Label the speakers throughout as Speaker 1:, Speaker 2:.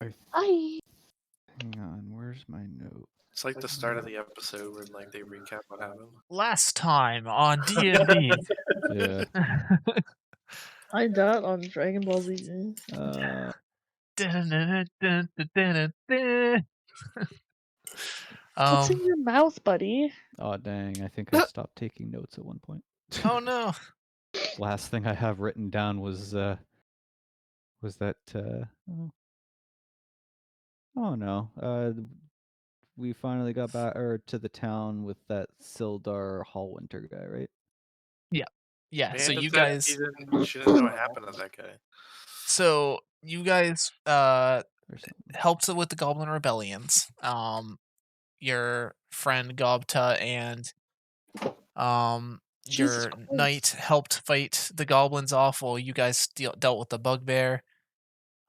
Speaker 1: Hi.
Speaker 2: Hang on, where's my note?
Speaker 3: It's like the start of the episode where like they recap what happened.
Speaker 4: Last time on D&D.
Speaker 2: Yeah.
Speaker 1: I died on Dragon Ball Z. What's in your mouth, buddy?
Speaker 2: Oh dang, I think I stopped taking notes at one point.
Speaker 4: Oh no.
Speaker 2: Last thing I have written down was that oh no. We finally got back to the town with that Sildar Hallwinter guy, right?
Speaker 4: Yeah,
Speaker 3: Man,
Speaker 4: so you
Speaker 3: that
Speaker 4: guys
Speaker 3: she didn't know what happened to that guy.
Speaker 4: So you guys
Speaker 2: Or something.
Speaker 4: helped with the Goblin Rebellions. Your friend Gobta and
Speaker 1: Jesus
Speaker 4: your
Speaker 1: Christ.
Speaker 4: knight helped fight the goblins off while you guys dealt with the bugbear.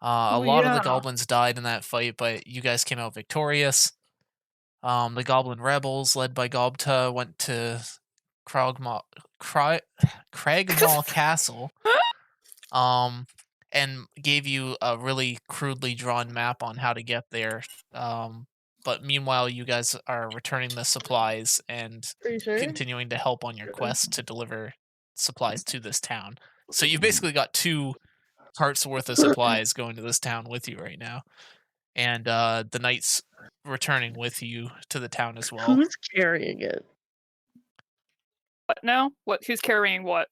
Speaker 4: A lot of the goblins died in that fight, but you guys came out victorious. The Goblin Rebels, led by Gobta, went to Cragmaw Castle, and gave you a really crudely drawn map on how to get there. But meanwhile, you guys are returning the supplies and
Speaker 1: Pretty sure.
Speaker 4: continuing to help on your quest to deliver supplies to this town. So you basically got 2 carts worth of supplies going to this town with you right now, and the knight's returning with you to the town as well.
Speaker 1: Who's carrying it?
Speaker 5: What now? What? Who's carrying what?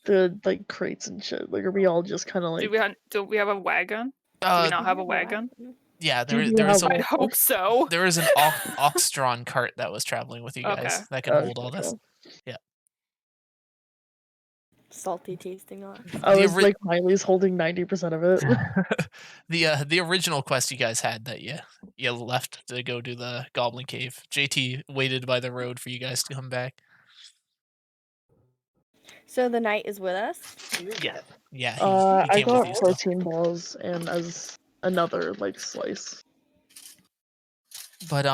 Speaker 1: The like crates and shit. Like, are we all just kind of like?
Speaker 5: Do we have a wagon? Do we not have a wagon?
Speaker 4: Yeah,
Speaker 1: Do you
Speaker 4: there is
Speaker 1: have
Speaker 5: I'd hope so.
Speaker 4: there is an ox-drawn cart that was traveling with you guys
Speaker 5: Okay.
Speaker 4: that can hold all this.
Speaker 1: cool.
Speaker 6: Salty tasting ox.
Speaker 1: I was like, Miley's holding 90% of it.
Speaker 4: The original quest you guys had that you left to go do the Goblin Cave. JT waited by the road for you guys to come back.
Speaker 6: So the knight is with us?
Speaker 4: Yeah, he
Speaker 1: I
Speaker 4: came with
Speaker 1: got
Speaker 4: you still.
Speaker 1: protein balls and as another like slice.
Speaker 4: But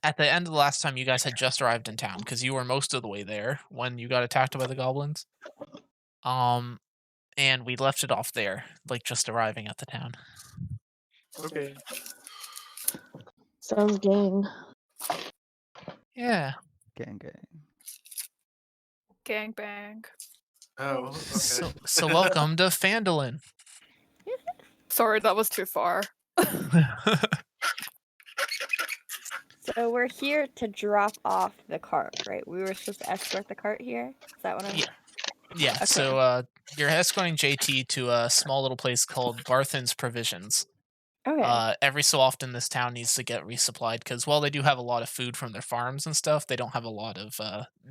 Speaker 4: at the end of the last time, you guys had just arrived in town because you were most of the way there when you got attacked by the goblins. And we left it off there, like just arriving at the town.
Speaker 3: Okay.
Speaker 1: Sounds gang.
Speaker 4: Yeah.
Speaker 2: Gang.
Speaker 5: Gangbang.
Speaker 3: Oh, okay.
Speaker 4: So welcome to Phandalin.
Speaker 5: Sorry, that was too far.
Speaker 6: So we're here to drop off the cart, right? We were supposed to escort the cart here? Is that what I'm...
Speaker 4: Yeah,
Speaker 6: Okay.
Speaker 4: so you're escorting JT to a small little place called Barthen's Provisions.
Speaker 6: Okay.
Speaker 4: Every so often this town needs to get resupplied because while they do have a lot of food from their farms and stuff, they don't have a lot of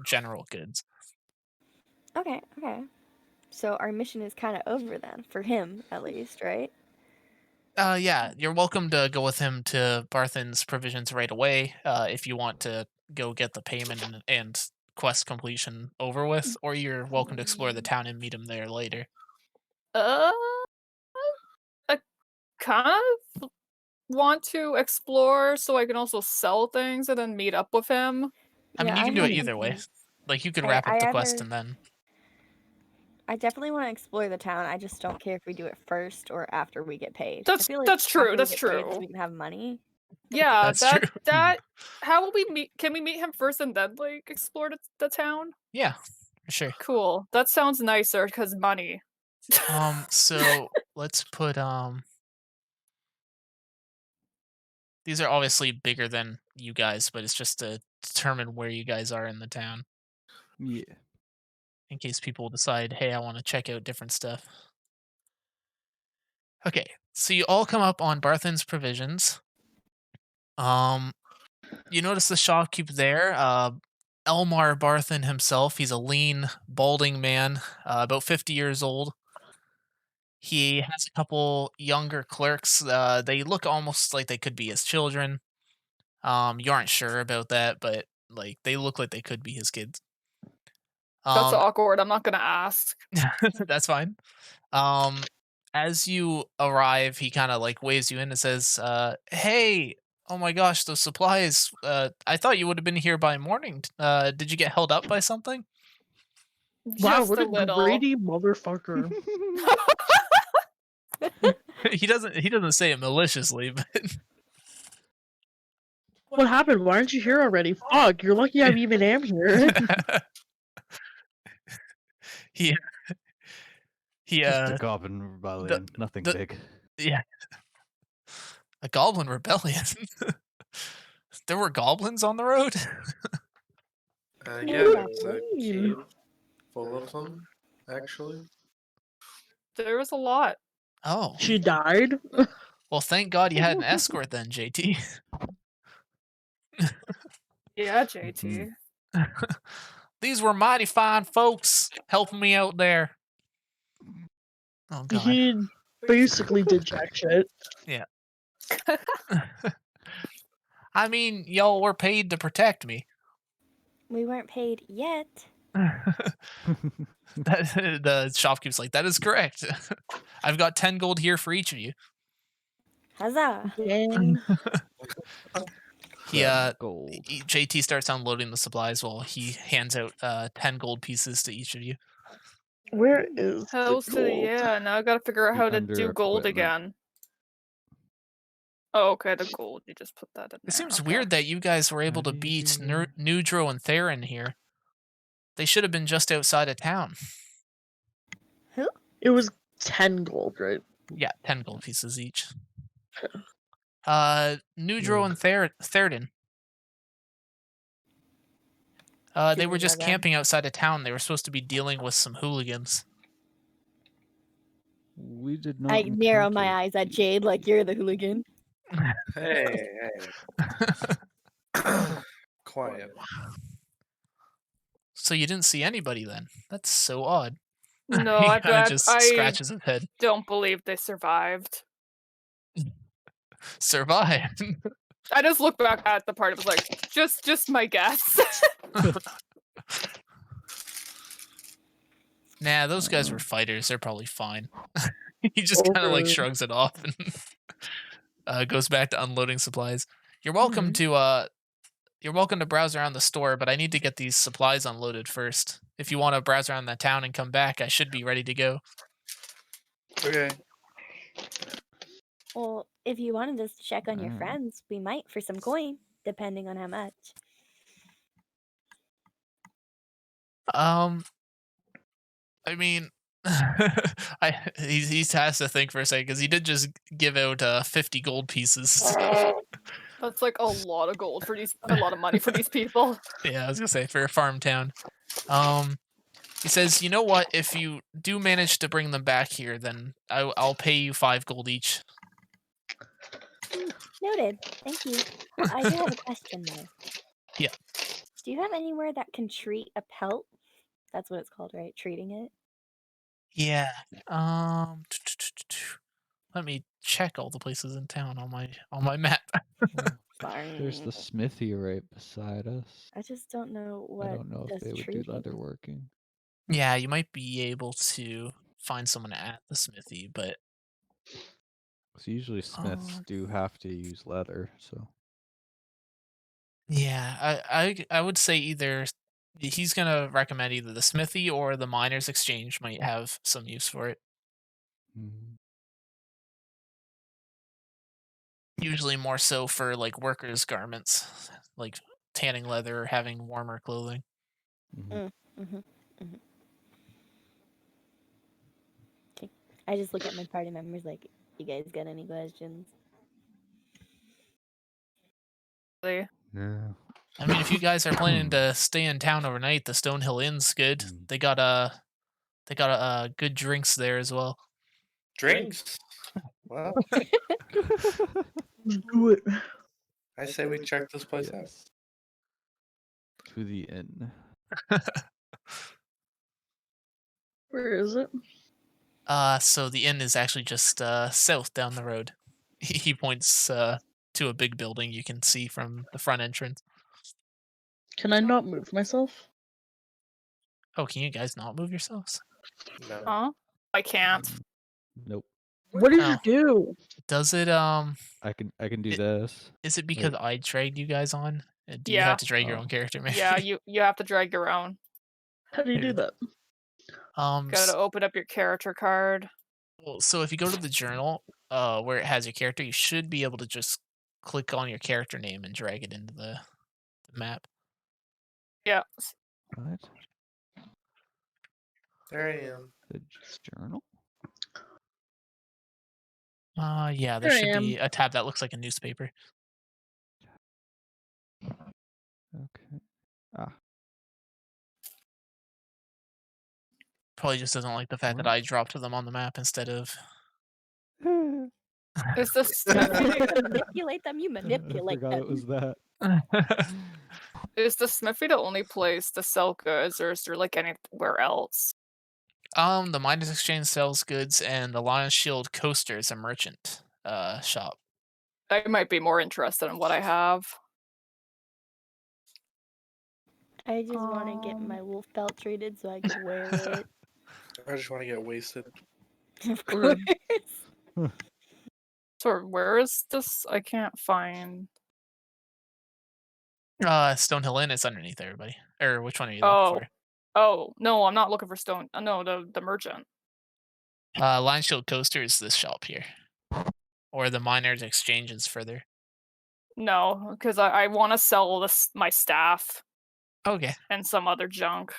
Speaker 4: general goods.
Speaker 6: Okay. So our mission is kind of over then, for him at least, right?
Speaker 4: Yeah, you're welcome to go with him to Barthen's Provisions right away if you want to go get the payment and quest completion over with, or you're welcome to explore the town and meet him there later.
Speaker 5: I kind of want to explore so I can also sell things and then meet up with him.
Speaker 4: I mean, you can do it either way. Like, you could wrap up the quest and then...
Speaker 6: I definitely want to explore the town. I just don't care if we do it first or after we get paid.
Speaker 5: That's true. That's true.
Speaker 6: So we can have money.
Speaker 5: Yeah,
Speaker 4: That's true.
Speaker 5: How will we meet? Can we meet him first and then like explore the town?
Speaker 4: Yeah, sure.
Speaker 5: Cool. That sounds nicer because money.
Speaker 4: So let's put these are obviously bigger than you guys, but it's just to determine where you guys are in the town.
Speaker 2: Yeah.
Speaker 4: In case people decide, hey, I want to check out different stuff. Okay, so you all come up on Barthen's Provisions. You notice the shopkeeper there, Elmar Barthen himself. He's a lean, balding man, about 50 years old. He has a couple younger clerks. They look almost like they could be his children. You aren't sure about that, but like they look like they could be his kids.
Speaker 5: That's awkward. I'm not gonna ask.
Speaker 4: That's fine. As you arrive, he kind of like waves you in and says, "Hey, oh my gosh, those supplies. I thought you would have been here by morning. Did you get held up by something?"
Speaker 1: Wow,
Speaker 5: Just
Speaker 1: what
Speaker 5: a
Speaker 1: a
Speaker 5: little.
Speaker 1: greedy motherfucker.
Speaker 4: He doesn't say it maliciously, but
Speaker 1: What happened? Why aren't you here already? Fuck, you're lucky I even am here.
Speaker 4: he he
Speaker 2: Just a goblin rebellion, nothing
Speaker 4: the-
Speaker 2: big.
Speaker 4: yeah, a goblin rebellion. There were goblins on the road.
Speaker 3: Yeah,
Speaker 1: What
Speaker 3: there's
Speaker 1: do
Speaker 3: a
Speaker 1: you mean?
Speaker 3: cave full of them, actually.
Speaker 5: There was a lot.
Speaker 4: Oh,
Speaker 1: She died?
Speaker 4: well, thank God you had an escort then, JT.
Speaker 5: Yeah,
Speaker 2: Mhm.
Speaker 5: JT.
Speaker 4: These were mighty fine folks helping me out there. Oh God.
Speaker 1: He basically did jack shit.
Speaker 4: Yeah. I mean, y'all were paid to protect me.
Speaker 6: We weren't paid yet.
Speaker 4: The shopkeeper's like, that is correct. I've got 10 gold here for each of you.
Speaker 6: Huzzah!
Speaker 1: Dang.
Speaker 4: He
Speaker 2: gold.
Speaker 4: JT starts unloading the supplies while he hands out 10 gold pieces to each of you.
Speaker 1: Where is the
Speaker 5: Hells to the
Speaker 1: gold?
Speaker 5: yeah. Now I gotta figure out how to
Speaker 2: Under
Speaker 5: do gold
Speaker 2: equipment.
Speaker 5: again. Oh, okay, the gold. You just put that in there.
Speaker 4: It seems
Speaker 5: okay.
Speaker 4: weird that you guys were able
Speaker 2: How
Speaker 4: to
Speaker 2: do you
Speaker 4: beat
Speaker 2: do-
Speaker 4: Nudro and Theron here. They should have been just outside of town.
Speaker 6: Who?
Speaker 1: It was 10 gold, right?
Speaker 4: Yeah, 10 gold pieces each.
Speaker 1: Okay.
Speaker 4: Nudro and Theron. They
Speaker 6: Do
Speaker 4: were
Speaker 6: we
Speaker 4: just
Speaker 6: know them?
Speaker 4: camping outside of town. They were supposed to be dealing with some hooligans.
Speaker 2: We did not.
Speaker 6: I narrow my
Speaker 2: encounter
Speaker 6: eyes at
Speaker 2: these.
Speaker 6: Jade like you're the hooligan.
Speaker 3: Hey, quiet.
Speaker 4: So you didn't see anybody then? That's so odd.
Speaker 5: No,
Speaker 4: He
Speaker 5: I
Speaker 4: kind of just scratches his head.
Speaker 5: don't believe they survived.
Speaker 4: Survived.
Speaker 5: I just look back at the part. It was like just my guess.
Speaker 4: Nah, those guys were fighters. They're probably fine. He just kind of like
Speaker 1: Okay.
Speaker 4: shrugs it off and goes back to unloading supplies. You're welcome to browse around the store, but I need to get these supplies unloaded first. If you want to browse around the town and come back, I should be ready to go.
Speaker 3: Okay.
Speaker 6: Well, if you wanted us to check on your
Speaker 2: Alright.
Speaker 6: friends, we might for some coin, depending on how much.
Speaker 4: I mean, he has to think for a second because he did just give out 50 gold pieces.
Speaker 5: That's like a lot of gold for these. A lot of money for these people.
Speaker 4: Yeah, I was gonna say for a farm town. He says, you know what? If you do manage to bring them back here, then I'll pay you 5 gold each.
Speaker 6: Noted. Thank you. I do have a question though.
Speaker 4: Yeah.
Speaker 6: Do you have anywhere that can treat a pelt? That's what it's called, right? Treating it?
Speaker 4: Yeah. Let me check all the places in town on my map.
Speaker 2: There's the smithy right beside us.
Speaker 6: I just don't know what
Speaker 2: I don't know if
Speaker 6: does
Speaker 2: they would do
Speaker 6: treating.
Speaker 2: leatherworking.
Speaker 4: Yeah, you might be able to find someone at the smithy, but
Speaker 2: So usually smiths do have to use leather, so
Speaker 4: yeah, I would say either he's gonna recommend either the smithy or the miners' exchange might have some use for it.
Speaker 2: mhm.
Speaker 4: Usually more so for like workers' garments, like tanning leather or having warmer clothing.
Speaker 2: Mhm.
Speaker 6: Okay. I just look at my party members like, you guys got any questions?
Speaker 5: Really.
Speaker 2: Yeah.
Speaker 4: I mean, if you guys are planning to stay in town overnight, the Stonehill Inn's good.
Speaker 2: Mm.
Speaker 4: They got good drinks there as well.
Speaker 3: Drinks? Well,
Speaker 1: Do it.
Speaker 3: I say we check this place out.
Speaker 2: Yes. To the inn.
Speaker 1: Where is it?
Speaker 4: So the inn is actually just south down the road. He points to a big building you can see from the front entrance.
Speaker 1: Can I not move myself?
Speaker 4: Oh, can you guys not move yourselves?
Speaker 3: No.
Speaker 5: Huh? I can't.
Speaker 2: Nope.
Speaker 1: What did
Speaker 4: Oh.
Speaker 1: you do?
Speaker 4: Does it
Speaker 2: I can do this.
Speaker 4: is it because I dragged you guys on? Do you
Speaker 5: Yeah.
Speaker 4: have to drag your
Speaker 2: Oh.
Speaker 4: own character, maybe?
Speaker 5: Yeah, you have to drag your own.
Speaker 1: How do you do
Speaker 4: Maybe.
Speaker 1: that?
Speaker 5: Gotta open up your character card.
Speaker 4: Well, so if you go to the journal, where it has your character, you should be able to just click on your character name and drag it into the map.
Speaker 5: Yeah.
Speaker 2: What?
Speaker 3: There I am.
Speaker 2: The journal?
Speaker 4: Yeah, there
Speaker 1: Here I
Speaker 4: should
Speaker 1: am.
Speaker 4: be a tab that looks like a newspaper.
Speaker 2: Okay. Ah.
Speaker 4: Probably just doesn't like the fact that
Speaker 2: What?
Speaker 4: I dropped them on the map instead of.
Speaker 5: Is this
Speaker 6: You
Speaker 5: Smithy?
Speaker 6: manipulate them, you
Speaker 2: I
Speaker 6: manipulate
Speaker 2: forgot
Speaker 6: them.
Speaker 2: it was that.
Speaker 5: Is the Smithy the only place to sell goods, or is there like anywhere else?
Speaker 4: The Miners Exchange sells goods, and the Lion Shield Coaster is a merchant shop.
Speaker 5: I might be more interested in what I have.
Speaker 6: I just want to get my wolf belt treated so I can wear it.
Speaker 3: I just want to get wasted.
Speaker 6: Of
Speaker 1: Or-
Speaker 6: course.
Speaker 5: So where is this? I can't find.
Speaker 4: Stonehill Inn is underneath everybody. Or which one are you looking
Speaker 5: Oh,
Speaker 4: for?
Speaker 5: oh no, I'm not looking for stone. No, the merchant.
Speaker 4: Lion Shield Coaster is this shop here, or the Miners Exchange is further.
Speaker 5: No, because I want to sell this my staff
Speaker 4: Okay.
Speaker 5: and some other junk.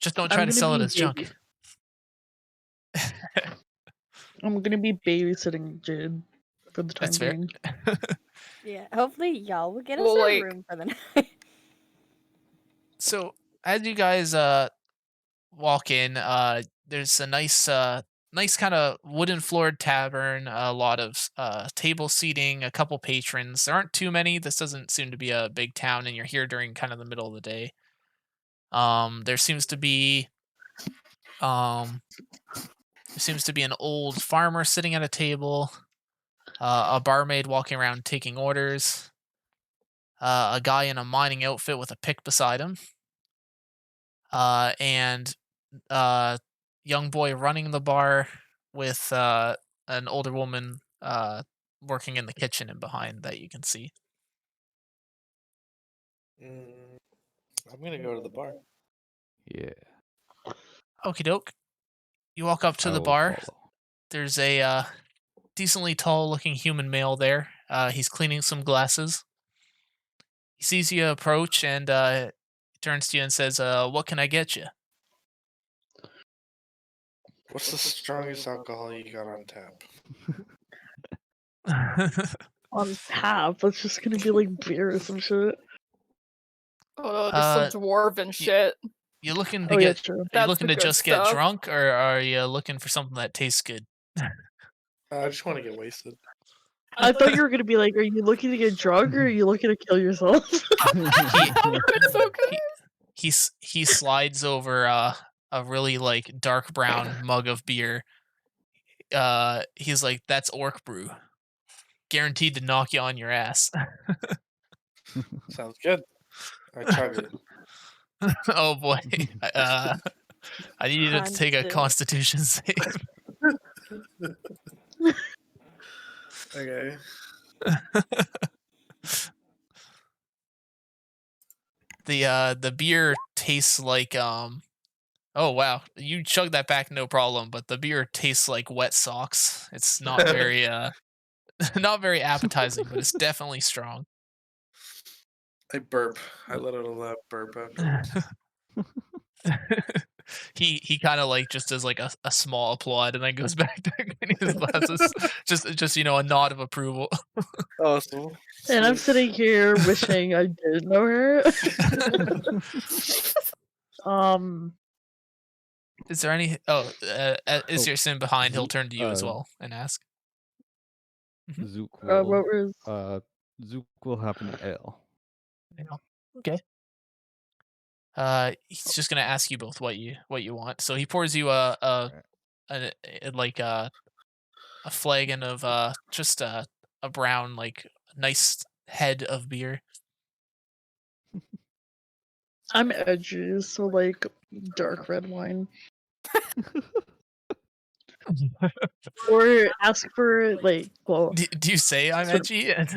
Speaker 4: Just don't
Speaker 1: I'm
Speaker 4: try to
Speaker 1: gonna
Speaker 4: sell it
Speaker 1: be
Speaker 4: as junk.
Speaker 1: I'm gonna be babysitting Jade for the time
Speaker 4: That's fair.
Speaker 1: being.
Speaker 6: Yeah, hopefully y'all will get us
Speaker 5: Well,
Speaker 6: a
Speaker 5: like-
Speaker 6: room for the night.
Speaker 4: So as you guys walk in, there's a nice kind of wooden floored tavern, a lot of table seating, a couple patrons. There aren't too many. This doesn't seem to be a big town, and you're here during kind of the middle of the day. There seems to be an old farmer sitting at a table, a barmaid walking around taking orders, a guy in a mining outfit with a pick beside him, and young boy running the bar with an older woman working in the kitchen and behind that you can see.
Speaker 3: I'm gonna go to the bar.
Speaker 2: Yeah.
Speaker 4: Okie doke. You walk up to
Speaker 2: I
Speaker 4: the
Speaker 2: will
Speaker 4: bar.
Speaker 2: follow.
Speaker 4: There's a decently tall looking human male there. He's cleaning some glasses. He sees you approach and turns to you and says, "What can I get you?"
Speaker 3: What's the strongest alcohol you got on tap?
Speaker 1: On tap, that's just gonna be like beer or some shit.
Speaker 5: Oh no, there's some dwarven shit.
Speaker 4: You looking to
Speaker 1: Oh yeah,
Speaker 4: get?
Speaker 1: true.
Speaker 4: Are you
Speaker 5: That's
Speaker 4: looking
Speaker 5: the
Speaker 4: to
Speaker 5: good
Speaker 4: just get
Speaker 5: stuff.
Speaker 4: drunk, or are you looking for something that tastes good?
Speaker 3: I just want to get wasted.
Speaker 1: I thought you were gonna be like, are you looking to get drunk or are you looking to kill yourself?
Speaker 5: It's so good.
Speaker 4: He slides over a really like dark brown mug of beer. He's like, "That's orc brew, guaranteed to knock you on your ass."
Speaker 3: Sounds good. I chug it.
Speaker 4: Oh boy, I need you to take a Constitution save.
Speaker 3: Okay.
Speaker 4: The beer tastes like Oh wow, you chug that back no problem, but the beer tastes like wet socks. It's not very not very appetizing, but it's definitely strong.
Speaker 3: I burp. I let out a loud burp afterwards.
Speaker 4: He kind of like just does like a small applaud and then goes back to cleaning his glasses. just a nod of approval.
Speaker 3: Awesome.
Speaker 1: And I'm sitting here wishing I did know her.
Speaker 4: Is there any? Is your sin behind? He'll turn to you as well and ask.
Speaker 2: Zook
Speaker 1: what
Speaker 2: will
Speaker 1: was
Speaker 2: Zook will have an ale.
Speaker 4: Okay. He's just gonna ask you both what you want. So he pours you a flagon of just a brown like nice head of beer.
Speaker 1: I'm edgy, so like dark red wine. Or ask for like
Speaker 4: Do you say I'm
Speaker 1: sort of-
Speaker 4: edgy? And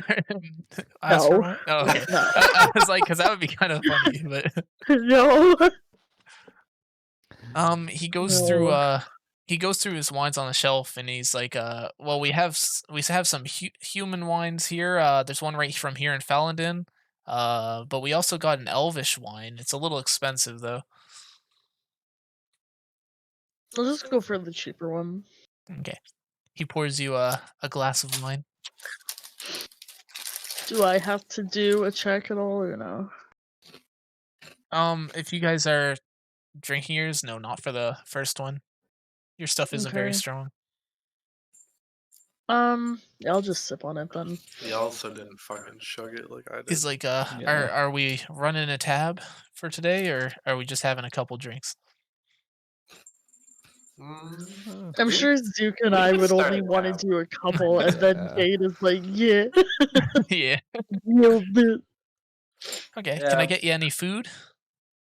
Speaker 4: ask for
Speaker 1: No.
Speaker 4: wine? Oh, okay.
Speaker 1: No.
Speaker 4: I was like, because that would be kind of funny. But
Speaker 1: No.
Speaker 4: he goes through
Speaker 1: No.
Speaker 4: he goes through his wines on the shelf and he's like, well, we have some human wines here. There's one right from here in Falendin. But we also got an elvish wine. It's a little expensive though.
Speaker 1: I'll just go for the cheaper one.
Speaker 4: Okay. He pours you a glass of wine.
Speaker 1: Do I have to do a check at all or no?
Speaker 4: If you guys are drinking yours, no, not for the first one. Your stuff isn't very
Speaker 1: Okay.
Speaker 4: strong.
Speaker 1: Yeah, I'll just sip on it then.
Speaker 3: He also didn't fucking chug it like I did.
Speaker 4: He's like,
Speaker 2: Yeah.
Speaker 4: are we running a tab for today, or are we just having a couple drinks?
Speaker 1: I'm
Speaker 3: We-
Speaker 1: sure Zook and
Speaker 3: we
Speaker 1: I
Speaker 3: can
Speaker 1: would
Speaker 3: start
Speaker 1: only
Speaker 3: it
Speaker 1: want to
Speaker 3: now.
Speaker 1: do a couple, and then
Speaker 2: Yeah.
Speaker 1: Kate is like, yeah,
Speaker 4: Yeah.
Speaker 1: real bit.
Speaker 4: Okay.
Speaker 3: Yeah.
Speaker 4: Can I get you any food?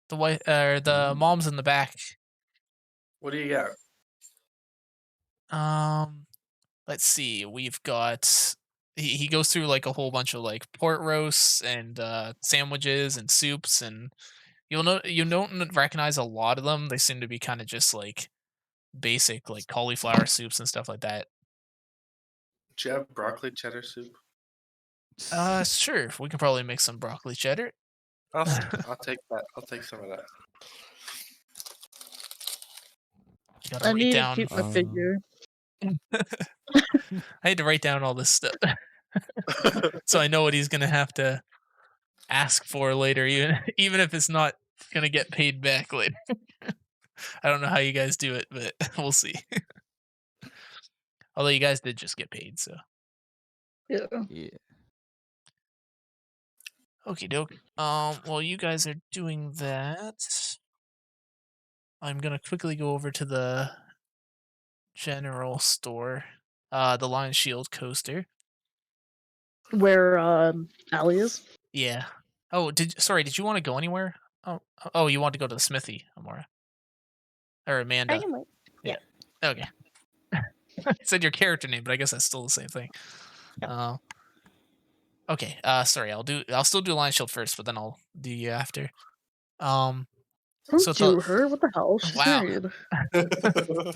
Speaker 4: The wife or the mom's in the back.
Speaker 3: What do you got?
Speaker 4: Let's see. We've got. He goes through like a whole bunch of like pork roasts and sandwiches and soups, and you don't recognize a lot of them. They seem to be kind of just like basic like cauliflower soups and stuff like that.
Speaker 3: Do you have broccoli cheddar soup?
Speaker 4: Sure. We can probably make some broccoli cheddar.
Speaker 3: I'll take that. I'll take some of that.
Speaker 4: Gotta
Speaker 1: I
Speaker 4: write
Speaker 1: need to
Speaker 4: down.
Speaker 1: keep my figure.
Speaker 4: I had to write down all this stuff so I know what he's gonna have to ask for later, even if it's not gonna get paid back later. I don't know how you guys do it, but we'll see. Although you guys did just get paid, so
Speaker 1: Yeah.
Speaker 2: Yeah.
Speaker 4: okie doke. While you guys are doing that, I'm gonna quickly go over to the general store. The Lion Shield coaster.
Speaker 1: Where Allie is.
Speaker 4: Yeah. Oh, did you want to go anywhere? Oh, you want to go to the smithy, Amora or
Speaker 6: I
Speaker 4: Amanda?
Speaker 6: can wait. Yeah.
Speaker 4: Okay. I said your character name, but I guess that's still the same thing.
Speaker 6: Yep.
Speaker 4: Okay. Sorry. I'll still do Lion Shield first, but then I'll do you after.
Speaker 1: Don't
Speaker 4: So
Speaker 1: do her. What the hell? She's
Speaker 4: Wow.
Speaker 1: married.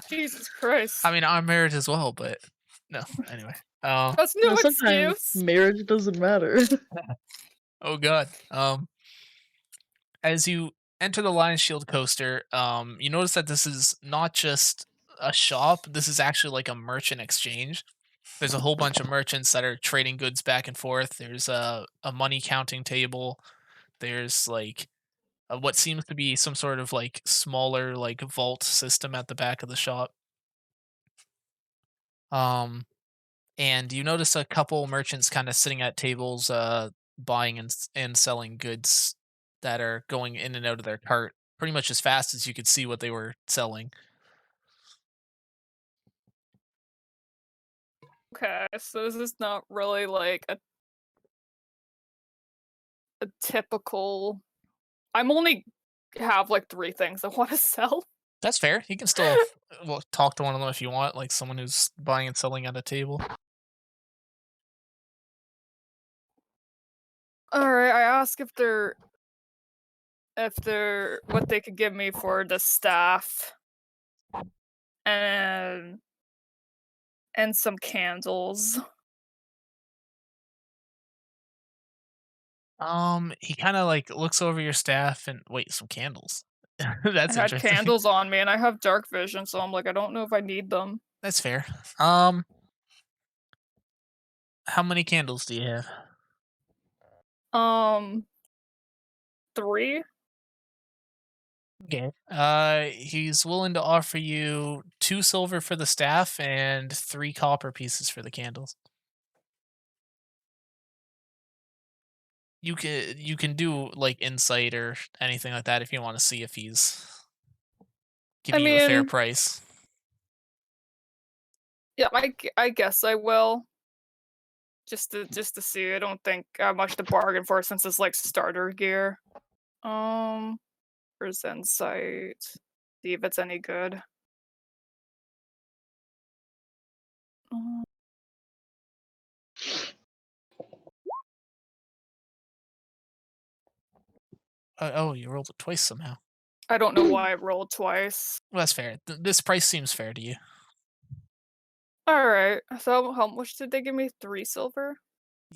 Speaker 5: Jesus Christ.
Speaker 4: I mean, I'm married as well, but no. Anyway.
Speaker 5: That's
Speaker 1: You
Speaker 5: no
Speaker 1: know, sometimes
Speaker 5: excuse.
Speaker 1: marriage doesn't matter.
Speaker 4: Oh God. As you enter the Lion Shield coaster, you notice that this is not just a shop. This is actually like a merchant exchange. There's a whole bunch of merchants that are trading goods back and forth. There's a money counting table. There's like what seems to be some sort of like smaller like vault system at the back of the shop. Um, and you notice a couple merchants kind of sitting at tables, buying and selling goods that are going in and out of their cart pretty much as fast as you could see what they were selling.
Speaker 5: Okay, so this is not really like a typical. I'm only have like 3 things I want to sell.
Speaker 4: That's fair. You can still well, talk to one of them if you want, like someone who's buying and selling at a table.
Speaker 5: All right, I ask if they're what they could give me for the staff and some candles.
Speaker 4: He kind of like looks over your staff and wait, some candles.
Speaker 5: I
Speaker 4: That's
Speaker 5: had
Speaker 4: interesting.
Speaker 5: candles on me and I have dark vision, so I'm like, I don't know if I need them.
Speaker 4: That's fair. How many candles do you have?
Speaker 5: 3.
Speaker 4: Okay. He's willing to offer you 2 silver for the staff and 3 copper pieces for the candles. You can do like insight or anything like that if you want to see if he's giving you a fair
Speaker 5: mean,
Speaker 4: price.
Speaker 5: yeah, I guess I will. Just to see. I don't think I have much to bargain for since it's like starter gear. Where's insight? See if it's any good. Um,
Speaker 4: Oh, you rolled it twice somehow.
Speaker 5: I don't know why I rolled twice.
Speaker 4: Well, that's fair. This price seems fair to you.
Speaker 5: All right. So how much did they give me? 3 silver.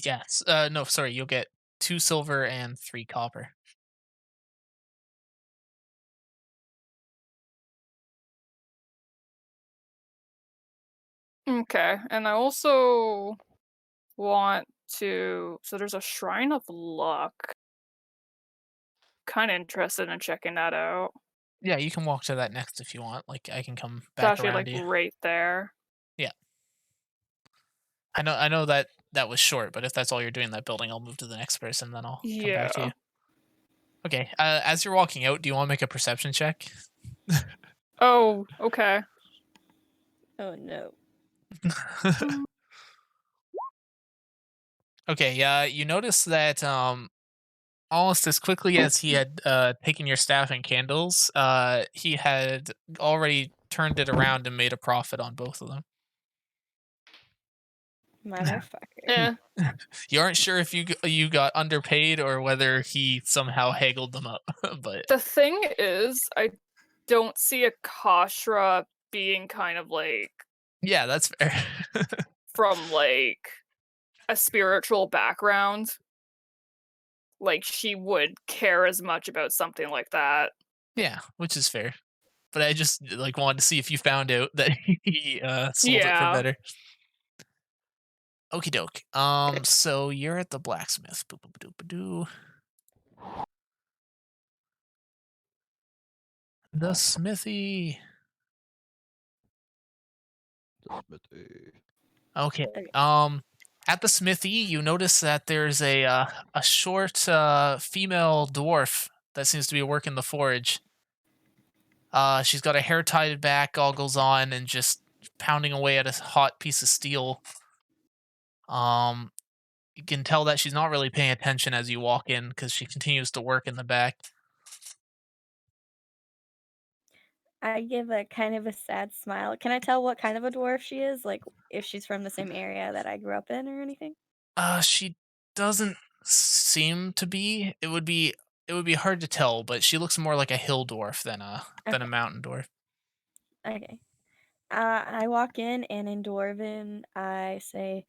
Speaker 4: Yes. No, sorry. You'll get 2 silver and 3 copper.
Speaker 5: Okay, and I also want to. So there's a shrine of luck. Kind of interested in checking that out.
Speaker 4: Yeah, you can walk to that next if you want. Like, I can come
Speaker 5: It's
Speaker 4: back
Speaker 5: actually
Speaker 4: around
Speaker 5: like
Speaker 4: to you.
Speaker 5: right there.
Speaker 4: Yeah. I know that that was short, but if that's all you're doing in that building, I'll move to the next person, then I'll come back to
Speaker 5: Yeah.
Speaker 4: you. Okay. As you're walking out, do you want to make a perception check?
Speaker 5: Oh, okay.
Speaker 6: Oh no.
Speaker 4: Okay. Yeah. You notice that almost as quickly as he had taken your staff and candles, he had already turned it around and made a profit on both of them.
Speaker 6: Motherfucker.
Speaker 5: Eh.
Speaker 4: You aren't sure if you got underpaid or whether he somehow haggled them up, but
Speaker 5: The thing is, I don't see Akashra being kind of like
Speaker 4: yeah, that's fair.
Speaker 5: from like a spiritual background. Like she would care as much about something like that.
Speaker 4: Yeah, which is fair. But I just like wanted to see if you found out that he sold it for
Speaker 5: Yeah.
Speaker 4: better. Okie doke. So you're at the blacksmith. Boop, boop, doop, doo. The smithy.
Speaker 2: The smithy.
Speaker 4: Okay.
Speaker 6: Okay.
Speaker 4: At the smithy, you notice that there's a short female dwarf that seems to be working the forge. She's got her hair tied back, goggles on, and just pounding away at a hot piece of steel. You can tell that she's not really paying attention as you walk in because she continues to work in the back.
Speaker 6: I give a kind of a sad smile. Can I tell what kind of a dwarf she is? Like if she's from the same area that I grew up in or anything?
Speaker 4: She doesn't seem to be. It would be hard to tell, but she looks more like a hill dwarf than a
Speaker 6: Okay.
Speaker 4: mountain dwarf.
Speaker 6: Okay. I walk in and in Dwarven I say,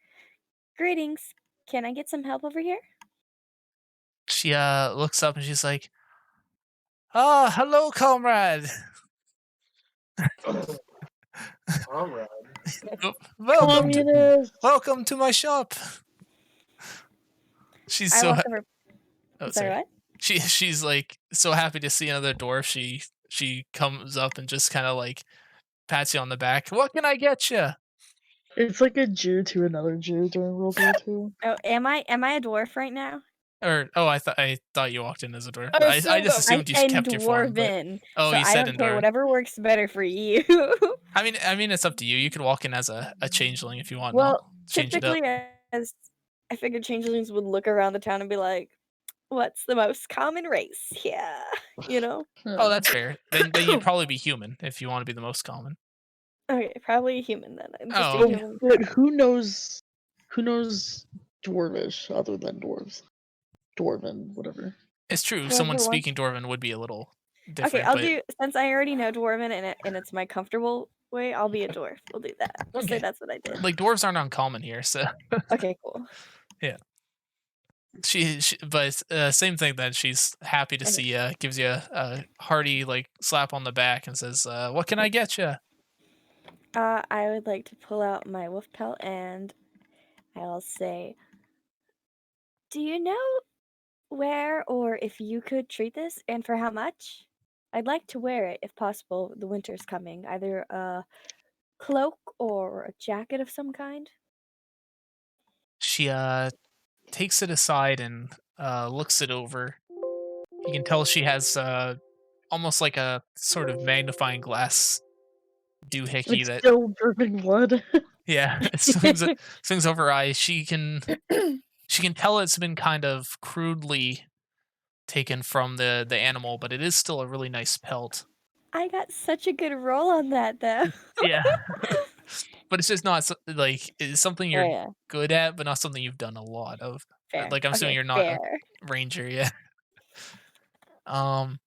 Speaker 6: "Greetings. Can I get some help over here?"
Speaker 4: She looks up and she's like, "Ah, hello, comrade.
Speaker 3: Comrade.
Speaker 4: Welcome to
Speaker 1: Communist.
Speaker 4: welcome to my shop." She's
Speaker 6: I
Speaker 4: so
Speaker 6: walk over.
Speaker 4: oh,
Speaker 6: Sorry,
Speaker 4: sorry.
Speaker 6: what?
Speaker 4: She's like so happy to see another dwarf. She comes up and just kind of like pats you on the back. What can I get you?
Speaker 1: It's like a Jew to another Jew during World War II.
Speaker 6: Oh, am I a dwarf right now?
Speaker 4: Or I thought you walked in as a dwarf.
Speaker 5: I
Speaker 4: I
Speaker 5: assumed
Speaker 4: just
Speaker 5: that-
Speaker 6: I
Speaker 4: assumed you
Speaker 6: said
Speaker 4: kept your form. But,
Speaker 6: Dwarven.
Speaker 4: oh,
Speaker 6: So
Speaker 4: you
Speaker 6: I
Speaker 4: said
Speaker 6: don't care.
Speaker 4: Endor.
Speaker 6: Whatever works better for you.
Speaker 4: I mean, it's up to you. You could walk in as a changeling if you want.
Speaker 6: Well,
Speaker 4: I'll change it up.
Speaker 6: typically, as I figured changelings would look around the town and be like, "What's the most common race?" Yeah, you know.
Speaker 4: Oh, that's fair. Then you'd probably be human if you want to be the most common.
Speaker 6: Okay, probably a human then. I'm just
Speaker 4: Oh,
Speaker 6: a
Speaker 4: okay.
Speaker 6: human.
Speaker 1: But who knows Dwarvish other than dwarves? Dwarven, whatever.
Speaker 4: It's true.
Speaker 6: Whoever
Speaker 4: Someone
Speaker 6: wants-
Speaker 4: speaking Dwarven would be a little
Speaker 6: Okay,
Speaker 4: different.
Speaker 6: I'll
Speaker 4: but
Speaker 6: do since I already know Dwarven and it's my comfortable way. I'll be a dwarf. We'll do that. Just say
Speaker 4: Okay.
Speaker 6: that's what I did.
Speaker 4: like dwarves aren't uncommon here, so
Speaker 6: Okay, cool.
Speaker 4: but same thing. Then she's happy to
Speaker 6: Okay.
Speaker 4: see you. Gives you a hearty like slap on the back and says, "What can I get you?"
Speaker 6: I would like to pull out my wolf pelt and I'll say, "Do you know where or if you could treat this and for how much? I'd like to wear it if possible. The winter's coming. Either a cloak or a jacket of some kind."
Speaker 4: She takes it aside and looks it over. You can tell she has almost like a sort of magnifying glass doohickey
Speaker 1: It's
Speaker 4: that
Speaker 1: still dripping blood.
Speaker 4: yeah it swings over her eye. She can tell it's been kind of crudely taken from the animal, but it is still a really nice pelt.
Speaker 6: I got such a good roll on that though.
Speaker 4: Yeah. But it's just not like it's something
Speaker 6: Oh
Speaker 4: you're
Speaker 6: yeah,
Speaker 4: good at, but not something you've done a lot of.
Speaker 6: fair.
Speaker 4: Like I'm assuming
Speaker 6: Okay,
Speaker 4: you're not a
Speaker 6: fair.
Speaker 4: ranger yet. Um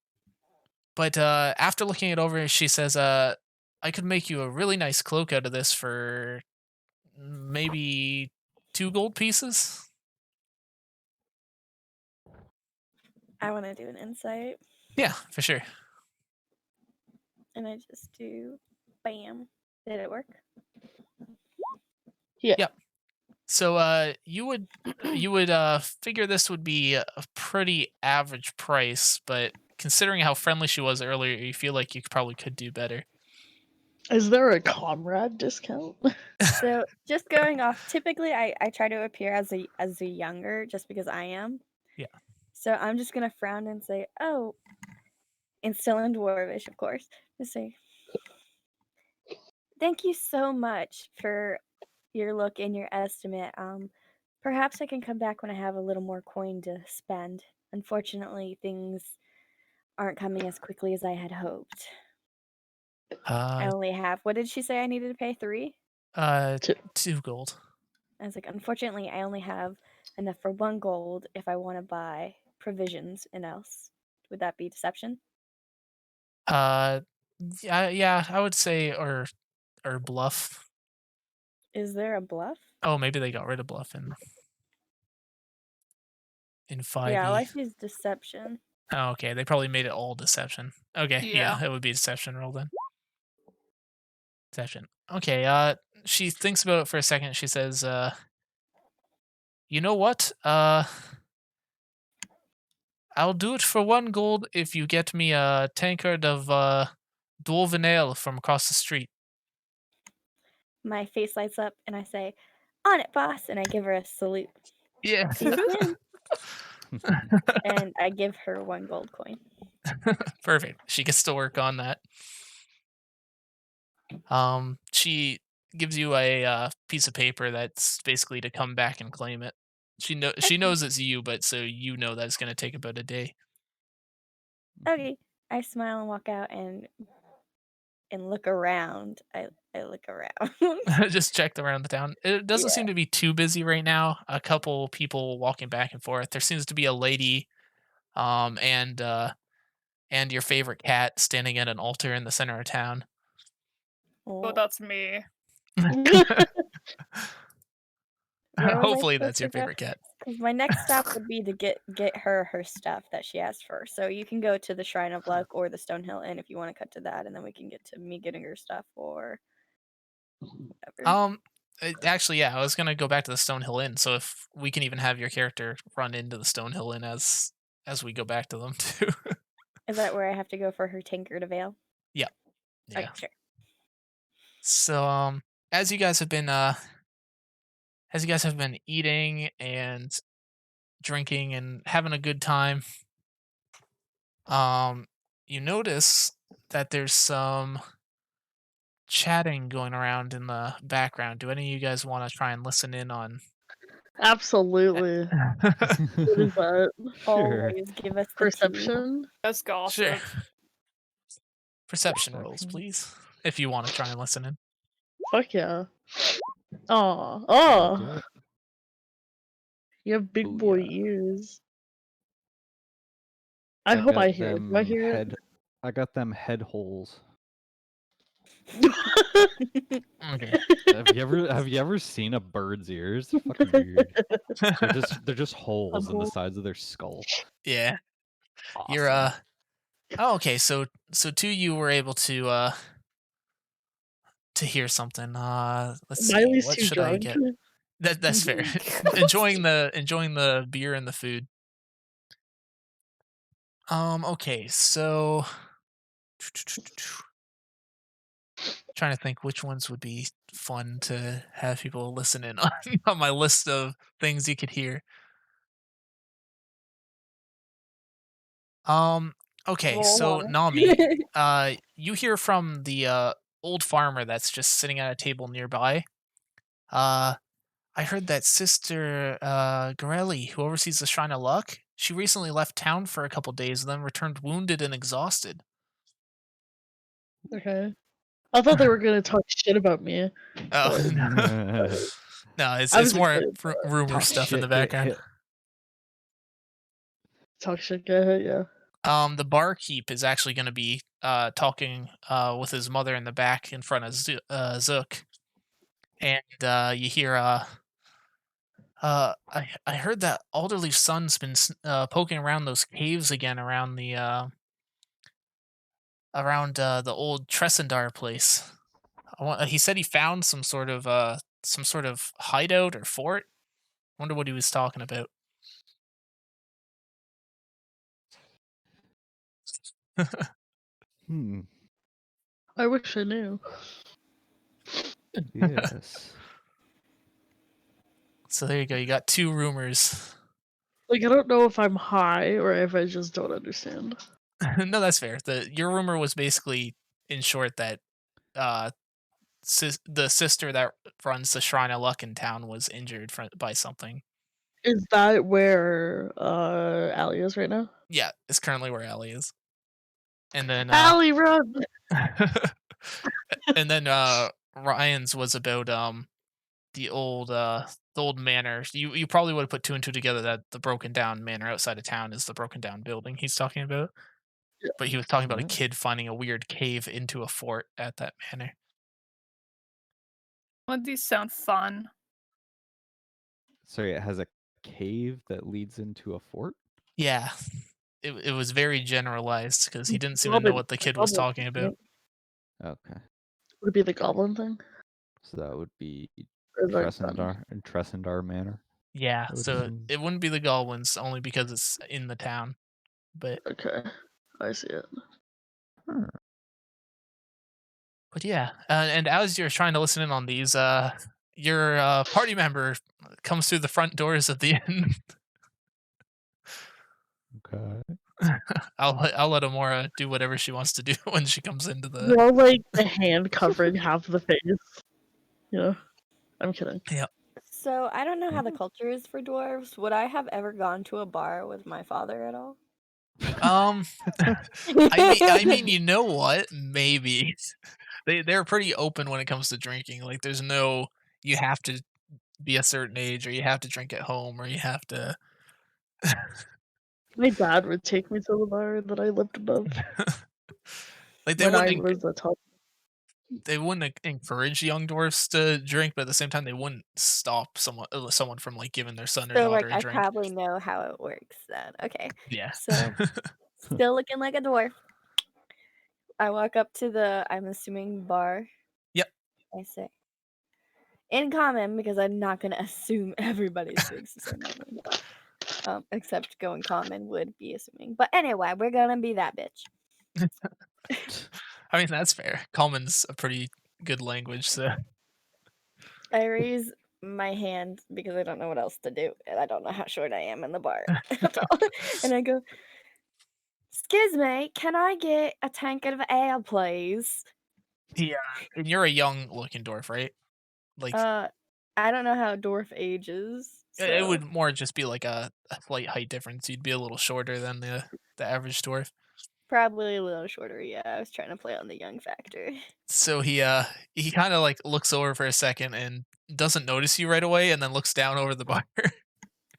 Speaker 4: But after looking it over, she says, "I could make you a really nice cloak out of this for maybe 2 gold pieces."
Speaker 6: I want to do an insight,
Speaker 4: Yeah, for sure.
Speaker 6: and I just do bam. Did it work?
Speaker 1: Yeah.
Speaker 4: Yep. So you would figure this would be a pretty average price, but considering how friendly she was earlier, you feel like you probably could do better.
Speaker 1: Is there a comrade discount?
Speaker 6: So just going off, typically I try to appear as a younger, just because I am.
Speaker 4: Yeah.
Speaker 6: So I'm just gonna frown and say, "Oh," and still in Dwarvish, of course. Just say, "Thank you so much for your look and your estimate. Perhaps I can come back when I have a little more coin to spend. Unfortunately, things aren't coming as quickly as I had hoped. I
Speaker 4: Uh,
Speaker 6: only have, what did she say I needed to pay? 3?
Speaker 1: Two.
Speaker 4: 2 gold.
Speaker 6: I was like, unfortunately, I only have enough for 1 gold if I want to buy provisions and else. Would that be deception?
Speaker 4: Yeah, I would say or bluff.
Speaker 6: Is there a bluff?
Speaker 4: Oh, maybe they got rid of bluff in
Speaker 6: Yeah,
Speaker 4: 5e.
Speaker 6: let's use deception.
Speaker 4: Oh, okay, they probably made it all deception. Okay, yeah,
Speaker 5: Yeah.
Speaker 4: it would be a deception roll then. Deception. Okay, she thinks about it for a second. She says, "You know what? I'll do it for 1 gold if you get me a tankard of Dwarven ale from across the street."
Speaker 6: My face lights up and I say, on it, boss, and I give her a salute.
Speaker 4: Yeah.
Speaker 6: See you soon. And I give her 1 gold coin.
Speaker 4: Perfect. She gets to work on that. She gives you a piece of paper that's basically to come back and claim it. She
Speaker 6: Okay.
Speaker 4: knows it's you, but so you know that it's going to take about a day.
Speaker 6: Okay. I smile and walk out and look around. I look around.
Speaker 4: Just checked around the town. It doesn't
Speaker 6: Yeah.
Speaker 4: seem to be too busy right now. A couple people walking back and forth. There seems to be a lady, and your favorite cat standing at an altar in the center of town.
Speaker 5: Oh,
Speaker 6: Oh,
Speaker 5: that's me.
Speaker 6: where was I
Speaker 4: Hopefully
Speaker 6: supposed
Speaker 4: that's
Speaker 6: to
Speaker 4: your
Speaker 6: go?
Speaker 4: favorite cat.
Speaker 6: Because my next stop would be to get her stuff that she asked for. So you can go to the Shrine of Luck or the Stonehill Inn if you want to cut to that, and then we can get to me getting her stuff or whatever.
Speaker 4: Actually, yeah, I was gonna go back to the Stonehill Inn. So if we can even have your character run into the Stonehill Inn as we go back to them too.
Speaker 6: Is that where I have to go for her tankard of ale?
Speaker 4: Yeah.
Speaker 6: Okay, sure.
Speaker 4: So as you guys have been eating and drinking and having a good time, you notice that there's some chatting going around in the background. Do any of you guys want to try and listen in on?
Speaker 1: Absolutely. What is that?
Speaker 2: Sure.
Speaker 6: Always give us the tea.
Speaker 1: Perception?
Speaker 5: That's gossip.
Speaker 4: Sure. Perception rolls, please, if you want to try and listen in.
Speaker 1: Fuck yeah. Aw.
Speaker 2: I'll
Speaker 1: Oh,
Speaker 2: do it.
Speaker 1: you have big
Speaker 2: Oh,
Speaker 1: boy
Speaker 2: yeah.
Speaker 1: ears. I hope I hear it. Do I hear it?
Speaker 2: I got them head holes.
Speaker 4: Okay.
Speaker 2: Have you ever seen a bird's ears? They're fucking weird. They're just holes in the sides of their skull.
Speaker 4: Yeah.
Speaker 2: Awesome.
Speaker 4: You're Oh, okay. So two of you were able to hear something. Let's see.
Speaker 1: Miley's
Speaker 4: What
Speaker 1: too
Speaker 4: should I
Speaker 1: drunk.
Speaker 4: get? That's fair. enjoying the beer and the food. Okay, so trying to think which ones would be fun to have people listen in on, on my list of things you could hear. Okay,
Speaker 6: Roll
Speaker 4: so
Speaker 6: on it.
Speaker 4: Nami, you hear from the old farmer that's just sitting at a table nearby. I heard that Sister Gorelli, who oversees the Shrine of Luck, she recently left town for a couple days and then returned wounded and exhausted.
Speaker 1: Okay. I thought they were gonna talk shit about me.
Speaker 4: Oh
Speaker 1: But
Speaker 4: no, no,
Speaker 1: I
Speaker 4: it's
Speaker 1: was
Speaker 4: more
Speaker 1: excited for it.
Speaker 4: rumor
Speaker 2: Talk
Speaker 4: stuff in the
Speaker 2: shit, get
Speaker 4: background.
Speaker 2: hit.
Speaker 1: Talk shit, get hit, yeah.
Speaker 4: The barkeep is actually going to be talking with his mother in the back in front of Zook, and you hear I heard that Alderley's son's been poking around those caves again around the old Tressendar place. He said he found some sort of hideout or fort. Wonder what he was talking about.
Speaker 2: Hmm.
Speaker 1: I wish I knew.
Speaker 2: Yes.
Speaker 4: So there you go. You got two rumors.
Speaker 1: Like, I don't know if I'm high or if I just don't understand.
Speaker 4: No, that's fair. Your rumor was basically, in short, that uh, the sister that runs the Shrine of Luck in town was injured by something.
Speaker 1: Is that where Allie is right now?
Speaker 4: Yeah, it's currently where Allie is. And then
Speaker 1: Allie, run!
Speaker 4: and then Ryan's was about the old manor. You probably would have put two and two together that the broken down manor outside of town is the broken down building he's talking about.
Speaker 1: Yeah.
Speaker 4: But he was talking about a
Speaker 2: Yeah.
Speaker 4: kid finding a weird cave into a fort at that manor.
Speaker 5: Well, these sound fun.
Speaker 2: Sorry, it has a cave that leads into a fort?
Speaker 4: Yeah. It was very generalized because he didn't seem to know
Speaker 1: Goblin-
Speaker 4: what the kid
Speaker 1: goblin
Speaker 4: was talking
Speaker 1: thing,
Speaker 4: about.
Speaker 1: right?
Speaker 2: Okay.
Speaker 1: Would it be the goblin thing?
Speaker 2: So that would be
Speaker 1: Or is that done?
Speaker 2: Tressendar Manor.
Speaker 4: Yeah,
Speaker 2: I would
Speaker 4: so
Speaker 2: assume.
Speaker 4: it wouldn't be the goblins only because it's in the town. But
Speaker 1: Okay, I see it.
Speaker 2: Huh.
Speaker 4: But yeah, and as you're trying to listen in on these, your party member comes through the front doors of the inn.
Speaker 2: Okay.
Speaker 4: I'll let Amora do whatever she wants to do when she comes into the.
Speaker 1: Well, like the hand covering half the face. You know, I'm kidding.
Speaker 4: Yeah.
Speaker 6: So I don't know how the culture is for dwarves. Would I have ever gone to a bar with my father at all?
Speaker 4: I mean, you know what? Maybe they're pretty open when it comes to drinking. Like, there's no you have to be a certain age, or you have to drink at home, or you have to.
Speaker 1: My dad would take me to the bar that I lived above
Speaker 4: Like they
Speaker 1: when I
Speaker 4: wouldn't
Speaker 1: was a top.
Speaker 4: they wouldn't encourage young dwarfs to drink, but at the same time, they wouldn't stop someone from like giving their son or
Speaker 6: So like
Speaker 4: daughter a
Speaker 6: I
Speaker 4: drink.
Speaker 6: probably know how it works then. Okay.
Speaker 4: Yeah.
Speaker 6: So still looking like a dwarf. I walk up to the, I'm assuming, bar.
Speaker 4: Yep.
Speaker 6: I say, in common, because I'm not going to assume everybody speaks the same language. Except going common would be assuming. But anyway, we're going to be that bitch.
Speaker 4: I mean, that's fair. Common's a pretty good language, so.
Speaker 6: I raise my hand because I don't know what else to do. And I don't know how short I am in the bar at all. And I go, excuse me, can I get a tankard of ale, please?
Speaker 4: Yeah, and you're a young-looking dwarf, right? Like,
Speaker 6: I don't know how dwarf ages.
Speaker 4: it
Speaker 6: So
Speaker 4: would more just be like a slight height difference. You'd be a little shorter than the average dwarf.
Speaker 6: probably a little shorter, yeah. I was trying to play on the young factor.
Speaker 4: So he kind of like looks over for a second and doesn't notice you right away, and then looks down over the bar.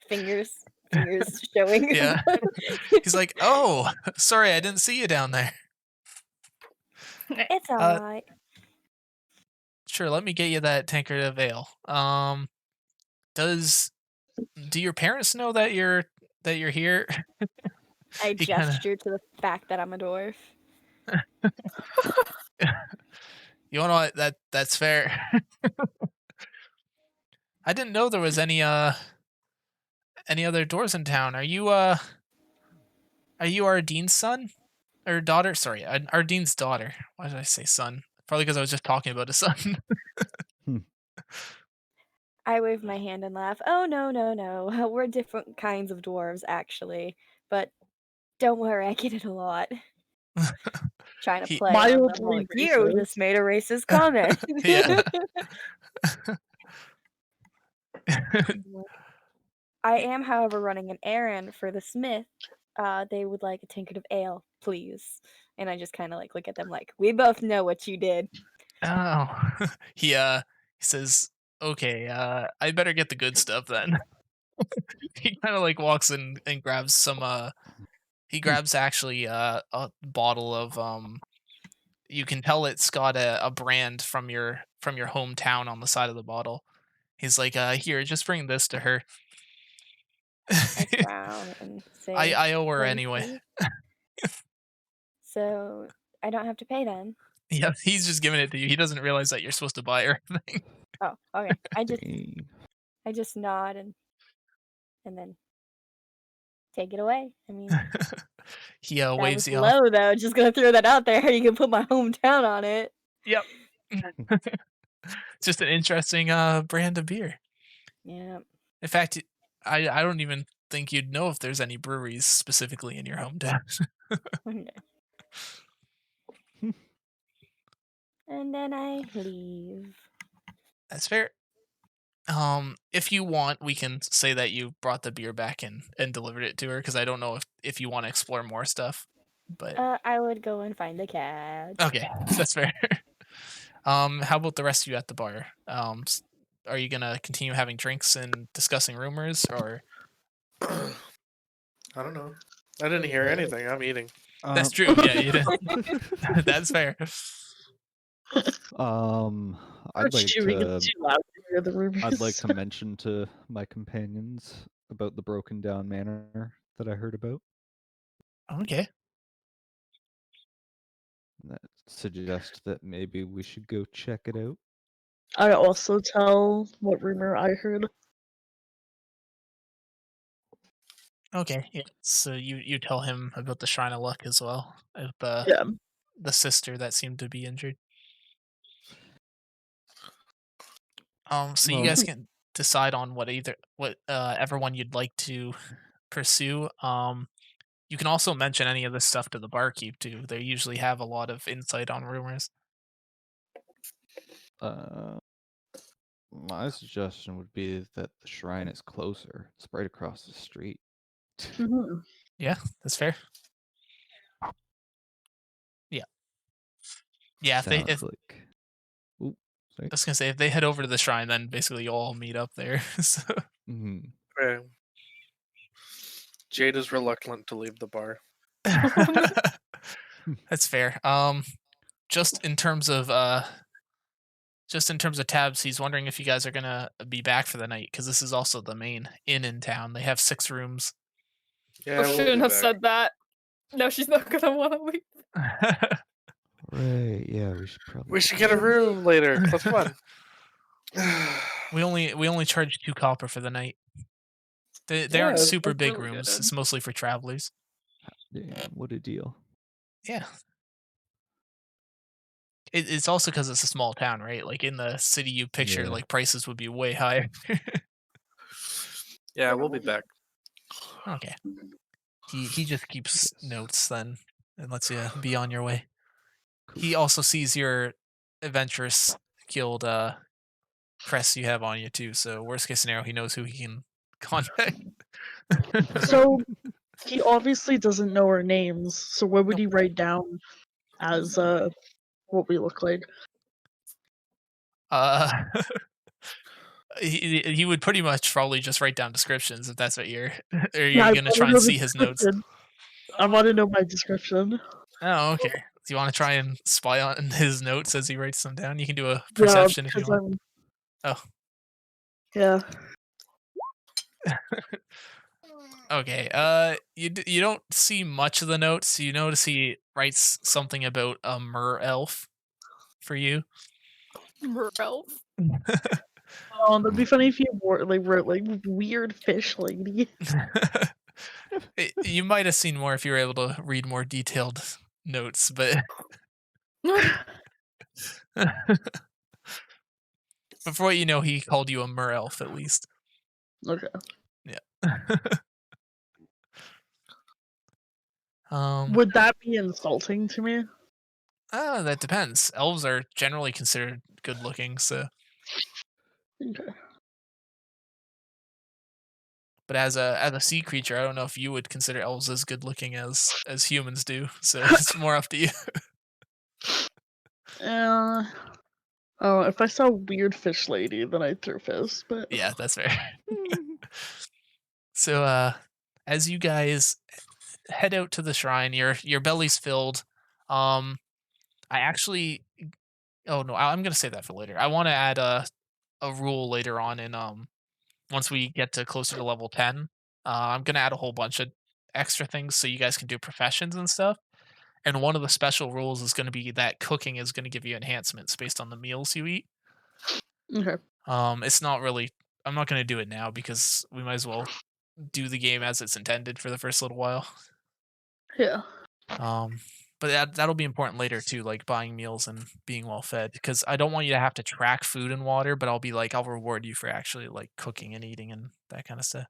Speaker 6: Fingers showing.
Speaker 4: Yeah. He's like, "Oh, sorry, I didn't see you down there."
Speaker 6: It's alright.
Speaker 4: Sure, let me get you that tankard of ale. Do your parents know that you're here?
Speaker 6: I
Speaker 4: He kinda
Speaker 6: gesture to the fact that I'm a dwarf.
Speaker 4: You know what? That's fair. I didn't know there was any other dwarves in town. Are you Ardene's son or daughter? Sorry, Ardene's daughter. Why did I say son? Probably because I was just talking about a son.
Speaker 6: I wave my hand and laugh. Oh, no, no, no. We're different kinds of dwarves, actually. But don't worry, I get it a lot. Trying to
Speaker 4: He-
Speaker 6: play on them
Speaker 1: Mildly
Speaker 6: like, you
Speaker 1: racist.
Speaker 6: just made a racist comment.
Speaker 4: Yeah.
Speaker 6: I am, however, running an errand for the smith. They would like a tankard of ale, please. And I just kind of like look at them like, we both know what you did.
Speaker 4: Oh, he says, "Okay, I better get the good stuff then." He kind of like walks in and grabs some He grabs actually a bottle of you can tell it's got a brand from your hometown on the side of the bottle. He's like, here, just bring this to her.
Speaker 6: I frown and say,
Speaker 4: I owe her
Speaker 6: "Thank
Speaker 4: anyway.
Speaker 6: you." So I don't have to pay then.
Speaker 4: Yeah, he's just giving it to you. He doesn't realize that you're supposed to buy her anything.
Speaker 6: Oh, okay.
Speaker 2: Dang.
Speaker 6: I just nod and then take it away. I mean,
Speaker 4: He
Speaker 6: that
Speaker 4: waves
Speaker 6: was
Speaker 4: you off.
Speaker 6: low though. Just gonna throw that out there. You can put my hometown on it.
Speaker 4: Yep. Just an interesting brand of beer.
Speaker 6: Yeah.
Speaker 4: In fact, I don't even think you'd know if there's any breweries specifically in your hometown.
Speaker 6: Okay. And then I leave.
Speaker 4: That's fair. If you want, we can say that you brought the beer back and delivered it to her, because I don't know if you want to explore more stuff. But
Speaker 6: I would go and find the cat.
Speaker 4: okay, that's fair. How about the rest of you at the bar? Are you gonna continue having drinks and discussing rumors, or
Speaker 3: I don't know. I didn't hear anything. I'm eating.
Speaker 4: that's true? Yeah, you did. That's fair.
Speaker 2: I'd like
Speaker 1: Chewing
Speaker 2: to.
Speaker 1: is too loud to hear the rumors.
Speaker 2: I'd like to mention to my companions about the broken down manor that I heard about.
Speaker 4: Okay.
Speaker 2: That suggest that maybe we should go check it out.
Speaker 1: I also tell what rumor I heard.
Speaker 4: Okay. Yeah. So you tell him about the Shrine of Luck as well, of
Speaker 1: Yeah.
Speaker 4: the sister that seemed to be injured. So you
Speaker 2: Well-
Speaker 4: guys can decide on what everyone you'd like to pursue. You can also mention any of this stuff to the barkeep too. They usually have a lot of insight on rumors.
Speaker 2: My suggestion would be that the shrine is closer. It's right across the street.
Speaker 1: Mhm.
Speaker 4: Yeah, that's fair. Yeah. Yeah,
Speaker 2: Sounds
Speaker 4: if
Speaker 2: like. Ooh, sorry.
Speaker 4: I was gonna say, if they head over to the shrine, then basically you'll all meet up there. So
Speaker 2: Mhm.
Speaker 3: Okay. Jade is reluctant to leave the bar.
Speaker 4: that's fair. Just in terms of tabs, he's wondering if you guys are gonna be back for the night, because this is also the main inn in town. They have 6 rooms.
Speaker 3: Yeah,
Speaker 5: I
Speaker 3: we'll
Speaker 5: shouldn't
Speaker 3: be
Speaker 5: have
Speaker 3: back.
Speaker 5: said that. No, she's not gonna want to leave.
Speaker 2: Right, yeah, we should probably.
Speaker 3: We should get a room later. That's fun.
Speaker 4: we only charge 2 copper for the night. They
Speaker 5: Yeah,
Speaker 4: aren't
Speaker 5: that's
Speaker 4: super big
Speaker 5: really
Speaker 4: rooms.
Speaker 5: good.
Speaker 4: It's mostly for travelers.
Speaker 2: Damn, what a deal.
Speaker 4: Yeah. It's also because it's a small town, right? Like in the city you picture,
Speaker 2: Yeah.
Speaker 4: like prices would be way higher.
Speaker 3: Yeah, we'll be back.
Speaker 4: Okay. He just keeps
Speaker 2: Yes.
Speaker 4: notes then and lets you be on your way. He also sees your adventurous guild crest you have on you too. So worst case scenario, he knows who he can contact.
Speaker 1: So he obviously doesn't know our names. So what would
Speaker 4: Nope.
Speaker 1: he write down as what we look like?
Speaker 4: He would pretty much probably just write down descriptions if that's what you're. Or
Speaker 1: Yeah,
Speaker 4: you're
Speaker 1: I
Speaker 4: gonna
Speaker 1: wanna
Speaker 4: try
Speaker 1: know
Speaker 4: and
Speaker 1: the
Speaker 4: see his notes.
Speaker 1: description. I want to know my description.
Speaker 4: Oh, okay. Do you want to try and spy on his notes as he writes them down? You can do a perception if you
Speaker 1: because
Speaker 4: want. Oh.
Speaker 1: Yeah.
Speaker 4: Okay. You don't see much of the notes. You notice he writes something about a mer elf for you.
Speaker 5: Merelf.
Speaker 1: Oh, that'd be funny if he wrote like weird fish lady.
Speaker 4: You might have seen more if you were able to read more detailed notes, but but for what you know, he called you a mer elf at least.
Speaker 1: Okay.
Speaker 4: Yeah.
Speaker 1: Would that be insulting to me?
Speaker 4: That depends. Elves are generally considered good looking, so.
Speaker 1: Okay.
Speaker 4: But as a sea creature, I don't know if you would consider elves as good looking as humans do. So it's more up to you.
Speaker 1: Oh, if I saw weird fish lady, then I'd throw fists. But
Speaker 4: Yeah, that's fair. So as you guys head out to the shrine. Your belly's filled. I actually oh no, I'm gonna save that for later. I want to add a rule later on in once we get to closer to level 10. I'm gonna add a whole bunch of extra things so you guys can do professions and stuff. And one of the special rules is going to be that cooking is going to give you enhancements based on the meals you eat.
Speaker 1: Okay.
Speaker 4: It's not really. I'm not going to do it now because we might as well do the game as it's intended for the first little while.
Speaker 1: Yeah.
Speaker 4: Um, but that'll be important later too, like buying meals and being well fed. Because I don't want you to have to track food and water, but I'll be like, I'll reward you for actually like cooking and eating and that kind of stuff.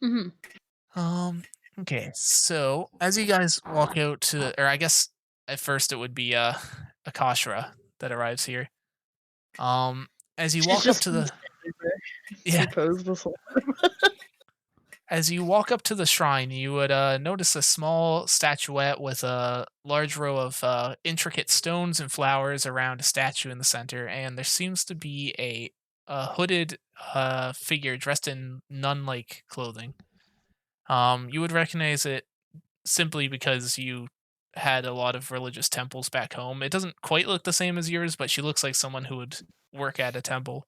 Speaker 1: Hmm.
Speaker 4: Okay, so as you guys walk out to, or I guess at first it would be Akashra that arrives here. As you
Speaker 1: She's
Speaker 4: walk up
Speaker 1: just
Speaker 4: to
Speaker 1: been
Speaker 4: the
Speaker 1: standing there, I
Speaker 4: yeah,
Speaker 1: suppose, this whole
Speaker 4: as you walk up to the shrine, you would notice a small statuette with a large row of intricate stones and flowers around a statue in the center, and there seems to be a hooded figure dressed in nun-like clothing. You would recognize it simply because you had a lot of religious temples back home. It doesn't quite look the same as yours, but she looks like someone who would work at a temple.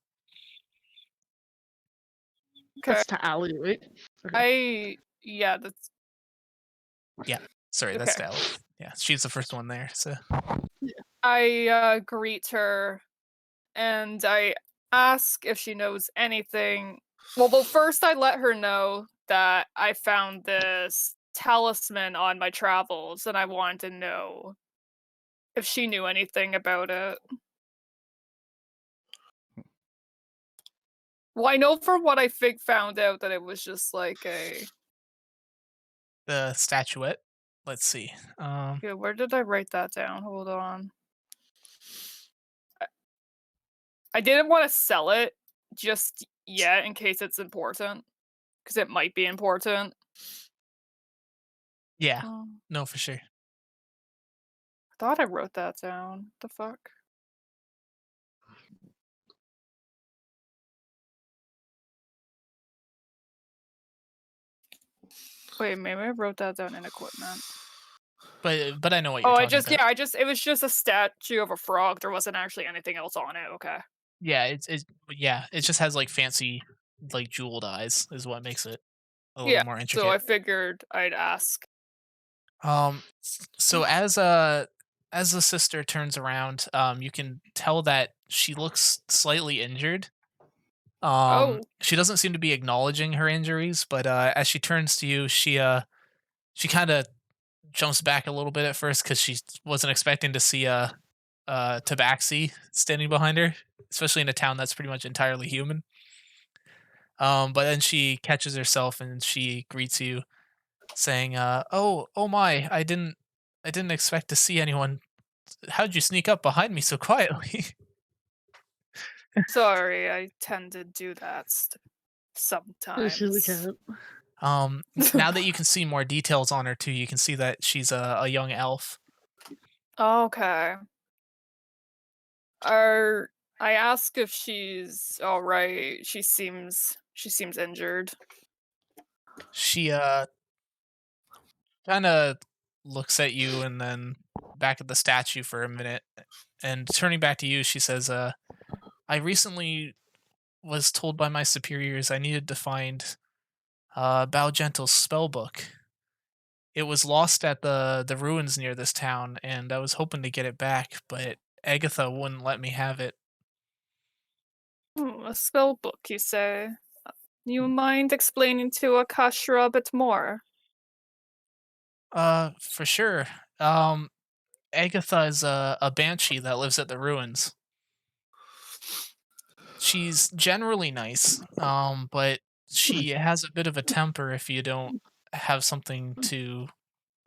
Speaker 5: Okay.
Speaker 1: That's to Allie, right?
Speaker 5: Yeah, that's
Speaker 4: Yeah, sorry, that's
Speaker 5: okay.
Speaker 4: Dallas. Yeah, she's the first one there. So
Speaker 5: I greet her and I ask if she knows anything. Well, first I let her know that I found this talisman on my travels and I wanted to know if she knew anything about it. Well, I know from what I found out that it was just like a
Speaker 4: the statuette. Let's see.
Speaker 5: yeah, where did I write that down? Hold on. I didn't want to sell it just yet in case it's important. Because it might be important.
Speaker 4: Yeah,
Speaker 5: I
Speaker 4: no, for sure.
Speaker 5: thought I wrote that down. The fuck? Wait, maybe I wrote that down in equipment.
Speaker 4: But I know what you're
Speaker 5: Oh,
Speaker 4: talking about.
Speaker 5: it was just a statue of a frog. There wasn't actually anything else on it. Okay.
Speaker 4: Yeah, it just has like fancy like jeweled eyes is what makes it a little
Speaker 5: Yeah.
Speaker 4: more
Speaker 5: So I
Speaker 4: intricate.
Speaker 5: figured I'd ask.
Speaker 4: So as the sister turns around, you can tell that she looks slightly injured.
Speaker 5: Oh,
Speaker 4: She doesn't seem to be acknowledging her injuries, but as she turns to you, she kind of jumps back a little bit at first because she wasn't expecting to see Tabaxi standing behind her, especially in a town that's pretty much entirely human. But then she catches herself and she greets you, saying, oh my, I didn't expect to see anyone. How'd you sneak up behind me so quietly?"
Speaker 5: sorry. I tend to do that
Speaker 1: She's a
Speaker 5: sometimes.
Speaker 1: cat.
Speaker 4: Now that you can see more details on her too, you can see that she's a young elf.
Speaker 5: Okay. Are I ask if she's all right? She seems injured.
Speaker 4: She kind of looks at you and then back at the statue for a minute, and turning back to you, she says, "I recently was told by my superiors I needed to find Bao Gentle's spell book. It was lost at the ruins near this town, and I was hoping to get it back, but Agatha wouldn't let me have it."
Speaker 5: A spell book, you say? You mind explaining to Akashra a bit more?
Speaker 4: For sure. Agatha is a banshee that lives at the ruins. She's generally nice, but she has a bit of a temper if you don't have something to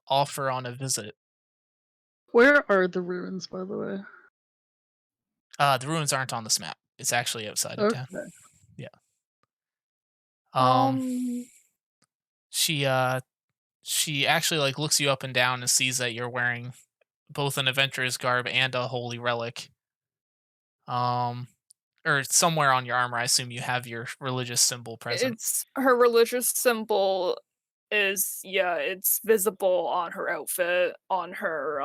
Speaker 4: offer on a visit.
Speaker 1: Where are the ruins, by the way?
Speaker 4: The ruins aren't on this map. It's actually outside of town.
Speaker 1: Okay.
Speaker 4: Yeah. Um,
Speaker 5: Um,
Speaker 4: she she actually like looks you up and down and sees that you're wearing both an adventurer's garb and a holy relic. Um, or somewhere on your armor, I assume you have your religious symbol present.
Speaker 5: it's her religious symbol is, yeah, it's visible on her outfit, on her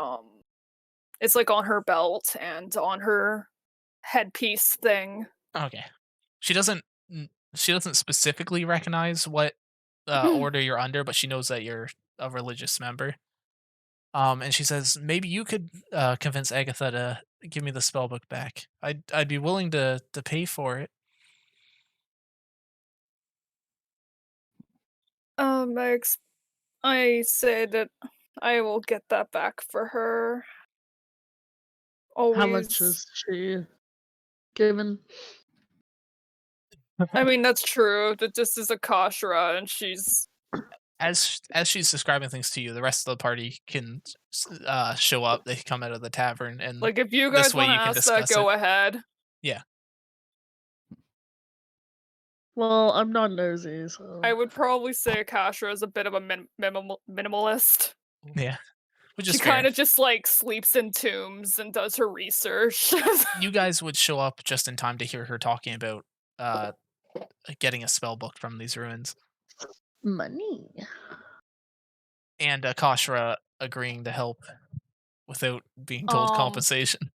Speaker 5: it's like on her belt and on her headpiece thing.
Speaker 4: Okay. She doesn't she doesn't specifically recognize what order you're under, but she knows that you're a religious member. And she says, maybe you could convince Agatha to give me the spell book back. I'd be willing to pay for it.
Speaker 5: I I say that I will get that back for her.
Speaker 1: How much
Speaker 5: Always.
Speaker 1: is she given?
Speaker 5: I mean, that's true. That this is a Kashra, and she's
Speaker 4: As she's describing things to you, the rest of the party can show up. They come out of the tavern, and
Speaker 5: like, if you
Speaker 4: this
Speaker 5: guys
Speaker 4: way
Speaker 5: want to
Speaker 4: you can
Speaker 5: ask that,
Speaker 4: discuss
Speaker 5: go
Speaker 4: it.
Speaker 5: ahead.
Speaker 4: Yeah.
Speaker 1: Well, I'm not nosy, so.
Speaker 5: I would probably say Kashra is a bit of a minimalist.
Speaker 4: Yeah. Which
Speaker 5: She
Speaker 4: is fair.
Speaker 5: kind of just like sleeps in tombs and does her research.
Speaker 4: You guys would show up just in time to hear her talking about getting a spell book from these ruins,
Speaker 1: Money.
Speaker 4: and Kashra agreeing to help without being told compensation.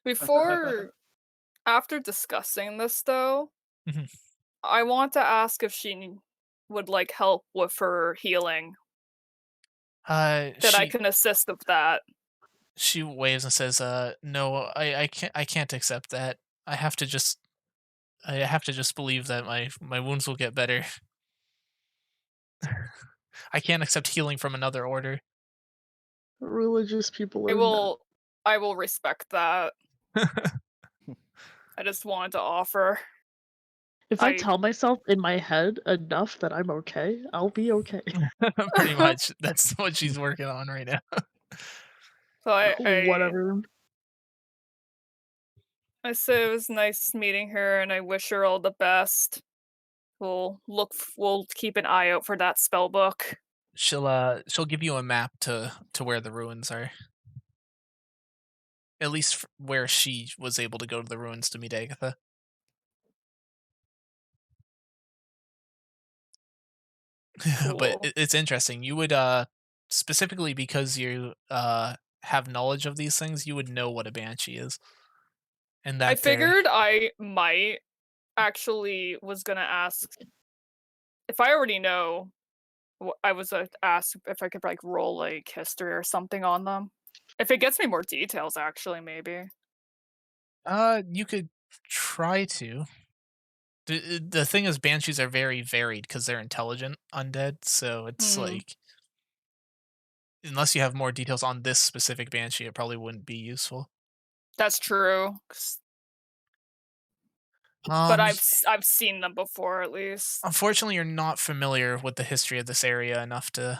Speaker 5: Before, after discussing this though,
Speaker 4: Mhm.
Speaker 5: I want to ask if she would like help with her healing. That I
Speaker 4: She
Speaker 5: can assist with that.
Speaker 4: she waves and says, "No, I can't accept that. I have to just believe that my wounds will get better. I can't accept healing from another order."
Speaker 1: Religious people
Speaker 5: I
Speaker 1: are not.
Speaker 5: will respect that. I just wanted to offer.
Speaker 1: If I tell myself in my head enough that I'm okay, I'll be okay.
Speaker 4: Pretty much, that's what she's working on right now.
Speaker 5: So
Speaker 1: Whatever.
Speaker 5: I say it was nice meeting her, and I wish her all the best. We'll keep an eye out for that spell book.
Speaker 4: She'll give you a map to where the ruins are. At least where she was able to go to the ruins to meet Agatha. But
Speaker 5: Cool.
Speaker 4: it's interesting. You would specifically because you have knowledge of these things, you would know what a banshee is. And
Speaker 5: I
Speaker 4: that they're
Speaker 5: figured I might actually was gonna ask if I already know. I was asked if I could like roll like history or something on them. If it gets me more details, actually, maybe.
Speaker 4: you could try to. The thing is, banshees are very varied because they're intelligent undead. So it's like, unless you have more details on this specific banshee, it probably wouldn't be useful.
Speaker 5: That's true. But I've seen them before, at least.
Speaker 4: Unfortunately, you're not familiar with the history of this area enough to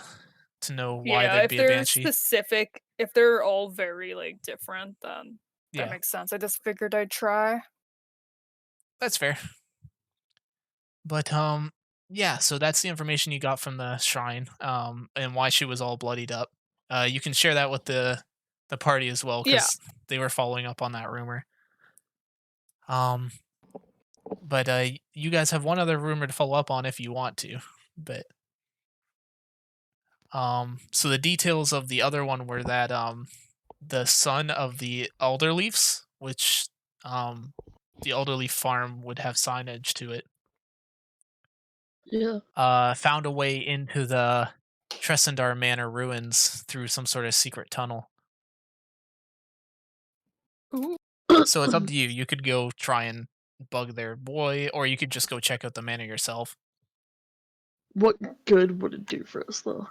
Speaker 4: know why
Speaker 5: Yeah,
Speaker 4: there'd
Speaker 5: if
Speaker 4: be a
Speaker 5: they're
Speaker 4: banshee.
Speaker 5: specific, if they're all very like different, then that
Speaker 4: Yeah,
Speaker 5: makes sense. I just figured I'd try.
Speaker 4: that's fair. But yeah, so that's the information you got from the shrine, and why she was all bloodied up. You can share that with the party as well
Speaker 5: Yeah.
Speaker 4: because they were following up on that rumor. But you guys have one other rumor to follow up on if you want to. But so the details of the other one were that the son of the Elderleafs, which the Elderleaf farm would have signage to it,
Speaker 1: Yeah.
Speaker 4: found a way into the Tressendar Manor ruins through some sort of secret tunnel.
Speaker 5: Ooh.
Speaker 4: So it's up to you. You could go try and bug their boy, or you could just go check out the manor yourself.
Speaker 1: What good would it do for us, though?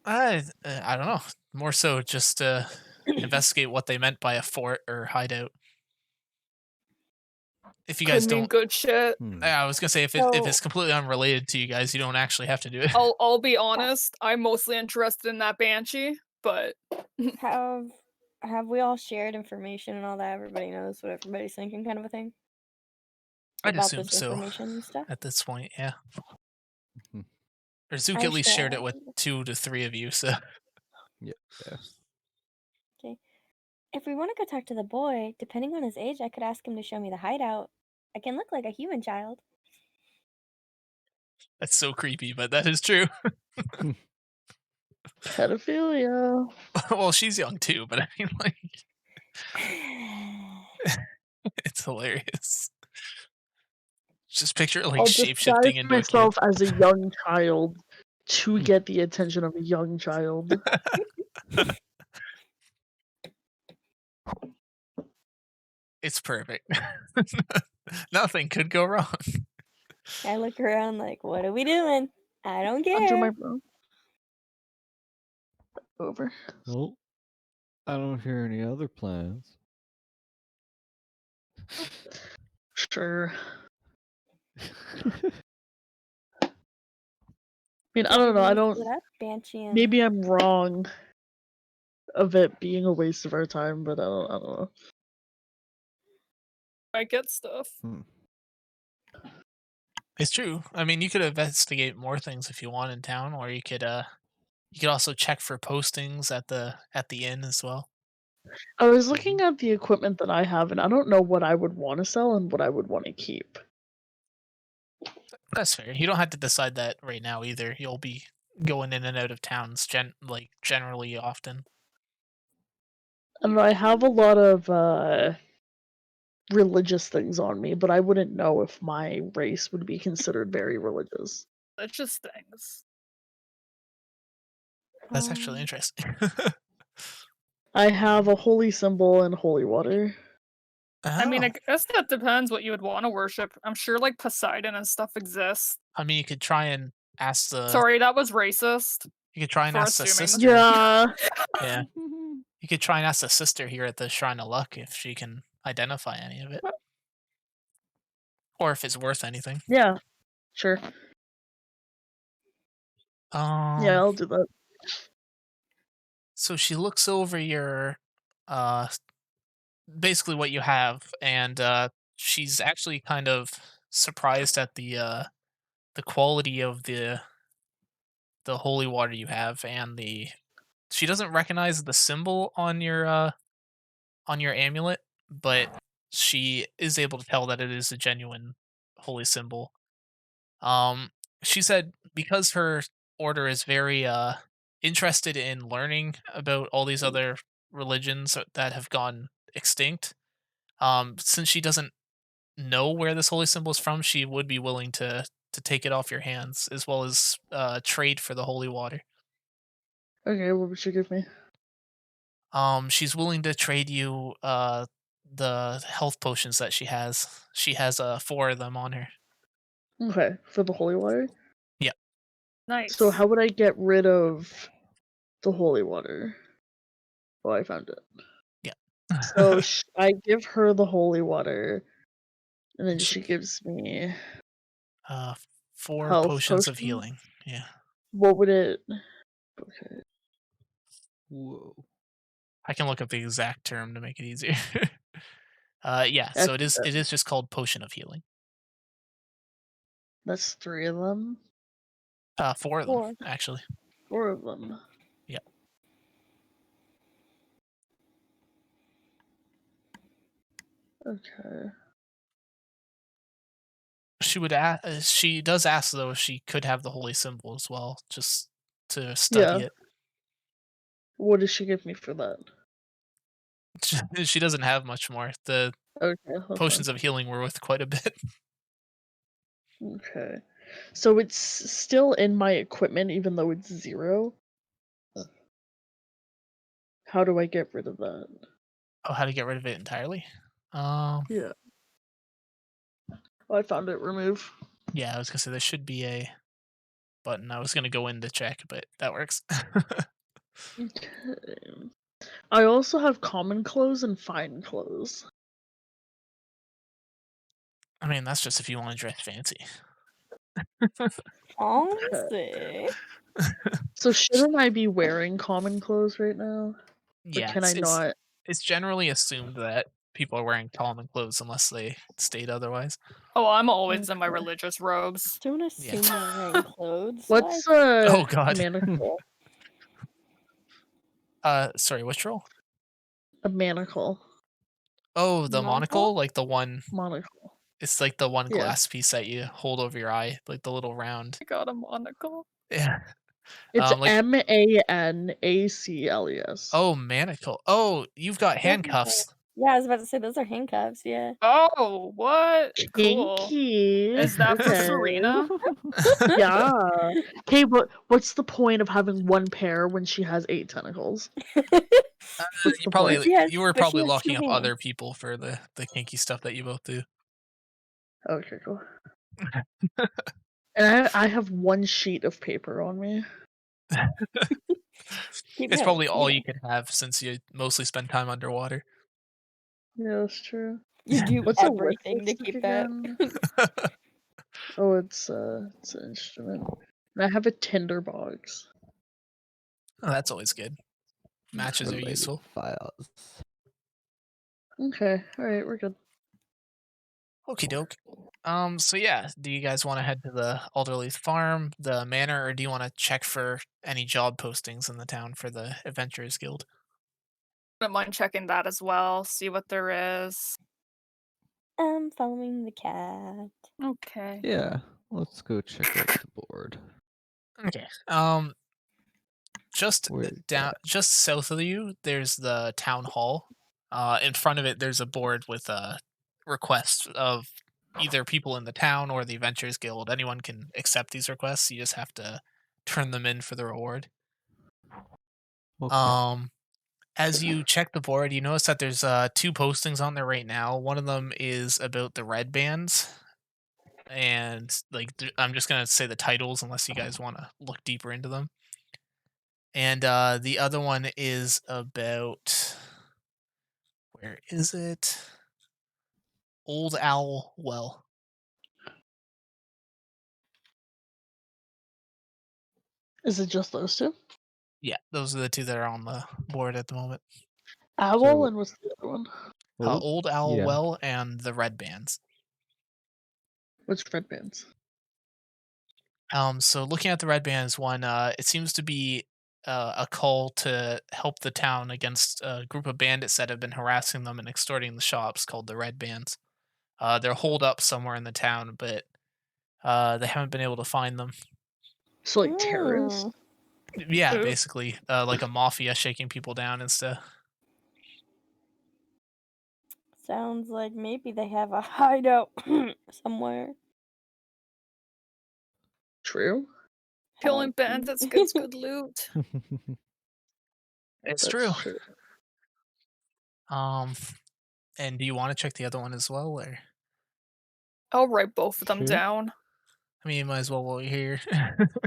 Speaker 4: I don't know. More so just to investigate what they meant by a fort or hideout. If you guys
Speaker 5: Could mean
Speaker 4: don't,
Speaker 5: good shit.
Speaker 4: I was gonna say if it's completely unrelated to you guys, you don't actually have to do it.
Speaker 5: I'll be honest. I'm mostly interested in that banshee, but
Speaker 6: Have we all shared information and all that? Everybody knows what everybody's thinking, kind of a thing.
Speaker 4: I'd
Speaker 6: About
Speaker 4: assume
Speaker 6: this
Speaker 4: so.
Speaker 6: information and stuff.
Speaker 4: At this point, yeah.
Speaker 2: Mhm.
Speaker 4: Or Zook
Speaker 6: I
Speaker 4: at least shared it with
Speaker 6: said-
Speaker 4: 2 to 3 of you, so
Speaker 2: Yeah.
Speaker 6: Okay. If we want to go talk to the boy, depending on his age, I could ask him to show me the hideout. I can look like a human child.
Speaker 4: That's so creepy, but that is true.
Speaker 1: Pedophilia.
Speaker 4: Well, she's young too, but I mean, like, it's hilarious. Just picture it like
Speaker 1: I'll
Speaker 4: shape
Speaker 1: disguise
Speaker 4: shifting into a kid.
Speaker 1: myself as a young child to get the attention of a young child.
Speaker 4: It's perfect. Nothing could go wrong.
Speaker 6: I look around like, what are we doing? I don't
Speaker 1: Under my
Speaker 6: care.
Speaker 1: bro. Over.
Speaker 2: Well, I don't hear any other plans.
Speaker 1: Sure. I mean, I don't know. I don't.
Speaker 6: Split up, Banshee and
Speaker 1: Maybe I'm wrong of it being a waste of our time, but I don't know.
Speaker 5: I get stuff.
Speaker 4: It's true. I mean, you could investigate more things if you want in town, or you could also check for postings at the inn as well.
Speaker 1: I was looking at the equipment that I have, and I don't know what I would want to sell and what I would want to keep.
Speaker 4: That's fair. You don't have to decide that right now either. You'll be going in and out of towns generally often.
Speaker 1: I don't know. I have a lot of religious things on me, but I wouldn't know if my race would be considered very religious.
Speaker 5: That's just things.
Speaker 4: That's actually interesting.
Speaker 1: I have a holy symbol and holy water.
Speaker 5: I mean,
Speaker 4: Oh.
Speaker 5: I guess that depends what you would want to worship. I'm sure like Poseidon and stuff exists.
Speaker 4: I mean, you could try and ask the.
Speaker 5: Sorry, that was racist.
Speaker 4: You could try and
Speaker 5: for
Speaker 4: ask the
Speaker 5: assuming.
Speaker 4: sister.
Speaker 1: Yeah.
Speaker 4: Yeah. You could try and ask the sister here at the Shrine of Luck if she can identify any of it, or if it's worth anything.
Speaker 1: Yeah. Sure. Yeah, I'll do that.
Speaker 4: So she looks over your, basically what you have, and she's actually kind of surprised at the quality of the holy water you have, and she doesn't recognize the symbol on your amulet, but she is able to tell that it is a genuine holy symbol. She said because her order is very interested in learning about all these other religions that have gone extinct. Since she doesn't know where this holy symbol is from, she would be willing to take it off your hands as well as trade for the holy water.
Speaker 1: Okay, what would you give me?
Speaker 4: She's willing to trade you the health potions that she has. She has 4 of them on her.
Speaker 1: Okay, for the holy water?
Speaker 4: Yeah.
Speaker 5: Nice.
Speaker 1: So how would I get rid of the holy water? Oh, I found it.
Speaker 4: Yeah.
Speaker 1: So I give her the holy water, and then she gives me
Speaker 4: 4
Speaker 1: health
Speaker 4: potions of
Speaker 1: potions?
Speaker 4: healing. Yeah.
Speaker 1: What would it? Okay.
Speaker 2: Whoa.
Speaker 4: I can look up the exact term to make it easier. Yeah, so it
Speaker 1: That's
Speaker 4: is just called potion of healing.
Speaker 1: That's 3 of them.
Speaker 4: 4 of them, actually.
Speaker 1: 4 of them.
Speaker 4: Yeah.
Speaker 1: Okay.
Speaker 4: She does ask though if she could have the holy symbol as well, just to study
Speaker 1: Yeah.
Speaker 4: it.
Speaker 1: What does she give me for that?
Speaker 4: She doesn't have much more. The
Speaker 1: Okay, that's
Speaker 4: potions
Speaker 1: fine.
Speaker 4: of healing were worth quite a bit.
Speaker 1: Okay. So it's still in my equipment even though it's 0? How do I get rid of that?
Speaker 4: Oh, how to get rid of it entirely?
Speaker 1: Yeah. Oh, I found it. Remove.
Speaker 4: Yeah, I was gonna say there should be a button. I was gonna go in to check, but that works.
Speaker 1: Okay. I also have common clothes and fine clothes.
Speaker 4: I mean, that's just if you want to dress fancy.
Speaker 6: Fancy.
Speaker 1: So shouldn't I be wearing common clothes right now? Or
Speaker 4: Yeah,
Speaker 1: can I not?
Speaker 4: it's generally assumed that people are wearing common clothes unless they state otherwise.
Speaker 5: Oh, I'm always in my
Speaker 1: Okay.
Speaker 5: religious robes.
Speaker 6: Don't assume they're wearing clothes.
Speaker 1: What's
Speaker 4: Oh god.
Speaker 1: manacle?
Speaker 4: Sorry, which roll?
Speaker 1: A manacle.
Speaker 4: Oh, the
Speaker 6: Monocle?
Speaker 4: monocle, like the one.
Speaker 1: Monocle.
Speaker 4: It's like the one
Speaker 1: Yeah.
Speaker 4: glass piece that you hold over your eye, like the little round.
Speaker 5: I got a monocle.
Speaker 4: Yeah.
Speaker 1: It's
Speaker 4: Like
Speaker 1: Manacles.
Speaker 4: oh, manacle. Oh, you've got
Speaker 6: Those are
Speaker 4: handcuffs.
Speaker 6: Yeah, I was about to say those are handcuffs. Yeah.
Speaker 5: Oh, what? Cool.
Speaker 1: Kinky.
Speaker 5: Is that for
Speaker 1: Okay.
Speaker 5: Serena?
Speaker 1: Yeah. Okay, but what's the point of having one pair when she has 8 tentacles? What's the point?
Speaker 4: You were
Speaker 6: but she
Speaker 4: probably
Speaker 6: has
Speaker 4: locking
Speaker 6: 2
Speaker 4: up
Speaker 6: hands.
Speaker 4: other people for the kinky stuff that you both do.
Speaker 1: Okay, cool. And I have 1 sheet of paper on me.
Speaker 4: It's probably all you could have since you mostly spend time underwater.
Speaker 1: Yeah, that's true.
Speaker 6: You do
Speaker 1: What's a
Speaker 6: everything to
Speaker 1: lipstick
Speaker 6: keep that.
Speaker 1: again? Oh, it's an instrument. And I have a tinderbox.
Speaker 4: Oh, that's always good. Matches are
Speaker 2: Related
Speaker 4: useful.
Speaker 2: files.
Speaker 1: Okay, alright, we're good.
Speaker 4: Okie doke. So yeah, do you guys want to head to the Alderleith farm, the manor, or do you want to check for any job postings in the town for the Adventurers Guild?
Speaker 5: I don't mind checking that as well, see what there is.
Speaker 6: Following the cat.
Speaker 5: Okay.
Speaker 2: Yeah, let's go check out the board.
Speaker 4: Okay. Just
Speaker 2: Where's
Speaker 4: down,
Speaker 2: that?
Speaker 4: just south of you, there's the town hall. In front of it, there's a board with a request of either people in the town or the Adventurers Guild. Anyone can accept these requests. You just have to turn them in for the reward.
Speaker 2: Okay.
Speaker 4: As you check the board, you notice that there's 2 postings on there right now. One of them is about the red bands, and like I'm just gonna say the titles unless you guys want to look deeper into them. And the other one is about, where is it? Old Owl Well.
Speaker 1: Is it just those 2?
Speaker 4: Yeah, those are the 2 that are on the board at the moment.
Speaker 1: Owl
Speaker 2: So-
Speaker 1: and what's the other one?
Speaker 4: Old Owl
Speaker 2: yeah.
Speaker 4: Well and the red bands.
Speaker 1: Which red bands?
Speaker 4: So looking at the red bands one, it seems to be a call to help the town against a group of bandits that have been harassing them and extorting the shops, called the red bands. They're holed up somewhere in the town, but they haven't been able to find them.
Speaker 1: So like terrorists?
Speaker 4: Yeah,
Speaker 5: Ooh.
Speaker 4: basically, like a mafia shaking people down and stuff.
Speaker 6: Sounds like maybe they have a hideout somewhere.
Speaker 1: True.
Speaker 5: Killing bandits gets good loot.
Speaker 4: It's
Speaker 1: That's
Speaker 4: true.
Speaker 1: true.
Speaker 4: And do you want to check the other one as well, or?
Speaker 5: I'll write both of them
Speaker 2: Sure.
Speaker 5: down.
Speaker 4: I mean, you might as well while you're here.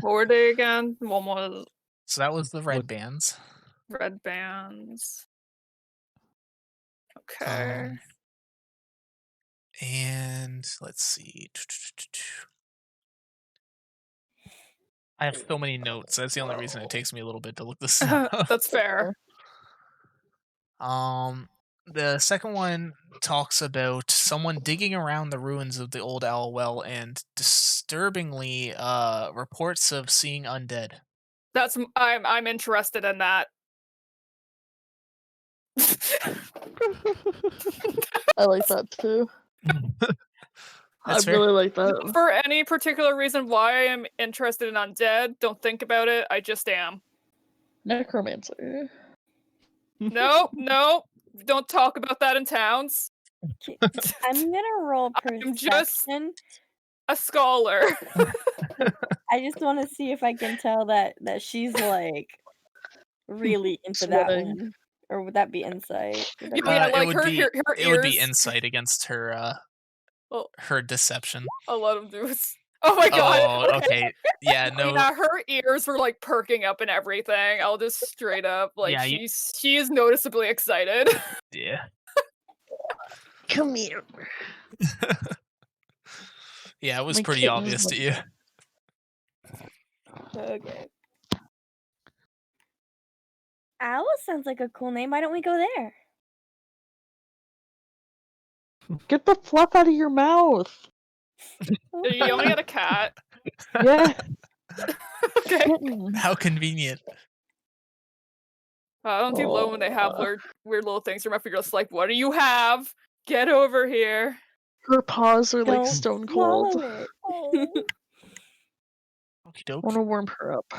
Speaker 5: What were they again? One was
Speaker 4: So that was the red
Speaker 2: What-
Speaker 4: bands.
Speaker 5: red bands. Okay.
Speaker 4: And let's see. I have so many notes. That's the only reason it takes me a little bit to look this up.
Speaker 5: That's fair.
Speaker 4: The second one talks about someone digging around the ruins of the old owl well and disturbingly reports of seeing undead.
Speaker 5: I'm interested in that.
Speaker 1: I like that too.
Speaker 4: That's
Speaker 1: I
Speaker 4: fair.
Speaker 1: really like that.
Speaker 5: For any particular reason why I am interested in undead, don't think about it. I just am.
Speaker 1: Necromancer.
Speaker 5: No, no, don't talk about that in towns.
Speaker 6: I'm gonna roll
Speaker 5: I'm just-
Speaker 6: perception.
Speaker 5: A scholar.
Speaker 6: I just want to see if I can tell that she's like really into that
Speaker 1: Sweating.
Speaker 6: one. Or would that be insight? Would that be-
Speaker 5: Yeah,
Speaker 4: It
Speaker 5: like
Speaker 4: would
Speaker 5: her
Speaker 4: be
Speaker 5: her
Speaker 4: it would be
Speaker 5: ears-
Speaker 4: insight against her
Speaker 5: Oh.
Speaker 4: her deception.
Speaker 5: A lot of dudes. Oh my god.
Speaker 4: Oh, okay. Yeah, no.
Speaker 5: Yeah, her ears were like perking up and everything. I'll just straight up like
Speaker 4: Yeah, you-
Speaker 5: she is noticeably excited.
Speaker 4: Yeah.
Speaker 1: Come here.
Speaker 4: Yeah, it was
Speaker 1: My
Speaker 4: pretty
Speaker 1: kitten's
Speaker 4: obvious to
Speaker 1: like-
Speaker 4: you.
Speaker 6: Okay. Owl sounds like a cool name. Why don't we go there?
Speaker 1: Get the fluff out of your mouth.
Speaker 5: You only got a cat.
Speaker 1: Yeah.
Speaker 5: Okay.
Speaker 1: Kitten.
Speaker 4: How convenient.
Speaker 5: I don't do low when they have weird little things from my finger. Just like, what do you have? Get over here.
Speaker 1: Her paws are like
Speaker 6: Don't
Speaker 1: stone
Speaker 6: swallow
Speaker 1: cold.
Speaker 6: it.
Speaker 4: Okie
Speaker 1: I
Speaker 4: doke.
Speaker 1: want to warm her up.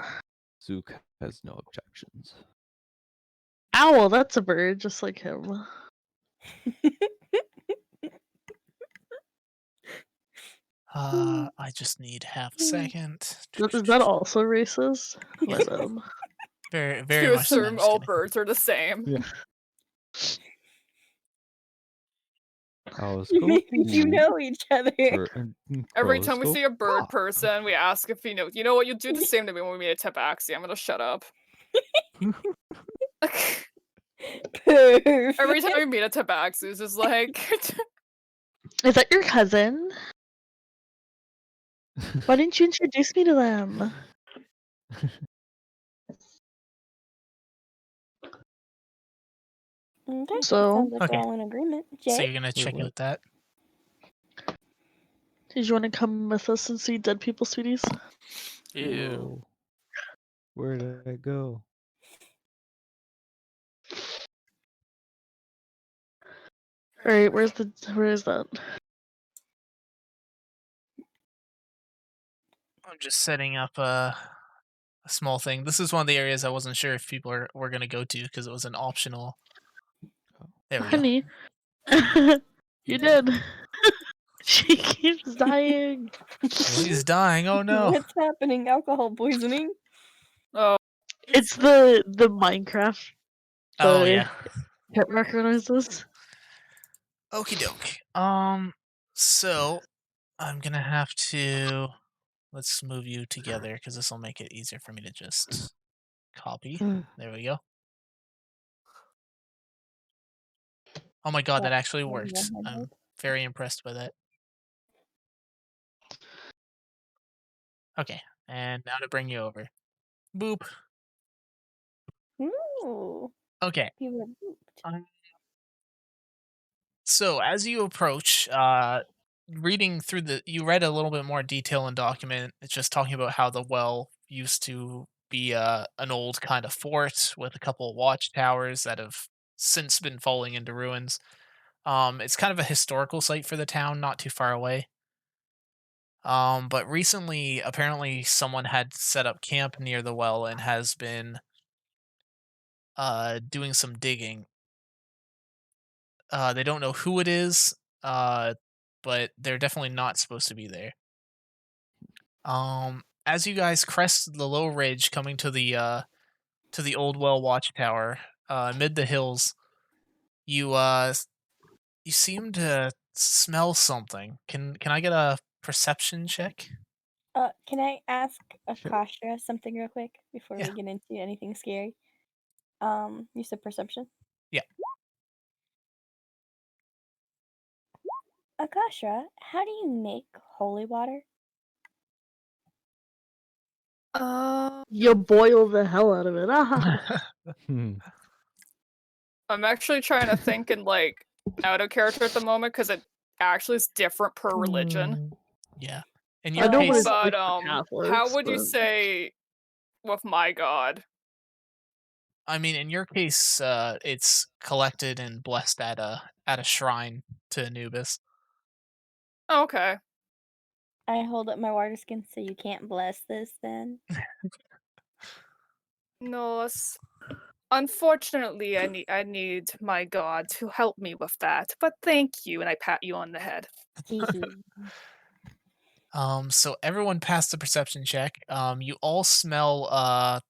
Speaker 2: Zook has no objections.
Speaker 1: Owl, that's a bird, just like him.
Speaker 4: I just need half a second.
Speaker 1: Is that also racist?
Speaker 4: Yes.
Speaker 1: My bad.
Speaker 4: Very, very
Speaker 5: To
Speaker 4: much so. I'm
Speaker 5: assume
Speaker 4: just
Speaker 5: all
Speaker 4: kidding.
Speaker 5: birds are the same.
Speaker 2: Yeah. Owls
Speaker 6: Maybe
Speaker 2: go.
Speaker 6: you know each other.
Speaker 5: Every
Speaker 2: Crows
Speaker 5: time we
Speaker 2: go,
Speaker 5: see a bird
Speaker 2: "Caw."
Speaker 5: person, we ask if he knows. You know what? You do the same to me when we meet at Tabaxi. I'm gonna shut up.
Speaker 6: Perfect.
Speaker 5: Every time we meet at Tabaxi, it's just like,
Speaker 1: Is that your cousin? Why didn't you introduce me to them?
Speaker 6: Okay,
Speaker 1: So,
Speaker 6: sounds like
Speaker 4: Okay.
Speaker 6: we're all in agreement.
Speaker 4: So
Speaker 6: Jay?
Speaker 4: you're gonna check
Speaker 2: what?
Speaker 4: out that.
Speaker 1: did you want to come with us and see dead people, sweeties?
Speaker 4: Ew.
Speaker 2: Whoa. Where did I go?
Speaker 1: Alright, where is that?
Speaker 4: I'm just setting up a small thing. This is one of the areas I wasn't sure if people were gonna go to because it was an optional. There we go.
Speaker 1: Honey. You did. She keeps dying.
Speaker 4: She's dying. Oh no.
Speaker 6: What's happening? Alcohol poisoning?
Speaker 5: oh,
Speaker 1: It's the Minecraft.
Speaker 4: Oh
Speaker 1: The
Speaker 4: yeah.
Speaker 1: hit marker noises.
Speaker 4: Okie doke. So I'm gonna have to let's move you together because this will make it easier for me to just copy. There we go. Oh my god, that actually worked. I'm very impressed by that. Okay, and now to bring you over. Boop.
Speaker 6: Ooh.
Speaker 4: Okay.
Speaker 6: You were booped.
Speaker 4: So as you approach, reading through you read a little bit more detail in document. It's just talking about how the well used to be an old kind of fort with a couple of watchtowers that have since been falling into ruins. It's kind of a historical site for the town, not too far away. But recently, apparently, someone had set up camp near the well and has been doing some digging. They don't know who it is, but they're definitely not supposed to be there. As you guys crest the low ridge, coming to the old well watchtower, amid the hills, you you seem to smell something. Can I get a perception check?
Speaker 6: Can I ask
Speaker 2: Sure.
Speaker 6: Akasha something real quick before
Speaker 4: Yeah.
Speaker 6: we get into anything scary? You said perception?
Speaker 4: Yeah.
Speaker 6: Akasha, how do you make holy water?
Speaker 1: You boil the hell out of it. Ah.
Speaker 2: Hmm.
Speaker 5: I'm actually trying to think in like out of character at the moment because it actually is different per religion.
Speaker 4: Yeah. In
Speaker 1: I
Speaker 4: your
Speaker 1: know what
Speaker 4: case,
Speaker 1: it's like
Speaker 5: But
Speaker 1: for
Speaker 5: how
Speaker 1: Catholics,
Speaker 5: would you
Speaker 1: but
Speaker 5: say with my god?
Speaker 4: I mean, in your case, it's collected and blessed at a shrine to Anubis.
Speaker 5: Oh, okay.
Speaker 6: I hold up my water skin so you can't bless this then.
Speaker 5: No, unfortunately, I need my god to help me with that. But thank you, and I pat you on the head.
Speaker 4: So everyone passed the perception check. You all smell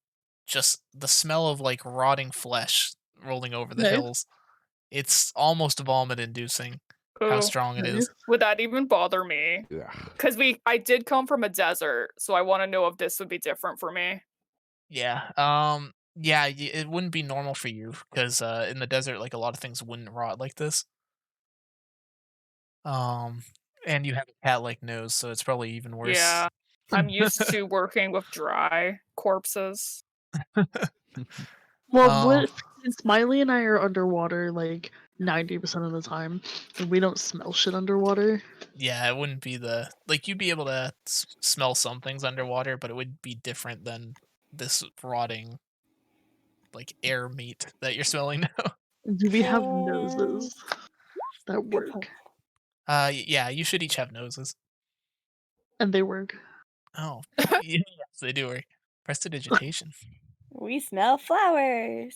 Speaker 4: just the smell of like rotting flesh rolling over the
Speaker 1: nice.
Speaker 4: hills. It's almost vomit inducing how
Speaker 5: Oh,
Speaker 4: strong it
Speaker 1: Nice.
Speaker 4: is.
Speaker 5: would that even bother me?
Speaker 2: Ugh.
Speaker 5: Because I did come from a desert, so I want to know if this would be different for me.
Speaker 4: Yeah. Yeah, it wouldn't be normal for you because in the desert like a lot of things wouldn't rot like this. Um and you have a cat-like nose, so it's probably even worse.
Speaker 5: Yeah, I'm used to working with dry corpses.
Speaker 1: Well,
Speaker 4: Um
Speaker 1: since Miley and I are underwater like 90% of the time, and we don't smell shit underwater.
Speaker 4: Yeah, it wouldn't be like you'd be able to smell some things underwater, but it would be different than this rotting like air meat that you're smelling now.
Speaker 1: Do we have
Speaker 6: And
Speaker 1: noses that
Speaker 6: good point.
Speaker 1: work?
Speaker 4: Yeah, you should each have noses.
Speaker 1: And they work.
Speaker 4: Oh, yes, they do work. Prestidigitation.
Speaker 6: We smell flowers.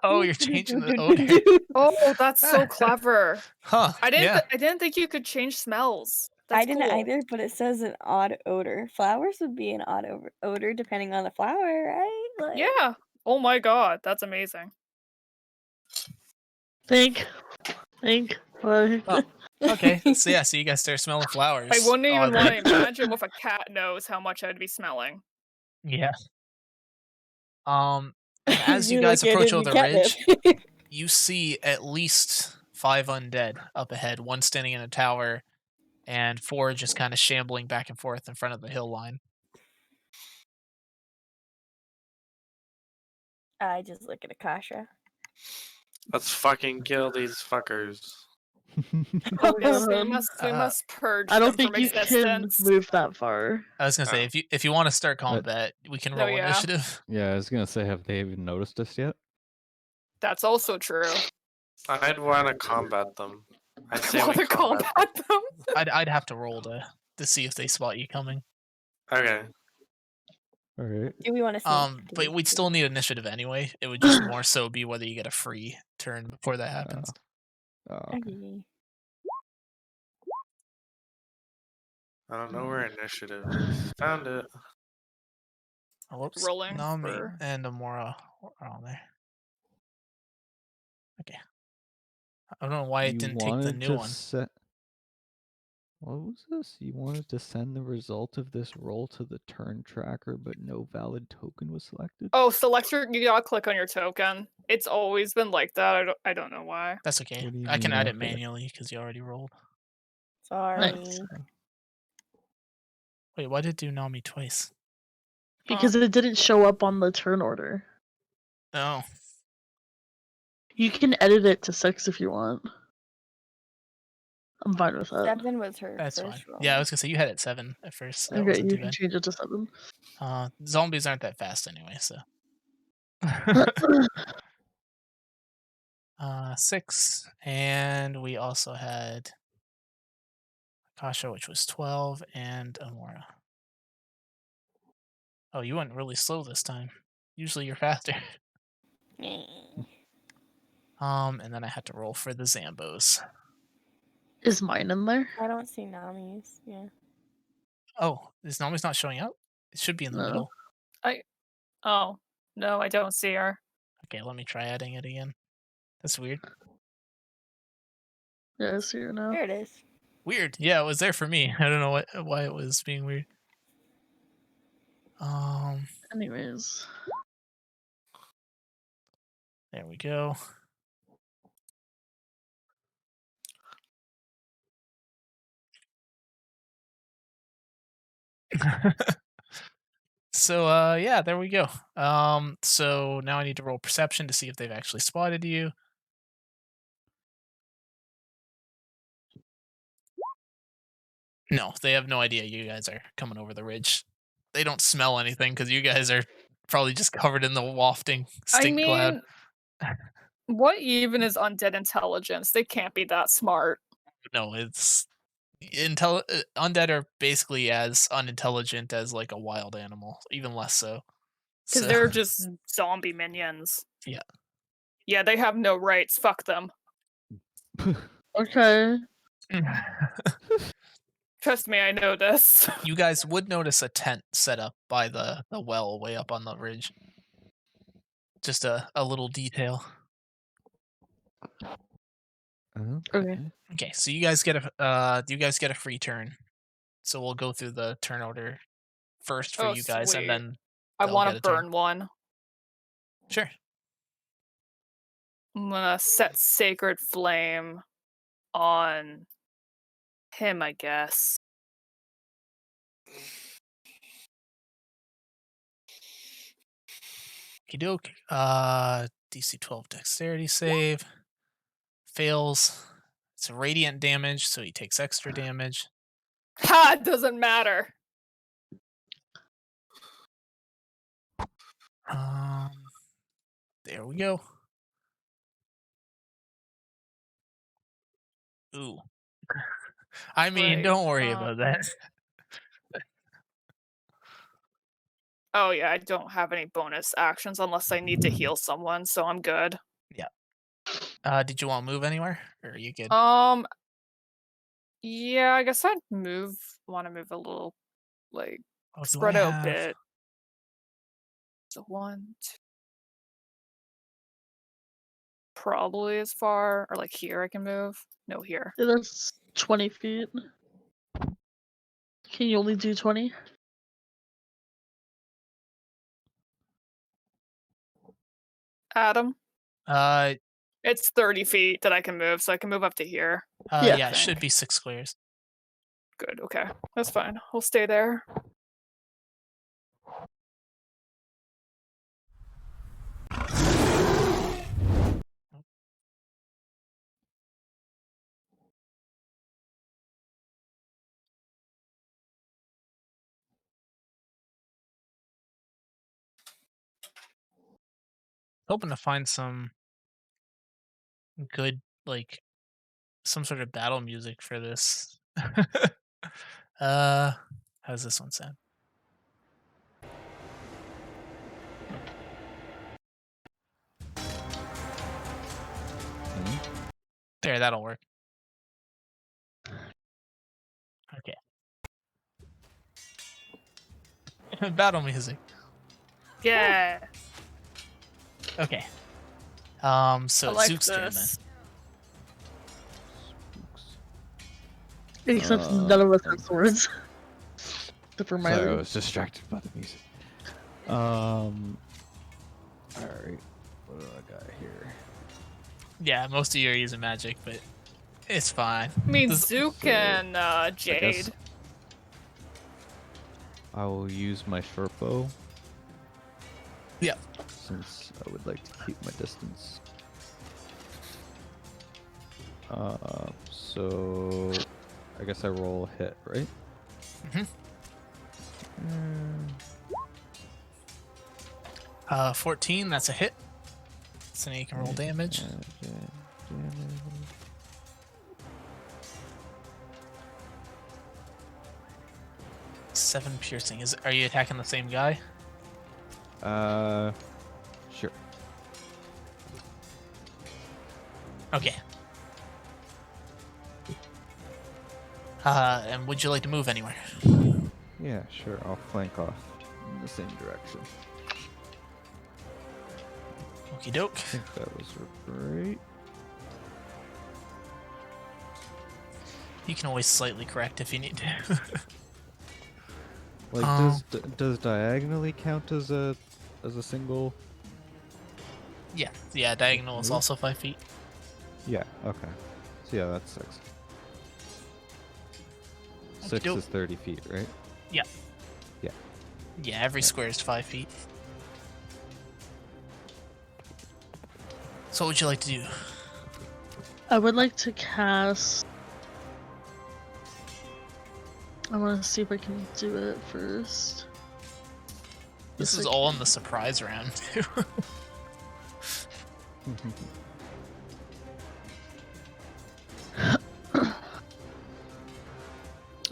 Speaker 4: Oh, you're changing the odor.
Speaker 5: Oh, that's so clever.
Speaker 4: Huh? Yeah.
Speaker 5: I didn't think you could change smells.
Speaker 6: I
Speaker 5: That's
Speaker 6: didn't
Speaker 5: cool.
Speaker 6: either, but it says an odd odor. Flowers would be an odd odor depending on the flower, right? Like,
Speaker 5: Yeah. Oh my god, that's amazing.
Speaker 1: Think.
Speaker 4: Oh, okay. So yeah, so you guys start smelling flowers.
Speaker 5: I wouldn't even want to
Speaker 4: oddly.
Speaker 5: imagine if a cat knows how much I'd be smelling.
Speaker 4: Yeah. And as you
Speaker 6: You're
Speaker 4: guys
Speaker 6: like, "Yeah,
Speaker 4: approach
Speaker 6: didn't
Speaker 4: the
Speaker 6: catnip."
Speaker 4: ridge, you see at least 5 undead up ahead, one standing in a tower, and 4 just kind of shambling back and forth in front of the hill line.
Speaker 6: I just look at Akasha.
Speaker 3: Let's fucking kill these fuckers.
Speaker 5: Oh yes, we
Speaker 1: Um,
Speaker 5: must purge
Speaker 1: I
Speaker 5: them
Speaker 1: don't think
Speaker 5: from
Speaker 1: you can
Speaker 5: existence.
Speaker 1: move that far.
Speaker 4: I was gonna say
Speaker 3: Oh.
Speaker 4: if you want to start combat, we can
Speaker 5: No,
Speaker 4: roll
Speaker 5: yeah.
Speaker 4: initiative.
Speaker 2: Yeah, I was gonna say, have they even noticed us yet?
Speaker 5: That's also true.
Speaker 3: I'd want to combat them. I say
Speaker 5: Want
Speaker 3: we
Speaker 5: to
Speaker 3: combat
Speaker 5: combat them?
Speaker 4: I'd have to roll to see if they spot you coming.
Speaker 3: them. Okay.
Speaker 2: All right.
Speaker 6: Do we want to see?
Speaker 4: But we'd still need initiative anyway. It would just more so be whether you get a free turn before that happens.
Speaker 2: Oh, okay.
Speaker 6: Okay.
Speaker 3: I don't know where initiative is. Found it.
Speaker 4: Oh, whoops.
Speaker 5: Rolling
Speaker 4: Nami
Speaker 5: for-
Speaker 4: and Amora are on there. Okay. I don't know why it
Speaker 2: You
Speaker 4: didn't take the
Speaker 2: wanted
Speaker 4: new
Speaker 2: to
Speaker 4: one.
Speaker 2: What was this? You wanted to send the result of this roll to the turn tracker, but no valid token was selected?
Speaker 5: Oh, you gotta click on your token. It's always been like that. I don't know why.
Speaker 4: That's okay.
Speaker 2: What do you
Speaker 4: I can
Speaker 2: mean?
Speaker 4: add it
Speaker 2: Okay.
Speaker 4: manually because you already rolled.
Speaker 6: Sorry.
Speaker 1: Nice.
Speaker 4: Wait, why did it do Nami twice?
Speaker 1: Because it didn't show up on the turn order.
Speaker 4: Oh,
Speaker 1: You can edit it to 6 if you want. I'm fine with that.
Speaker 6: 7 was her
Speaker 4: that's
Speaker 6: first
Speaker 4: fine.
Speaker 6: roll.
Speaker 4: Yeah, I was gonna say you had it 7 at first. So that
Speaker 1: Okay,
Speaker 4: wasn't
Speaker 1: you
Speaker 4: too
Speaker 1: can
Speaker 4: bad.
Speaker 1: change it to 7.
Speaker 4: Zombies aren't that fast anyway, so. 6, and we also had Akasha, which was 12, and Amora. Oh, you went really slow this time. Usually you're faster. And then I had to roll for the Zambos.
Speaker 1: Is mine in there?
Speaker 6: I don't see Nami's. Yeah.
Speaker 4: Oh, is Nami's not showing up? It should be in the
Speaker 1: No.
Speaker 4: middle.
Speaker 5: Oh no, I don't see her.
Speaker 4: Okay, let me try adding it again. That's weird.
Speaker 1: Yeah, I see her now.
Speaker 6: There it is.
Speaker 4: Weird. Yeah, it was there for me. I don't know why it was being weird.
Speaker 1: Anyways.
Speaker 4: There we go. So yeah, there we go. So now I need to roll perception to see if they've actually spotted you. No, they have no idea you guys are coming over the ridge. They don't smell anything because you guys are probably just covered in the wafting stink cloud.
Speaker 5: What even is undead intelligence? They can't be that smart.
Speaker 4: No, it's undead are basically as unintelligent as like a wild animal, even less so.
Speaker 5: Because
Speaker 4: So-
Speaker 5: they're just zombie minions.
Speaker 4: Yeah.
Speaker 5: Yeah, they have no rights. Fuck them.
Speaker 1: Okay.
Speaker 5: Trust me, I know this.
Speaker 4: You guys would notice a tent set up by the well way up on the ridge. Just a little detail.
Speaker 1: Okay.
Speaker 4: Okay, so you guys get a free turn. So we'll go through the turn order first for
Speaker 5: Oh,
Speaker 4: you guys,
Speaker 5: sweet.
Speaker 4: and then
Speaker 5: I
Speaker 4: they'll
Speaker 5: want
Speaker 4: get
Speaker 5: to
Speaker 4: a turn.
Speaker 5: burn one.
Speaker 4: Sure.
Speaker 5: I'm gonna set Sacred Flame on him, I guess.
Speaker 4: Okey doke. DC 12 dexterity save. Fails. It's radiant damage, so he takes extra damage.
Speaker 5: Ha! It doesn't matter.
Speaker 4: There we go. Ooh. I mean,
Speaker 5: Right,
Speaker 4: don't worry about that.
Speaker 5: Oh yeah, I don't have any bonus actions unless I need to heal someone, so I'm good.
Speaker 4: Yeah. Did you want to move anywhere, or are you good?
Speaker 5: Yeah, I guess I'd want to move a little, like,
Speaker 4: Oh, do I
Speaker 5: spread out a
Speaker 4: have?
Speaker 5: bit. So one, two, probably as far, or like here I can move. No, here.
Speaker 1: Yeah, that's 20 feet. Can you only do 20?
Speaker 5: Adam,
Speaker 4: Uh,
Speaker 5: it's 30 feet that I can move, so I can move up to here.
Speaker 1: Yeah.
Speaker 4: yeah, it
Speaker 5: Okay.
Speaker 4: should be 6 squares.
Speaker 5: Good. Okay, that's fine. I'll stay there.
Speaker 4: Hoping to find some good, like, some sort of battle music for this. How's this one sound? There, that'll work. Okay. Battle music.
Speaker 5: Yeah,
Speaker 4: Okay. So
Speaker 5: I
Speaker 4: it's
Speaker 5: like
Speaker 4: Zook's turn then.
Speaker 5: this.
Speaker 1: Except none of us have swords. Except for
Speaker 2: Sorry, I
Speaker 1: Miley.
Speaker 2: was distracted by the music. Alright. What do I got here?
Speaker 4: Yeah, most of you are using magic, but it's fine.
Speaker 5: I mean,
Speaker 4: This-
Speaker 5: Zook
Speaker 2: So,
Speaker 5: and
Speaker 2: guess-
Speaker 5: Jade.
Speaker 2: I will use my short bow.
Speaker 4: Yeah.
Speaker 2: Since I would like to keep my distance. So I guess I roll a hit, right?
Speaker 4: Mhm. 14, that's a hit. So now you can roll damage.
Speaker 2: Damage.
Speaker 4: 7 piercing. Are you attacking the same guy?
Speaker 2: Sure.
Speaker 4: Okay. And would you like to move anywhere?
Speaker 2: Yeah, sure. I'll flank off in the same direction.
Speaker 4: Okie doke.
Speaker 2: I think that was great.
Speaker 4: You can always slightly correct if you need to.
Speaker 2: Like, does diagonally count as a single?
Speaker 4: yeah, diagonal is
Speaker 2: Move?
Speaker 4: also 5 feet.
Speaker 2: Yeah. Okay. So yeah, that's 6. 6
Speaker 4: Okey-doke.
Speaker 2: is 30 feet, right?
Speaker 4: Yeah, every square is 5 feet. So what would you like to do?
Speaker 1: I would like to cast. I want to see if I can do it first.
Speaker 4: This
Speaker 1: Yes,
Speaker 4: is
Speaker 1: I
Speaker 4: all
Speaker 1: can.
Speaker 4: in the surprise round, too.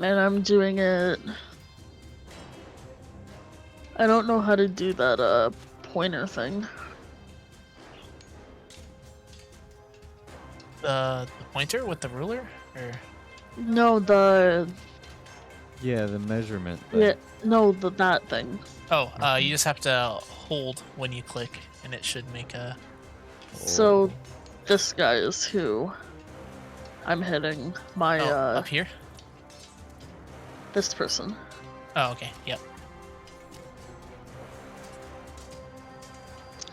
Speaker 1: And I'm doing it. I don't know how to do that pointer thing.
Speaker 4: The pointer with the ruler? Or
Speaker 1: No, the
Speaker 2: Yeah, the measurement thing.
Speaker 1: yeah, no, that thing.
Speaker 4: you just have to hold when you click, and it should make a.
Speaker 1: So this guy is who I'm hitting. My
Speaker 4: up here?
Speaker 1: this person.
Speaker 4: Oh, okay. Yep.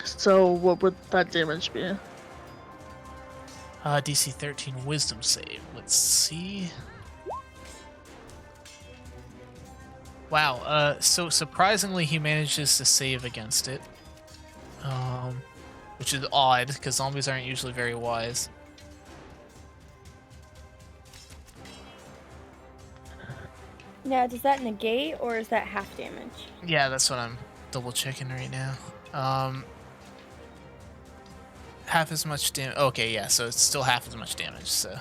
Speaker 1: So what would that damage be?
Speaker 4: DC 13 Wisdom save. Let's see. Wow. So surprisingly, he manages to save against it. Which is odd because zombies aren't usually very wise.
Speaker 6: Now, does that negate or is that half damage?
Speaker 4: Yeah, that's what I'm double checking right now. Half as much damage. Okay, yeah, so it's still half as much damage. So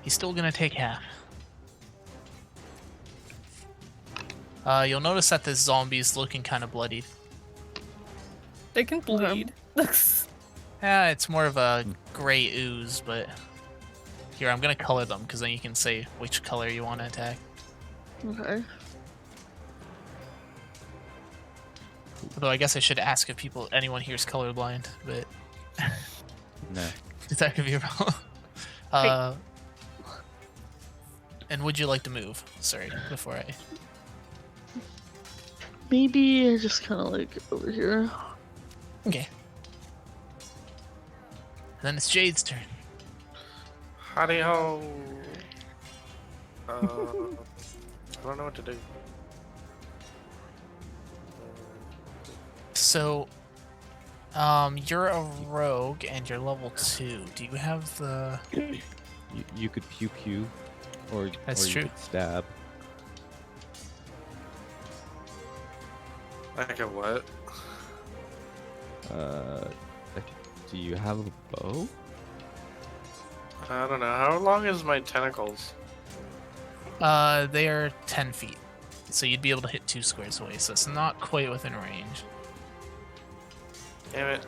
Speaker 4: He's still gonna take half. You'll notice that this zombie's looking kind of bloodied.
Speaker 5: They can bleed.
Speaker 4: Yeah, it's more of a gray ooze, but here I'm gonna color them because then you can say which color you want to attack.
Speaker 1: Okay.
Speaker 4: Although I guess I should ask if anyone here's colorblind, but
Speaker 2: No.
Speaker 4: that could be a problem. And would you like to move? Sorry, before I.
Speaker 1: Maybe just kind of like over here.
Speaker 4: Okay. Then it's Jade's turn.
Speaker 3: Howdy ho. I don't know what to do.
Speaker 4: So, you're a rogue and you're level 2. Do you have the?
Speaker 2: You could pew pew, or
Speaker 4: That's
Speaker 2: you
Speaker 4: true.
Speaker 2: could stab.
Speaker 3: Like a what?
Speaker 2: Do you have a bow?
Speaker 3: I don't know. How long is my tentacles?
Speaker 4: They are 10 feet, so you'd be able to hit 2 squares away. So it's not quite within range.
Speaker 3: Damn it.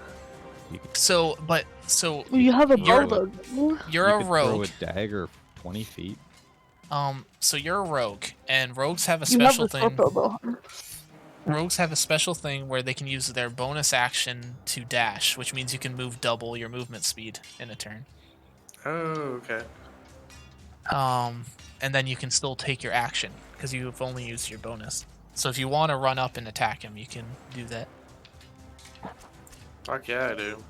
Speaker 4: So
Speaker 1: Well, you have a bow
Speaker 2: You're-
Speaker 1: though.
Speaker 4: you're
Speaker 2: you
Speaker 4: a
Speaker 2: could
Speaker 4: rogue.
Speaker 2: throw a dagger 20 feet.
Speaker 4: So you're a rogue, and rogues have a
Speaker 1: You have
Speaker 4: special
Speaker 1: the short
Speaker 4: thing.
Speaker 1: bow though.
Speaker 4: Rogues have a special thing where they can use their bonus action to dash, which means you can move double your movement speed in a turn.
Speaker 3: Oh, okay.
Speaker 4: And then you can still take your action because you've only used your bonus. So if you want to run up and attack him, you can do that.
Speaker 3: Fuck yeah, I do.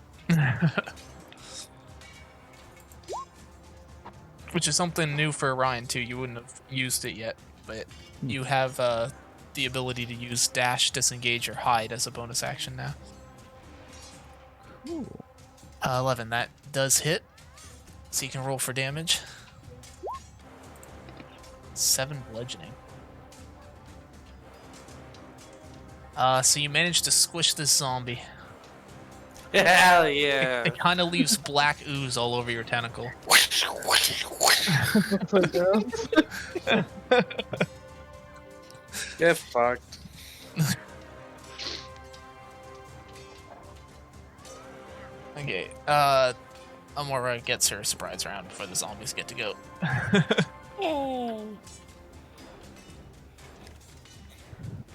Speaker 4: Which is something new for Ryan too. You wouldn't have used it yet, but you have the ability to use dash, disengage, or hide as a bonus action now.
Speaker 2: Cool.
Speaker 4: 11. That does hit, so you can roll for damage. 7 bludgeoning. So you managed to squish this zombie.
Speaker 3: Hell yeah.
Speaker 4: It kind of leaves black ooze all over your tentacle.
Speaker 1: That's what it does.
Speaker 3: Get fucked.
Speaker 4: Okay, Amora gets her surprise round before the zombies get to go.
Speaker 6: Yay!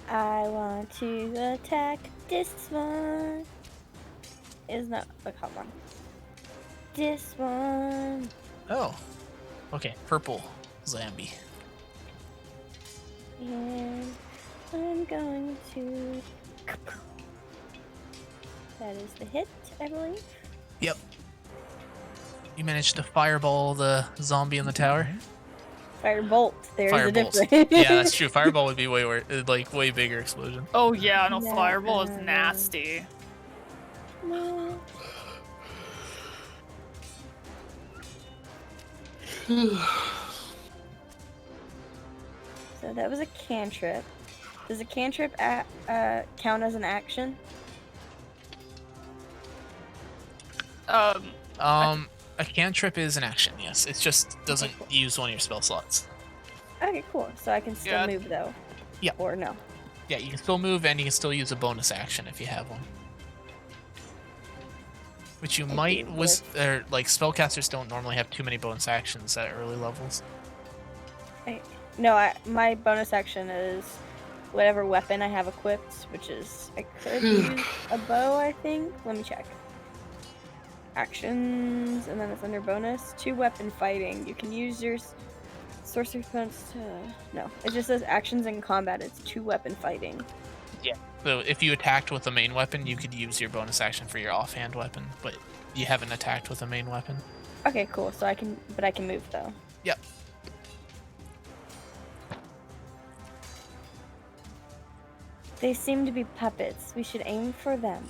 Speaker 6: I want to attack this one. Is not a come on. This one.
Speaker 4: Oh, okay, purple zombie.
Speaker 6: And I'm going to. That is the hit, I believe.
Speaker 4: Yep. You managed to fireball the zombie in the tower.
Speaker 6: Firebolt. There's a
Speaker 4: Firebolts.
Speaker 6: difference.
Speaker 4: Yeah, that's true. Fireball would be way bigger explosion.
Speaker 5: Oh yeah, no,
Speaker 6: Yeah.
Speaker 5: fireball is nasty.
Speaker 6: No. So that was a cantrip. Does a cantrip count as an action?
Speaker 4: A cantrip is an action. Yes, it just doesn't use one of your spell slots.
Speaker 6: Okay, cool. So I can still
Speaker 5: Yeah.
Speaker 6: move though.
Speaker 4: Yeah.
Speaker 6: Or no.
Speaker 4: Yeah, you can still move and you can still use a bonus action if you have one. Which you might like spellcasters don't normally have too many bonus actions at early levels.
Speaker 6: No, my bonus action is whatever weapon I have equipped, which is I could use a bow, I think. Let me check. Actions, and then it's under bonus. 2 weapon fighting. You can use your sorcery points to. No, it just says actions in combat. It's 2 weapon fighting.
Speaker 4: So if you attacked with a main weapon, you could use your bonus action for your offhand weapon, but you haven't attacked with a main weapon.
Speaker 6: Okay, cool. So I can move though.
Speaker 4: Yep.
Speaker 6: They seem to be puppets. We should aim for them.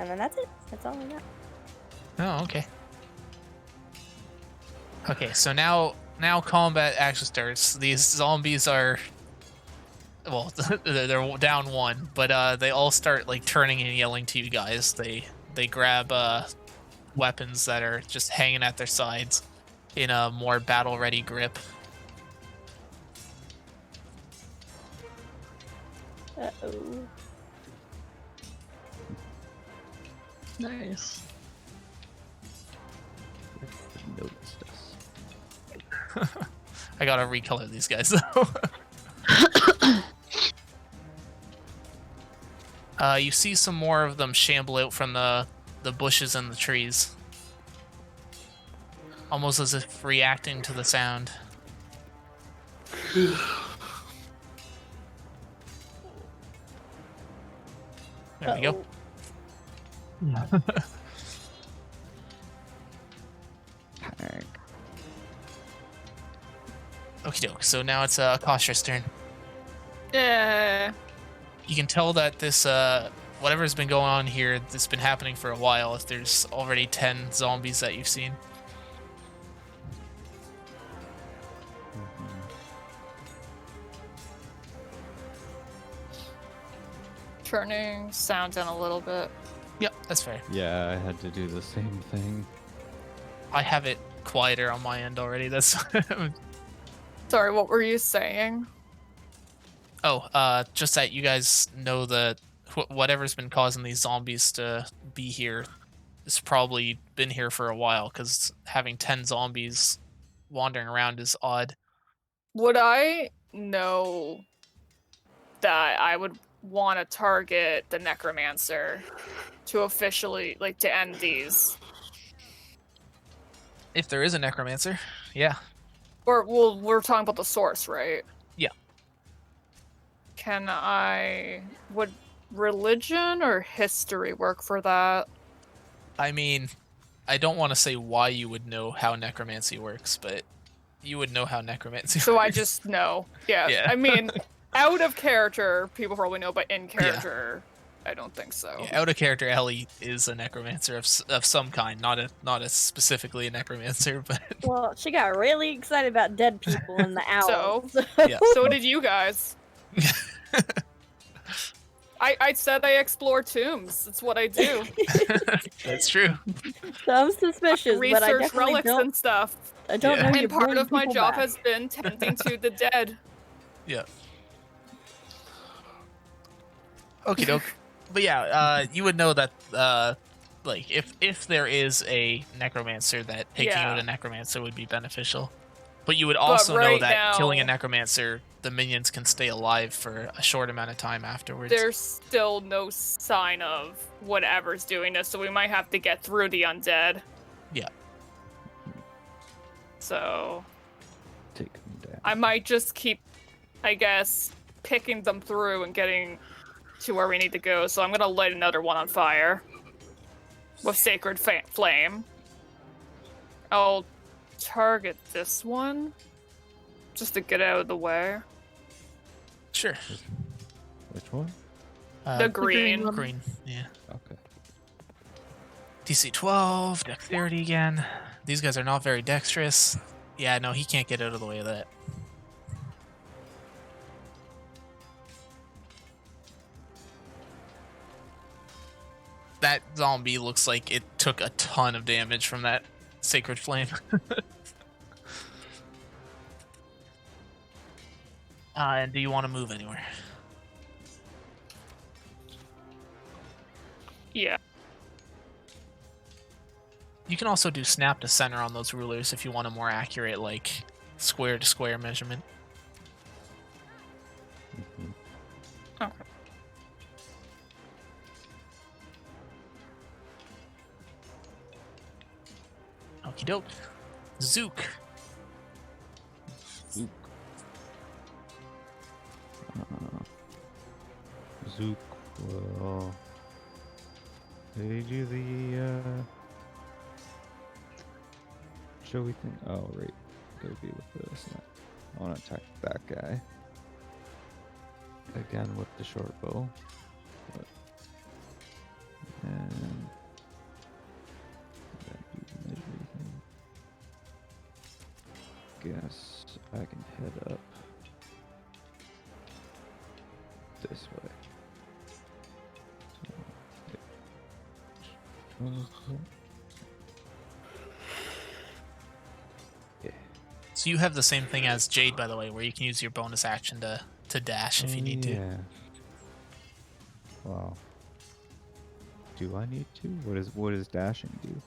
Speaker 6: And then that's it. That's all I got.
Speaker 4: Oh, okay. Okay, so now combat actually starts. These zombies are, well, they're down 1, but they all start like turning and yelling to you guys. They grab weapons that are just hanging at their sides, in a more battle-ready grip.
Speaker 6: Uh-oh.
Speaker 1: Nice.
Speaker 2: Noticed us.
Speaker 4: I gotta recolor these guys though. You see some more of them shamble out from the bushes and the trees, almost as if reacting to the sound. There we go. Okie doke. So now it's Kostra's turn.
Speaker 5: Yeah.
Speaker 4: You can tell that this whatever's been going on here, that's been happening for a while. If there's already 10 zombies that you've seen.
Speaker 5: Turning sound down a little bit.
Speaker 4: Yep, that's fair.
Speaker 2: Yeah, I had to do the same thing.
Speaker 4: I have it quieter on my end already. That's
Speaker 5: Sorry, what were you saying?
Speaker 4: just that you guys know that whatever's been causing these zombies to be here has probably been here for a while, because having 10 zombies wandering around is odd.
Speaker 5: Would I know that I would want to target the necromancer to officially, like, to end these?
Speaker 4: If there is a necromancer, yeah.
Speaker 5: Or, well, we're talking about the source, right?
Speaker 4: Yeah.
Speaker 5: Would religion or history work for that?
Speaker 4: I mean, I don't want to say why you would know how necromancy works, but you would know how necromancy
Speaker 5: So
Speaker 4: works.
Speaker 5: I just know. Yeah.
Speaker 4: Yeah.
Speaker 5: I mean, out of character, people probably know, but in character, I don't think so.
Speaker 4: Yeah, out of character, Ellie is a necromancer of some kind, not a specifically a necromancer, but
Speaker 6: Well, she got really excited about dead people and the owls.
Speaker 4: yeah.
Speaker 5: So did you guys. I said I explore tombs. That's what I do.
Speaker 4: That's true.
Speaker 6: So I'm suspicious, but I
Speaker 5: Research
Speaker 6: definitely
Speaker 5: relics
Speaker 6: don't.
Speaker 5: and stuff.
Speaker 6: I don't
Speaker 4: Yeah.
Speaker 6: know you
Speaker 5: And part
Speaker 6: bring
Speaker 5: of my
Speaker 6: people
Speaker 5: job
Speaker 6: back.
Speaker 5: has been tending to the dead.
Speaker 4: Yeah. Okie doke. But yeah, you would know that like if there is a necromancer, that taking
Speaker 5: Yeah.
Speaker 4: out a necromancer would be beneficial. But you would also know
Speaker 5: right
Speaker 4: that killing a
Speaker 5: now-
Speaker 4: necromancer, the minions can stay alive for a short amount of time afterwards.
Speaker 5: There's still no sign of whatever's doing this, so we might have to get through the undead.
Speaker 4: Yeah.
Speaker 5: So
Speaker 2: Take them down.
Speaker 5: I might just keep, I guess, picking them through and getting to where we need to go. So I'm gonna light another one on fire with Sacred Flame. I'll target this one just to get out of the way.
Speaker 4: Sure.
Speaker 2: Which one?
Speaker 5: The green.
Speaker 1: one.
Speaker 4: Green. Yeah.
Speaker 2: Okay.
Speaker 4: DC 12, dexterity again. These guys are not very dexterous. Yeah, no, he can't get out of the way of that. That zombie looks like it took a ton of damage from that sacred flame. And do you want to move anywhere?
Speaker 5: Yeah.
Speaker 4: You can also do snap to center on those rulers if you want a more accurate, like, square to square measurement.
Speaker 2: Mhm.
Speaker 5: Okay.
Speaker 4: Okie doke. Zook.
Speaker 2: Zook. Zook will they do the showy thing? Oh right, gotta be with this. I want to attack that guy again with the short bow. But, and then do the measuring thing. Guess I can head up this way. So, which one is that?
Speaker 4: So you have the same thing as Jade, by the way, where you can use your bonus action to dash if you need to.
Speaker 2: Yeah. Wow. Do I need to? What does dashing do?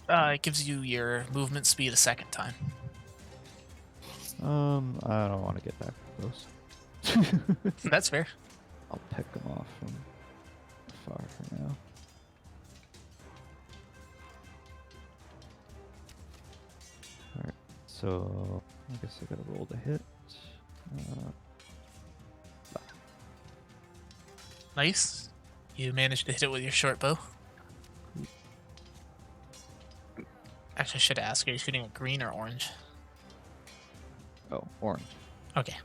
Speaker 4: It gives you your movement speed a second time.
Speaker 2: I don't want to get that close.
Speaker 4: That's fair.
Speaker 2: I'll pick them off from far for now. Alright, so I guess I gotta roll to hit.
Speaker 4: Nice. You managed to hit it with your short bow. Actually, I should ask, are you shooting with green or orange?
Speaker 2: Oh, orange.
Speaker 4: Okay.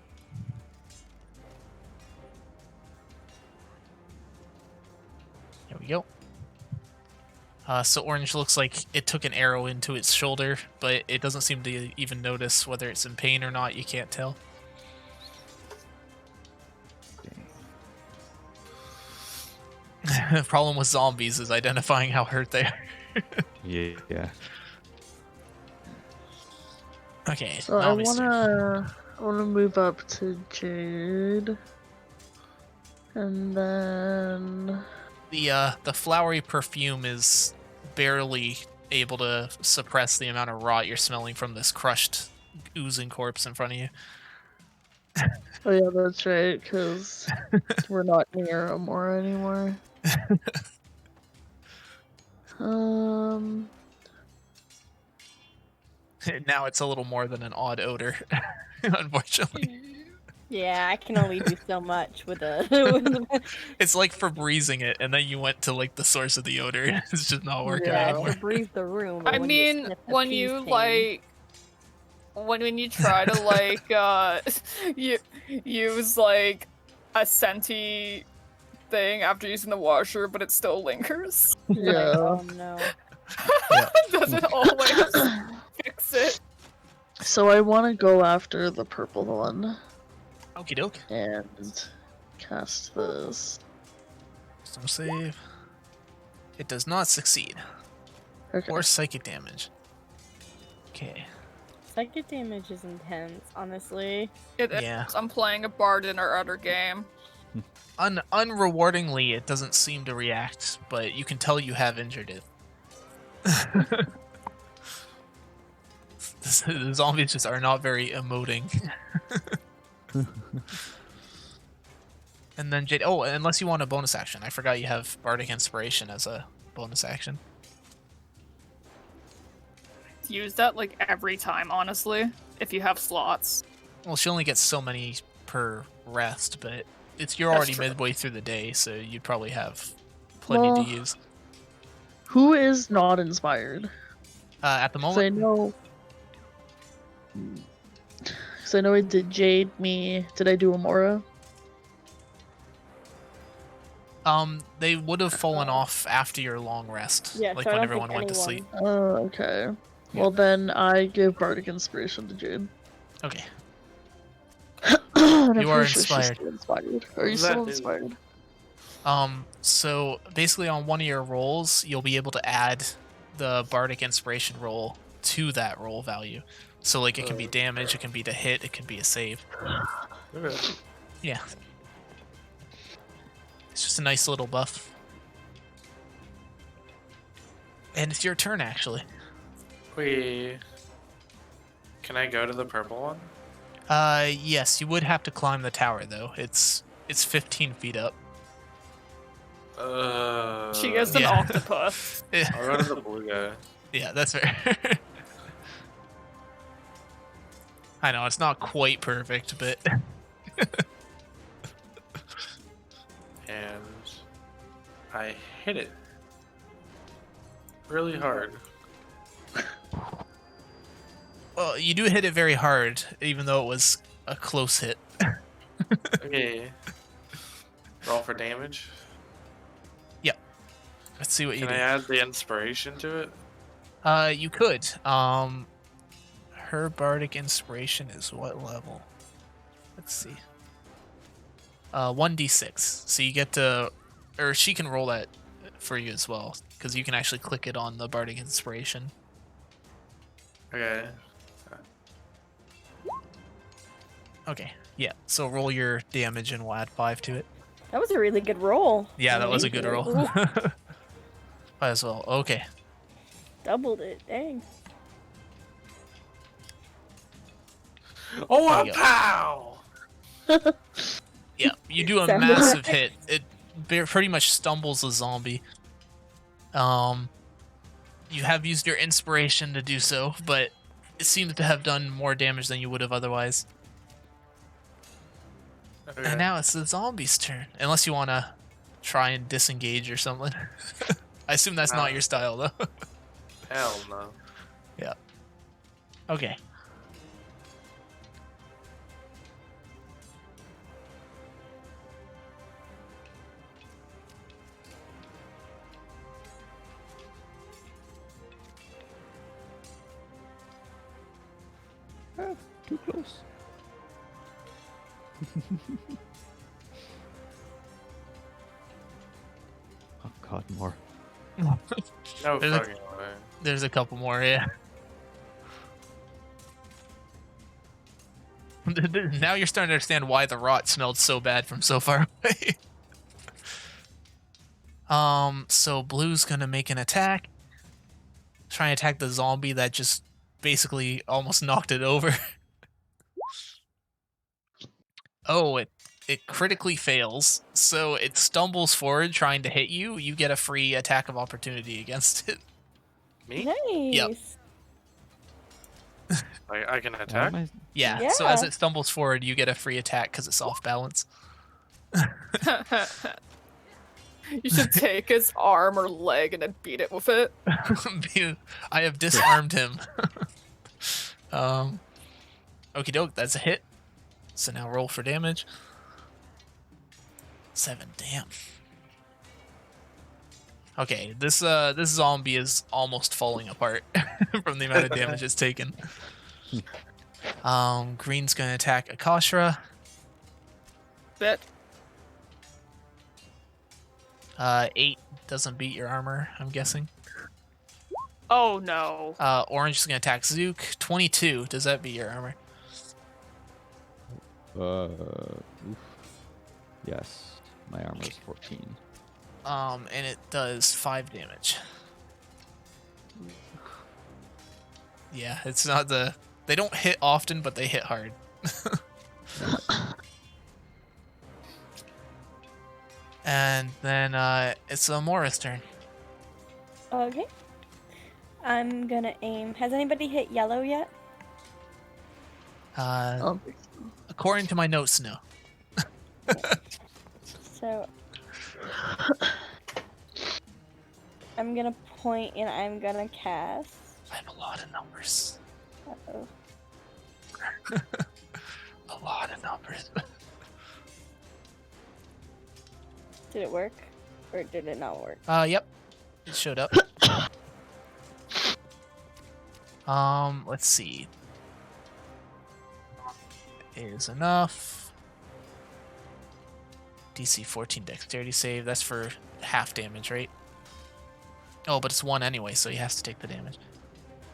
Speaker 4: There we go. So orange looks like it took an arrow into its shoulder, but it doesn't seem to even notice whether it's in pain or not. You can't tell. The problem with zombies is identifying how hurt they are.
Speaker 2: Yeah.
Speaker 4: Okay.
Speaker 1: So I
Speaker 4: Nami's turn.
Speaker 1: wanna move up to Jade, and then
Speaker 4: The flowery perfume is barely able to suppress the amount of rot you're smelling from this crushed, oozing corpse in front of you.
Speaker 1: oh yeah, that's right, because we're not near Amora anymore. Um,
Speaker 4: Now it's a little more than an odd odor, unfortunately.
Speaker 6: Yeah, I can only do so much with a.
Speaker 4: It's like Febrezing it, and then you went to like the source of the odor. It's just not working
Speaker 1: Yeah.
Speaker 4: anymore.
Speaker 6: breathe the room. but
Speaker 5: I
Speaker 6: when you
Speaker 5: mean,
Speaker 6: sniff the
Speaker 5: when
Speaker 6: pee
Speaker 5: you
Speaker 6: stain-
Speaker 5: like, when you try to like, you use like a scenty thing after using the washer, but it still lingers.
Speaker 6: you're like,
Speaker 1: yeah.
Speaker 6: oh no.
Speaker 5: Doesn't always fix it.
Speaker 1: So I want to go after the purple one
Speaker 4: Okie doke.
Speaker 1: and cast this.
Speaker 4: Some save. It does not succeed.
Speaker 1: Okay.
Speaker 4: Or psychic damage. Okay.
Speaker 6: Psychic damage is intense, honestly.
Speaker 5: It
Speaker 4: Yeah.
Speaker 5: is. I'm playing a bard in our other game.
Speaker 4: Unrewardingly, it doesn't seem to react, but you can tell you have injured it. The zombies just are not very emoting. And then Jade. Oh, unless you want a bonus action. I forgot you have Bardic Inspiration as a bonus action.
Speaker 5: Use that like every time, honestly, if you have slots.
Speaker 4: Well, she only gets so many per rest, but you're
Speaker 5: That's
Speaker 4: already
Speaker 5: true.
Speaker 4: midway through the day, so you'd probably have plenty
Speaker 1: Well,
Speaker 4: to use.
Speaker 1: Who is not inspired?
Speaker 4: At the
Speaker 1: 'Cause I
Speaker 4: moment,
Speaker 1: know. Because I know I did Jade, me. Did I do Amora?
Speaker 4: they would have fallen off after your long rest,
Speaker 6: Yeah,
Speaker 4: like
Speaker 6: so I
Speaker 4: when
Speaker 6: don't
Speaker 4: everyone
Speaker 6: think
Speaker 4: went to
Speaker 6: anyone-
Speaker 4: sleep.
Speaker 1: Oh, okay.
Speaker 4: Yeah.
Speaker 1: Well, then I give Bardic Inspiration to Jade.
Speaker 4: Okay.
Speaker 1: And I'm
Speaker 4: You are
Speaker 1: pretty sure she's
Speaker 4: inspired.
Speaker 1: still inspired. Are you
Speaker 3: What does
Speaker 1: still
Speaker 3: that do?
Speaker 1: inspired?
Speaker 4: So basically on one of your rolls, you'll be able to add the Bardic Inspiration roll to that roll value. So like it can be damage, it can be to hit, it can be a save.
Speaker 3: Okay.
Speaker 4: Yeah. It's just a nice little buff. And it's your turn, actually.
Speaker 3: Wait. Can I go to the purple one?
Speaker 4: Yes, you would have to climb the tower, though. It's 15 feet up.
Speaker 5: She is an
Speaker 4: Yeah.
Speaker 5: octopus.
Speaker 3: I'll go to the blue guy.
Speaker 4: Yeah, that's fair. I know, it's not quite perfect, but...
Speaker 3: And I hit it really hard.
Speaker 4: Well, you do hit it very hard, even though it was a close hit.
Speaker 3: Okay. Roll for damage.
Speaker 4: Let's see what you
Speaker 3: Can I
Speaker 4: do.
Speaker 3: add the inspiration to it?
Speaker 4: You could. Her Bardic Inspiration is what level? Let's see. 1d6. So you get to... Or she can roll that for you as well, because you can actually click it on the Bardic Inspiration.
Speaker 3: Okay.
Speaker 4: Okay, yeah. So roll your damage and we'll add 5 to it.
Speaker 6: That was a really good roll.
Speaker 4: Yeah, that was a good
Speaker 6: Amazing.
Speaker 4: roll. Might as well. Okay.
Speaker 6: Doubled it. Dang.
Speaker 3: Oh,
Speaker 4: There
Speaker 3: a
Speaker 4: you go.
Speaker 3: pow!
Speaker 4: Yeah, you do a
Speaker 6: Sound
Speaker 4: massive
Speaker 6: effects.
Speaker 4: hit. It pretty much stumbles the zombie. You have used your inspiration to do so, but it seems to have done more damage than you would have otherwise.
Speaker 3: Okay.
Speaker 4: And now it's the zombie's turn. Unless you want to try and disengage or something. I assume that's not your style, though.
Speaker 3: Hell no.
Speaker 4: Yeah. Okay.
Speaker 2: Too close. Oh God, more.
Speaker 3: No
Speaker 4: There's a-
Speaker 3: fucking way.
Speaker 4: There's a couple more, yeah. Now you're starting to understand why the rot smelled so bad from so far away. So Blue's gonna make an attack. Try and attack the zombie that just basically almost knocked it over. Oh, it critically fails. So it stumbles forward trying to hit you. You get a free attack of opportunity against it.
Speaker 3: Me?
Speaker 6: Nice.
Speaker 3: I can
Speaker 2: Why
Speaker 3: attack?
Speaker 2: am I-
Speaker 4: Yeah, so as
Speaker 6: Yeah.
Speaker 4: it stumbles forward, you get a free attack because it's off balance.
Speaker 5: You should take his arm or leg and then beat it with it.
Speaker 4: I have disarmed him. Okie doke, that's a hit. So now roll for damage. 7, damn. Okay, this zombie is almost falling apart from the amount of damage it's taken. Green's gonna attack Akashra.
Speaker 5: Bit.
Speaker 4: 8 doesn't beat your armor, I'm guessing.
Speaker 5: Oh no.
Speaker 4: Orange is gonna attack Zook. 22, does that beat your armor?
Speaker 2: Oof. Yes, my armor is 14.
Speaker 4: And it does 5 damage. Yeah, it's not the... They don't hit often, but they hit hard. And then it's Amora's turn.
Speaker 6: Okay. I'm gonna aim. Has anybody hit yellow yet?
Speaker 1: Um,
Speaker 4: According to my notes, no.
Speaker 6: So I'm gonna point and I'm gonna cast.
Speaker 4: I have a lot of numbers.
Speaker 6: Uh-oh.
Speaker 4: A lot of numbers.
Speaker 6: Did it work? Or did it not work?
Speaker 4: Yep. It showed up. Let's see. Is enough. DC 14 dexterity save. That's for half damage, right? Oh, but it's 1 anyway, so he has to take the damage.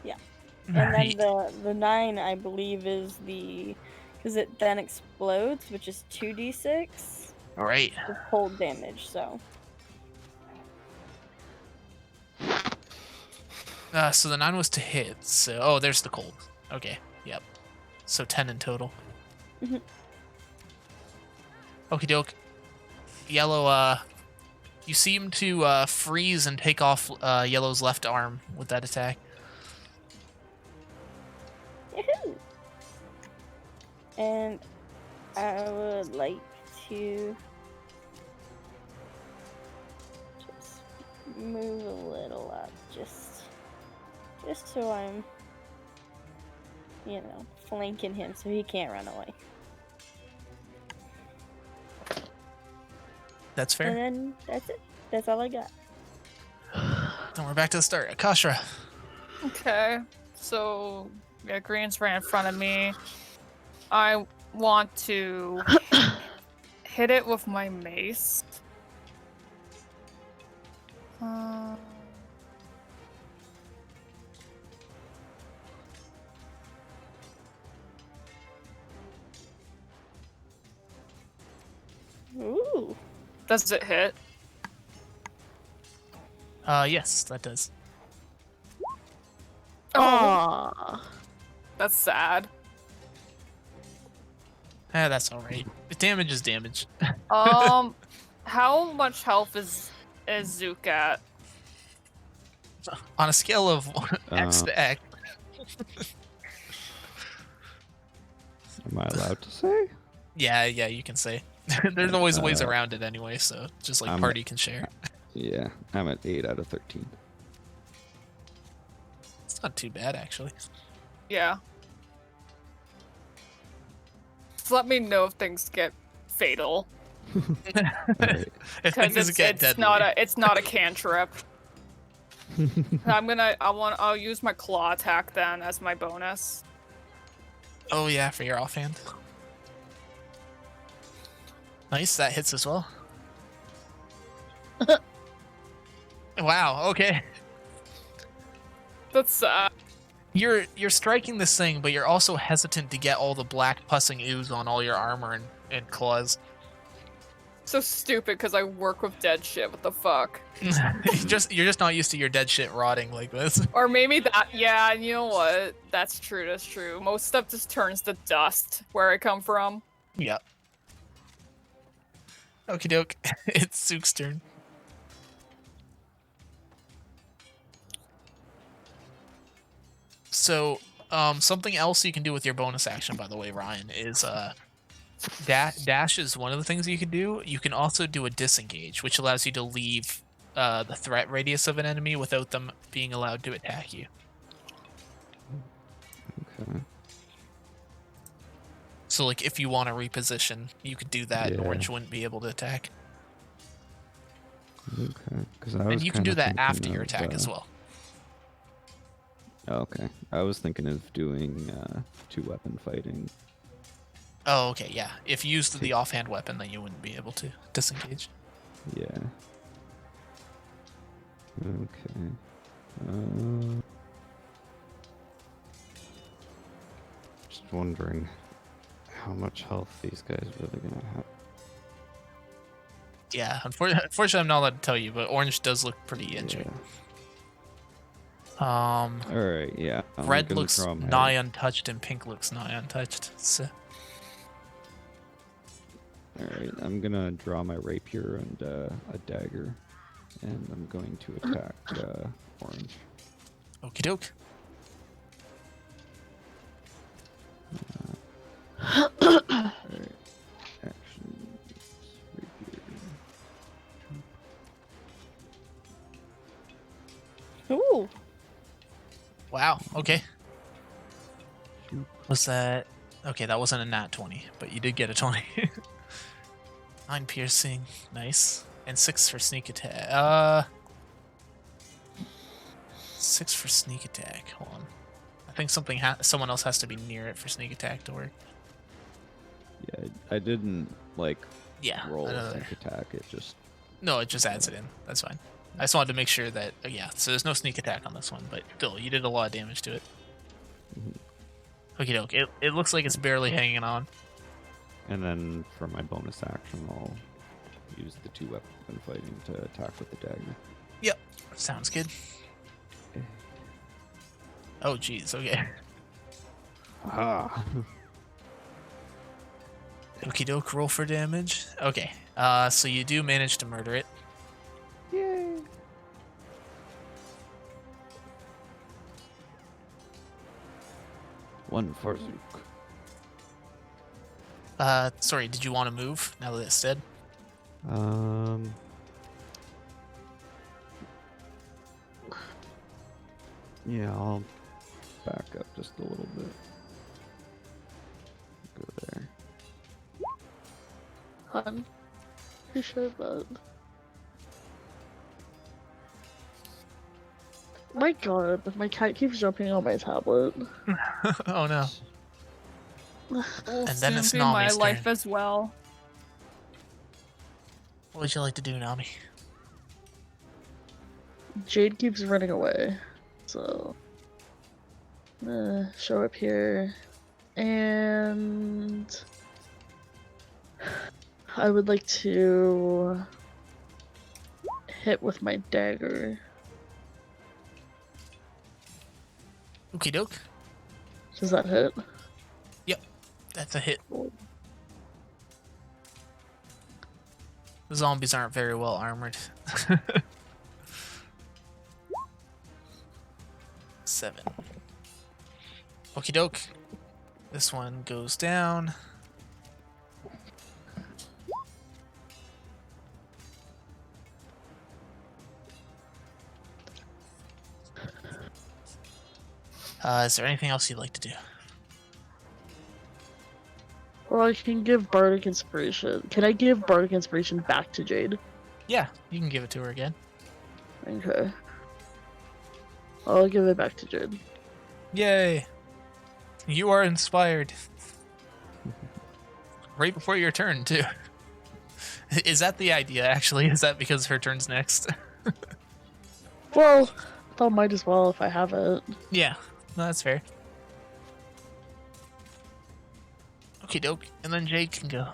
Speaker 6: Yeah. And then the 9, I believe, is the... Because it then explodes, which is 2d6
Speaker 4: All right.
Speaker 6: with cold damage, so...
Speaker 4: So the 9 was to hit. So oh, there's the cold. Okay. Yep. So 10 in total.
Speaker 6: Mhm.
Speaker 4: Okie doke. Yellow. You seem to freeze and take off Yellow's left arm with that attack.
Speaker 6: Yahoo! And I would like to just move a little up, just so I'm, flanking him so he can't run away.
Speaker 4: That's fair.
Speaker 6: And then that's it. That's all I got.
Speaker 4: Then we're back to the start. Akashra.
Speaker 5: Okay. So yeah, Green's right in front of me. I want to hit it with my mace.
Speaker 6: Ooh.
Speaker 5: Does it hit?
Speaker 4: Yes, that does.
Speaker 5: Oh,
Speaker 1: Aww.
Speaker 5: that's sad.
Speaker 4: That's alright. Damage is damage.
Speaker 5: How much health is Zook at?
Speaker 4: On a scale of X to X.
Speaker 2: Am I allowed to say?
Speaker 4: Yeah, you can say. There's always ways around it anyway, so just like party can share.
Speaker 2: Yeah, I'm at 8 out of 13.
Speaker 4: It's not too bad, actually.
Speaker 5: Yeah. Just let me know if things get fatal.
Speaker 2: Alright.
Speaker 4: If
Speaker 5: Because
Speaker 4: things get deadly.
Speaker 5: it's not a cantrip. I'll use my claw attack then as my bonus.
Speaker 4: Oh yeah, for your offhand. Nice, that hits as well. Wow, okay.
Speaker 5: That's
Speaker 4: You're striking this thing, but you're also hesitant to get all the black pussing ooze on all your armor and claws.
Speaker 5: so stupid because I work with dead shit. What the fuck?
Speaker 4: You're just not used to your dead shit rotting like this.
Speaker 5: Or maybe that. Yeah, you know what? That's true. That's true. Most stuff just turns to dust where I come from.
Speaker 4: Yep. Okie doke. It's Zook's turn. So, something else you can do with your bonus action, by the way, Ryan, is dash is one of the things you can do. You can also do a disengage, which allows you to leave the threat radius of an enemy without them being allowed to attack you.
Speaker 2: Okay.
Speaker 4: So, like, if you want to reposition, you could do that, and
Speaker 2: Yeah.
Speaker 4: Orange wouldn't be able to attack.
Speaker 2: Okay.
Speaker 4: And you can do that after your attack as well.
Speaker 2: Okay. I was thinking of doing 2-weapon fighting.
Speaker 4: Oh, okay, yeah. If you used the offhand weapon, then you wouldn't be able to disengage.
Speaker 2: Yeah. Okay. Just wondering how much health these guys really gonna have.
Speaker 4: Yeah, unfortunately, I'm not allowed to tell you, but Orange does look pretty injured.
Speaker 2: All right. Yeah. I'm
Speaker 4: Red
Speaker 2: gonna
Speaker 4: looks
Speaker 2: draw my-
Speaker 4: nigh untouched, and pink looks nigh untouched. So,
Speaker 2: All right. I'm gonna draw my rapier and a dagger, and I'm going to attack Orange.
Speaker 4: okie doke.
Speaker 2: All right. Actions. Rapier.
Speaker 6: Ooh.
Speaker 4: Wow. Okay. Was that okay? That wasn't a nat 20, but you did get a 20. 9 piercing, nice, and 6 for sneak attack. 6 for sneak attack. Hold on. I think someone else has to be near it for sneak attack to work.
Speaker 2: Yeah. I didn't like
Speaker 4: Yeah.
Speaker 2: roll a
Speaker 4: another-
Speaker 2: sneak attack. It just.
Speaker 4: No, it just adds it in. That's fine. I just wanted to make sure that yeah. So there's no sneak attack on this one, but still, you did a lot of damage to it. Okie doke. It looks like it's barely hanging on.
Speaker 2: And then for my bonus action, I'll use the 2-weapon fighting to attack with the dagger.
Speaker 4: Yep. Sounds good. Oh, jeez. Okay.
Speaker 2: Ah.
Speaker 4: Okie doke. Roll for damage. Okay. So you do manage to murder it.
Speaker 2: Yay. One for Zook.
Speaker 4: Sorry. Did you want to move now that it's dead?
Speaker 2: Yeah, I'll back up just a little bit. Go there.
Speaker 1: Hun. Appreciate that. My god, my cat keeps jumping on my tablet.
Speaker 4: Oh no.
Speaker 5: Will
Speaker 4: And then
Speaker 5: soon
Speaker 4: it's
Speaker 5: be my
Speaker 4: Nami's
Speaker 5: life
Speaker 4: turn.
Speaker 5: as well.
Speaker 4: What would you like to do, Nami?
Speaker 1: Jade keeps running away. So show up here and I would like to hit with my dagger.
Speaker 4: Okie doke.
Speaker 1: Does that hit?
Speaker 4: That's a hit. The zombies aren't very well armored. 7. Okie doke. This one goes down. Is there anything else you'd like to do?
Speaker 1: Well, I can give Bardic Inspiration. Can I give Bardic Inspiration back to Jade?
Speaker 4: Yeah, you can give it to her again.
Speaker 1: Okay. I'll give it back to Jade.
Speaker 4: Yay! You are inspired. Right before your turn, too. Is that the idea, actually? Is that because her turn's next?
Speaker 1: Well, I thought might as well if I have it.
Speaker 4: Yeah, no, that's fair. Okie doke, and then Jade can go.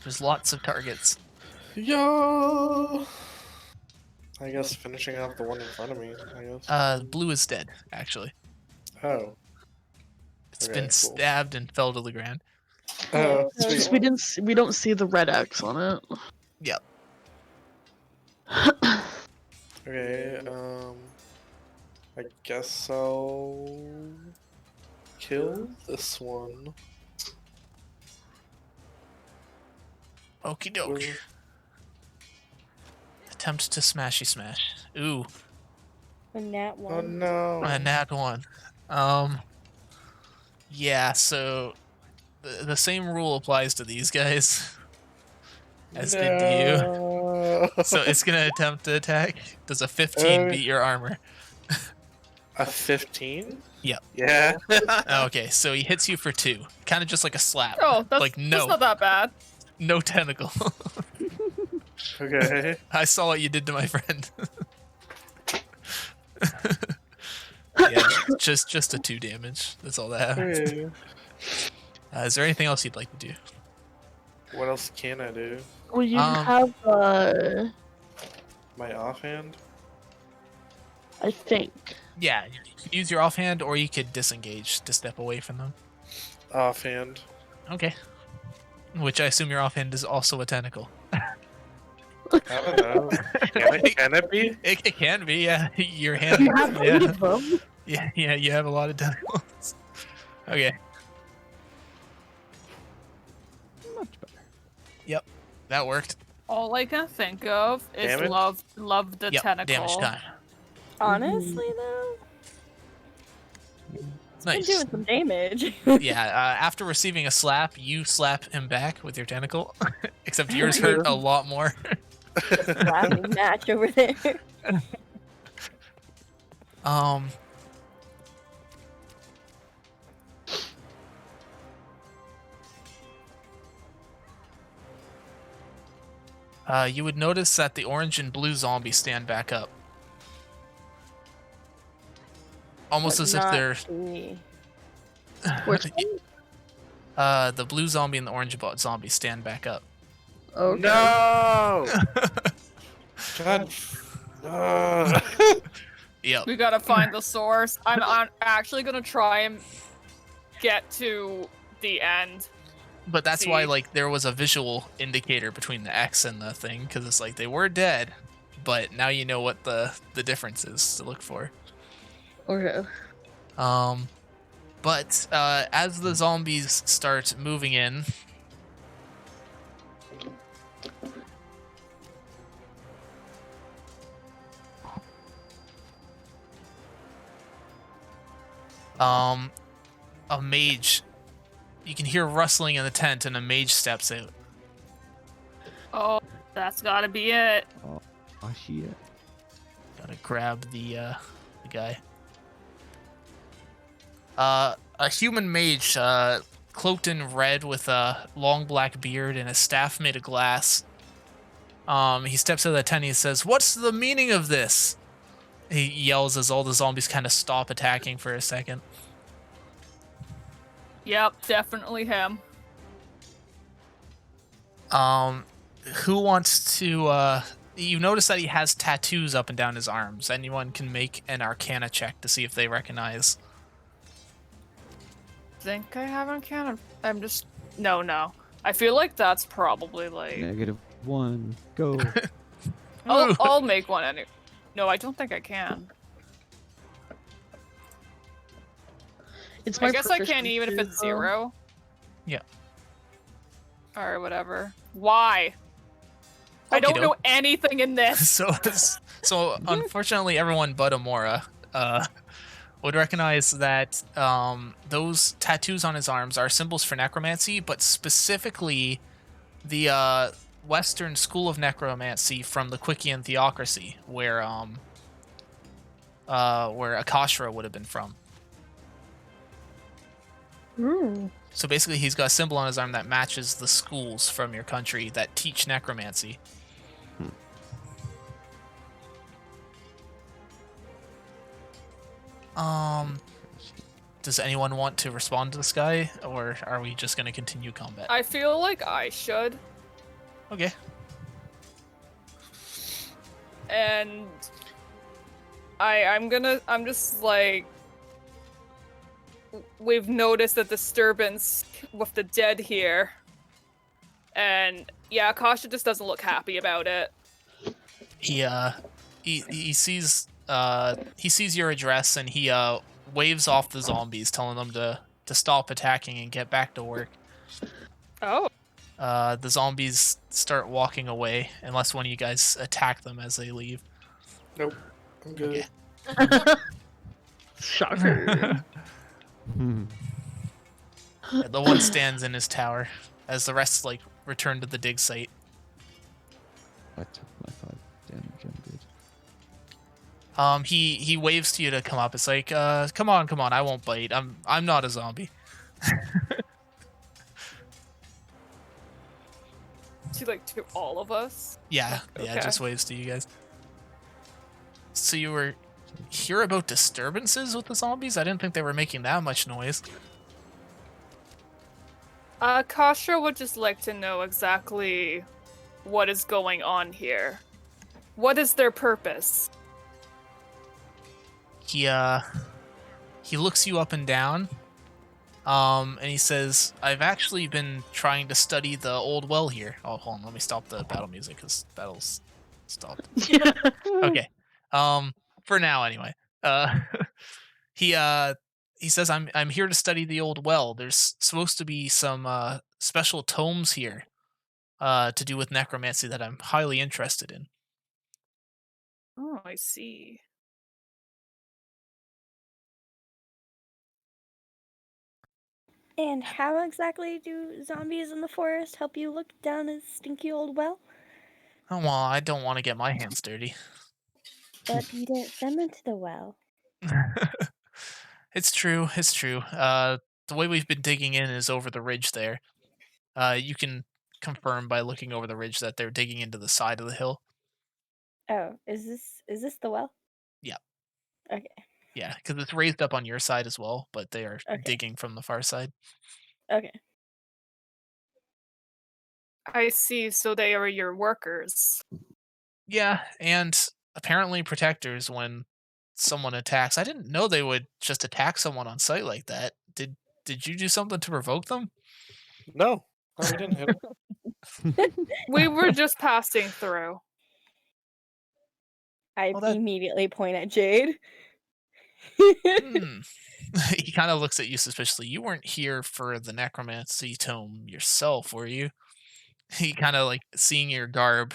Speaker 4: There's lots of targets.
Speaker 3: Yo. I guess finishing off the one in front of me. I guess.
Speaker 4: Blue is dead, actually.
Speaker 3: Oh.
Speaker 4: It's
Speaker 3: Okay,
Speaker 4: been
Speaker 3: cool.
Speaker 4: stabbed and fell to the ground.
Speaker 3: Oh.
Speaker 6: so
Speaker 1: Just
Speaker 3: Sweet.
Speaker 1: we don't see the red X on it.
Speaker 4: Yep.
Speaker 3: Okay. I guess I'll kill this one.
Speaker 4: Okie doke. Attempt to smashy smash. Ooh,
Speaker 6: a nat
Speaker 3: Oh
Speaker 6: one.
Speaker 3: no.
Speaker 4: a nat 1. Yeah, so the same rule applies to these guys as did to you.
Speaker 3: No.
Speaker 4: So it's gonna attempt to attack. Does a 15 beat your armor?
Speaker 3: A 15?
Speaker 4: Yep.
Speaker 3: Yeah.
Speaker 4: Okay, so he hits you for 2. Kind of just like a slap.
Speaker 5: Oh, that's,
Speaker 4: Like, no.
Speaker 5: that's not that bad.
Speaker 4: No tentacle.
Speaker 3: Okay.
Speaker 4: I saw what you did to my friend. Yeah, just a 2 damage. That's all that happens.
Speaker 3: Okay.
Speaker 4: Is there anything else you'd like to do?
Speaker 3: What else can I do?
Speaker 1: Well, you
Speaker 4: Um,
Speaker 1: have
Speaker 3: My offhand?
Speaker 1: I think.
Speaker 4: Yeah, you could use your offhand, or you could disengage to step away from them.
Speaker 3: Offhand.
Speaker 4: Okay. Which I assume your offhand is also a tentacle.
Speaker 3: I don't know. Can it be?
Speaker 4: It can be, yeah. Your hand.
Speaker 1: You have 8
Speaker 4: Yeah,
Speaker 1: of them.
Speaker 4: yeah, you have a lot of tentacles. Okay.
Speaker 2: Much better.
Speaker 4: Yep, that worked.
Speaker 5: All I can think of is
Speaker 3: Damage?
Speaker 5: love the
Speaker 4: Yep,
Speaker 5: tentacle.
Speaker 4: damage time.
Speaker 6: Honestly, though, it's been
Speaker 4: Nice.
Speaker 6: doing some damage.
Speaker 4: Yeah, after receiving a slap, you slap him back with your tentacle. Except yours hurt a lot more.
Speaker 6: Laughing match over there.
Speaker 4: You would notice that the orange and blue zombies stand back up. Almost
Speaker 6: But
Speaker 4: as if
Speaker 6: not
Speaker 4: they're
Speaker 6: the-
Speaker 1: Which
Speaker 4: the blue zombie and the orange zombie stand back up.
Speaker 1: Okay.
Speaker 3: No! God.
Speaker 4: Yep.
Speaker 5: We gotta find the source. I'm actually gonna try and get to the end.
Speaker 4: But that's why,
Speaker 5: See.
Speaker 4: like, there was a visual indicator between the X and the thing, because it's like they were dead, but now you know what the difference is to look for.
Speaker 1: Okay.
Speaker 4: But as the zombies start moving in, a mage, you can hear rustling in the tent, and a mage steps out.
Speaker 5: Oh, that's gotta be it.
Speaker 2: Oh, shit.
Speaker 4: Gotta grab the guy. A human mage, cloaked in red with a long black beard and a staff made of glass. He steps out of the tent and he says, "What's the meaning of this?" He yells as all the zombies kind of stop attacking for a second.
Speaker 5: Yep, definitely him.
Speaker 4: Who wants to? You notice that he has tattoos up and down his arms. Anyone can make an Arcana check to see if they recognize.
Speaker 5: Think I have Arcana. I'm just no. I feel like that's probably like
Speaker 2: -1. Go.
Speaker 5: I'll make one anyway. No, I don't think I can.
Speaker 1: It's my
Speaker 5: I guess I can
Speaker 1: proficiency,
Speaker 5: even if it's
Speaker 1: though.
Speaker 5: 0.
Speaker 4: Yeah.
Speaker 5: Or whatever. Why? I don't know
Speaker 4: Okey-doke.
Speaker 5: anything in this.
Speaker 4: So unfortunately, everyone but Amora would recognize that those tattoos on his arms are symbols for necromancy, but specifically the Western school of necromancy from the Quickian theocracy, where Akashra would have been from.
Speaker 1: Ooh.
Speaker 4: So basically, he's got a symbol on his arm that matches the schools from your country that teach necromancy. Does anyone want to respond to this guy, or are we just going to continue combat?
Speaker 5: I feel like I should.
Speaker 4: Okay.
Speaker 5: And I'm just like, we've noticed a disturbance with the dead here. And yeah, Kasha just doesn't look happy about it.
Speaker 4: He sees your address, and he waves off the zombies, telling them to stop attacking and get back to work.
Speaker 5: Oh.
Speaker 4: The zombies start walking away unless one of you guys attack them as they leave.
Speaker 3: Nope. I'm good.
Speaker 4: Okay.
Speaker 1: Shocker.
Speaker 4: The one stands in his tower as the rest return to the dig site.
Speaker 2: I took my 5 damage. I'm good.
Speaker 4: He waves to you to come up. It's like, come on, I won't bite. I'm not a zombie.
Speaker 5: To all of us?
Speaker 4: Yeah,
Speaker 5: Okay.
Speaker 4: just waves to you guys. So you were hear about disturbances with the zombies? I didn't think they were making that much noise.
Speaker 5: Kasha would just like to know exactly what is going on here. What is their purpose?
Speaker 4: He looks you up and down, and he says, "I've actually been trying to study the old well here." Oh, hold on, let me stop the battle music because battle's stopped.
Speaker 1: Yeah.
Speaker 4: Okay. For now anyway. He says, I'm here to study the old well. There's supposed to be some special tomes here to do with necromancy that I'm highly interested in.
Speaker 5: Oh, I see.
Speaker 6: And how exactly do zombies in the forest help you look down a stinky old well?
Speaker 4: Oh, well, I don't want to get my hands dirty.
Speaker 6: But you didn't send them to the well.
Speaker 4: It's true. The way we've been digging in is over the ridge there. You can confirm by looking over the ridge that they're digging into the side of the hill.
Speaker 6: Oh, is this the well?
Speaker 4: Yeah.
Speaker 6: Okay.
Speaker 4: Yeah, because it's raised up on your side as well, but they are
Speaker 6: Okay.
Speaker 4: digging from the far side.
Speaker 6: Okay.
Speaker 5: I see, so they are your workers.
Speaker 4: Yeah, and apparently protectors when someone attacks. I didn't know they would just attack someone on sight like that. Did you do something to provoke them?
Speaker 3: No. No, we didn't hit him.
Speaker 5: We were just passing through.
Speaker 6: I
Speaker 4: Well, that-
Speaker 6: immediately point at Jade.
Speaker 4: Hmm. He kind of looks at you suspiciously. You weren't here for the necromancy tome yourself, were you? He kind of seeing your garb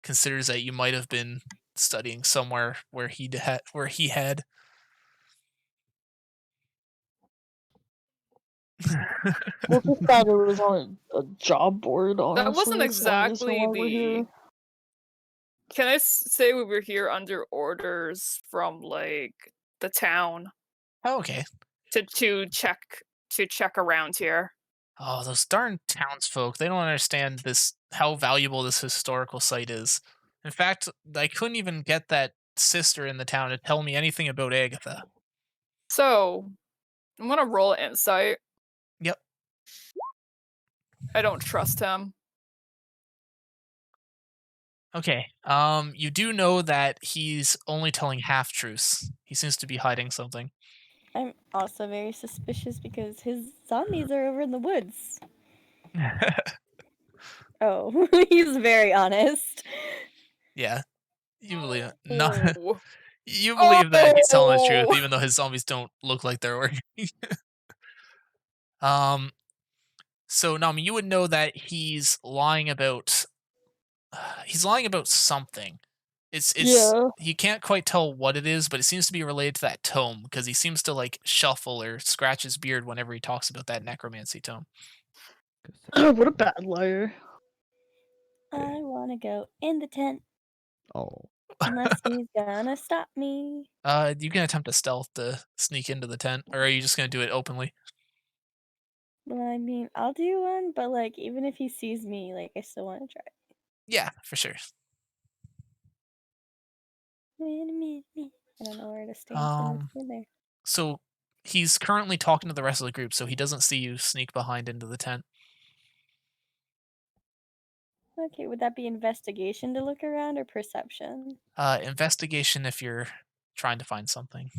Speaker 4: considers that you might have been studying somewhere where he had.
Speaker 1: Well, just thought it was on a job board, honestly.
Speaker 5: That wasn't
Speaker 1: so I just know
Speaker 5: exactly
Speaker 1: why we're here.
Speaker 5: the. Can I say we were here under orders from the town
Speaker 4: Oh, okay.
Speaker 5: to check around here?
Speaker 4: Oh, those darn townsfolk. They don't understand how valuable this historical site is. In fact, I couldn't even get that sister in the town to tell me anything about Agatha.
Speaker 5: So, I'm gonna roll insight.
Speaker 4: Yep.
Speaker 5: I don't trust him.
Speaker 4: Okay. You do know that he's only telling half truths. He seems to be hiding something.
Speaker 6: I'm also very suspicious because his zombies are over in the woods. Oh, he's very honest.
Speaker 4: Yeah, you believe it. No,
Speaker 5: Oh.
Speaker 4: you believe that he's telling the truth,
Speaker 5: Oh.
Speaker 4: even though his zombies don't look like they're working. um. So, Nami, you would know that he's lying about. He's lying about something. It's
Speaker 1: Yeah.
Speaker 4: you can't quite tell what it is, but it seems to be related to that tome because he seems to like shuffle or scratch his beard whenever he talks about that necromancy tome.
Speaker 1: What a bad liar.
Speaker 6: I want to go in the tent
Speaker 2: Oh,
Speaker 6: unless he's gonna stop me.
Speaker 4: You can attempt a stealth to sneak into the tent, or are you just gonna do it openly?
Speaker 6: Well, I mean, I'll do one, but like, even if he sees me, like, I still want to try.
Speaker 4: Yeah, for sure.
Speaker 6: Wait a minute. I don't know where to stand from
Speaker 4: Um,
Speaker 6: there.
Speaker 4: so he's currently talking to the rest of the group, so he doesn't see you sneak behind into the tent.
Speaker 6: Okay, would that be investigation to look around or perception?
Speaker 4: Investigation if you're trying to find something.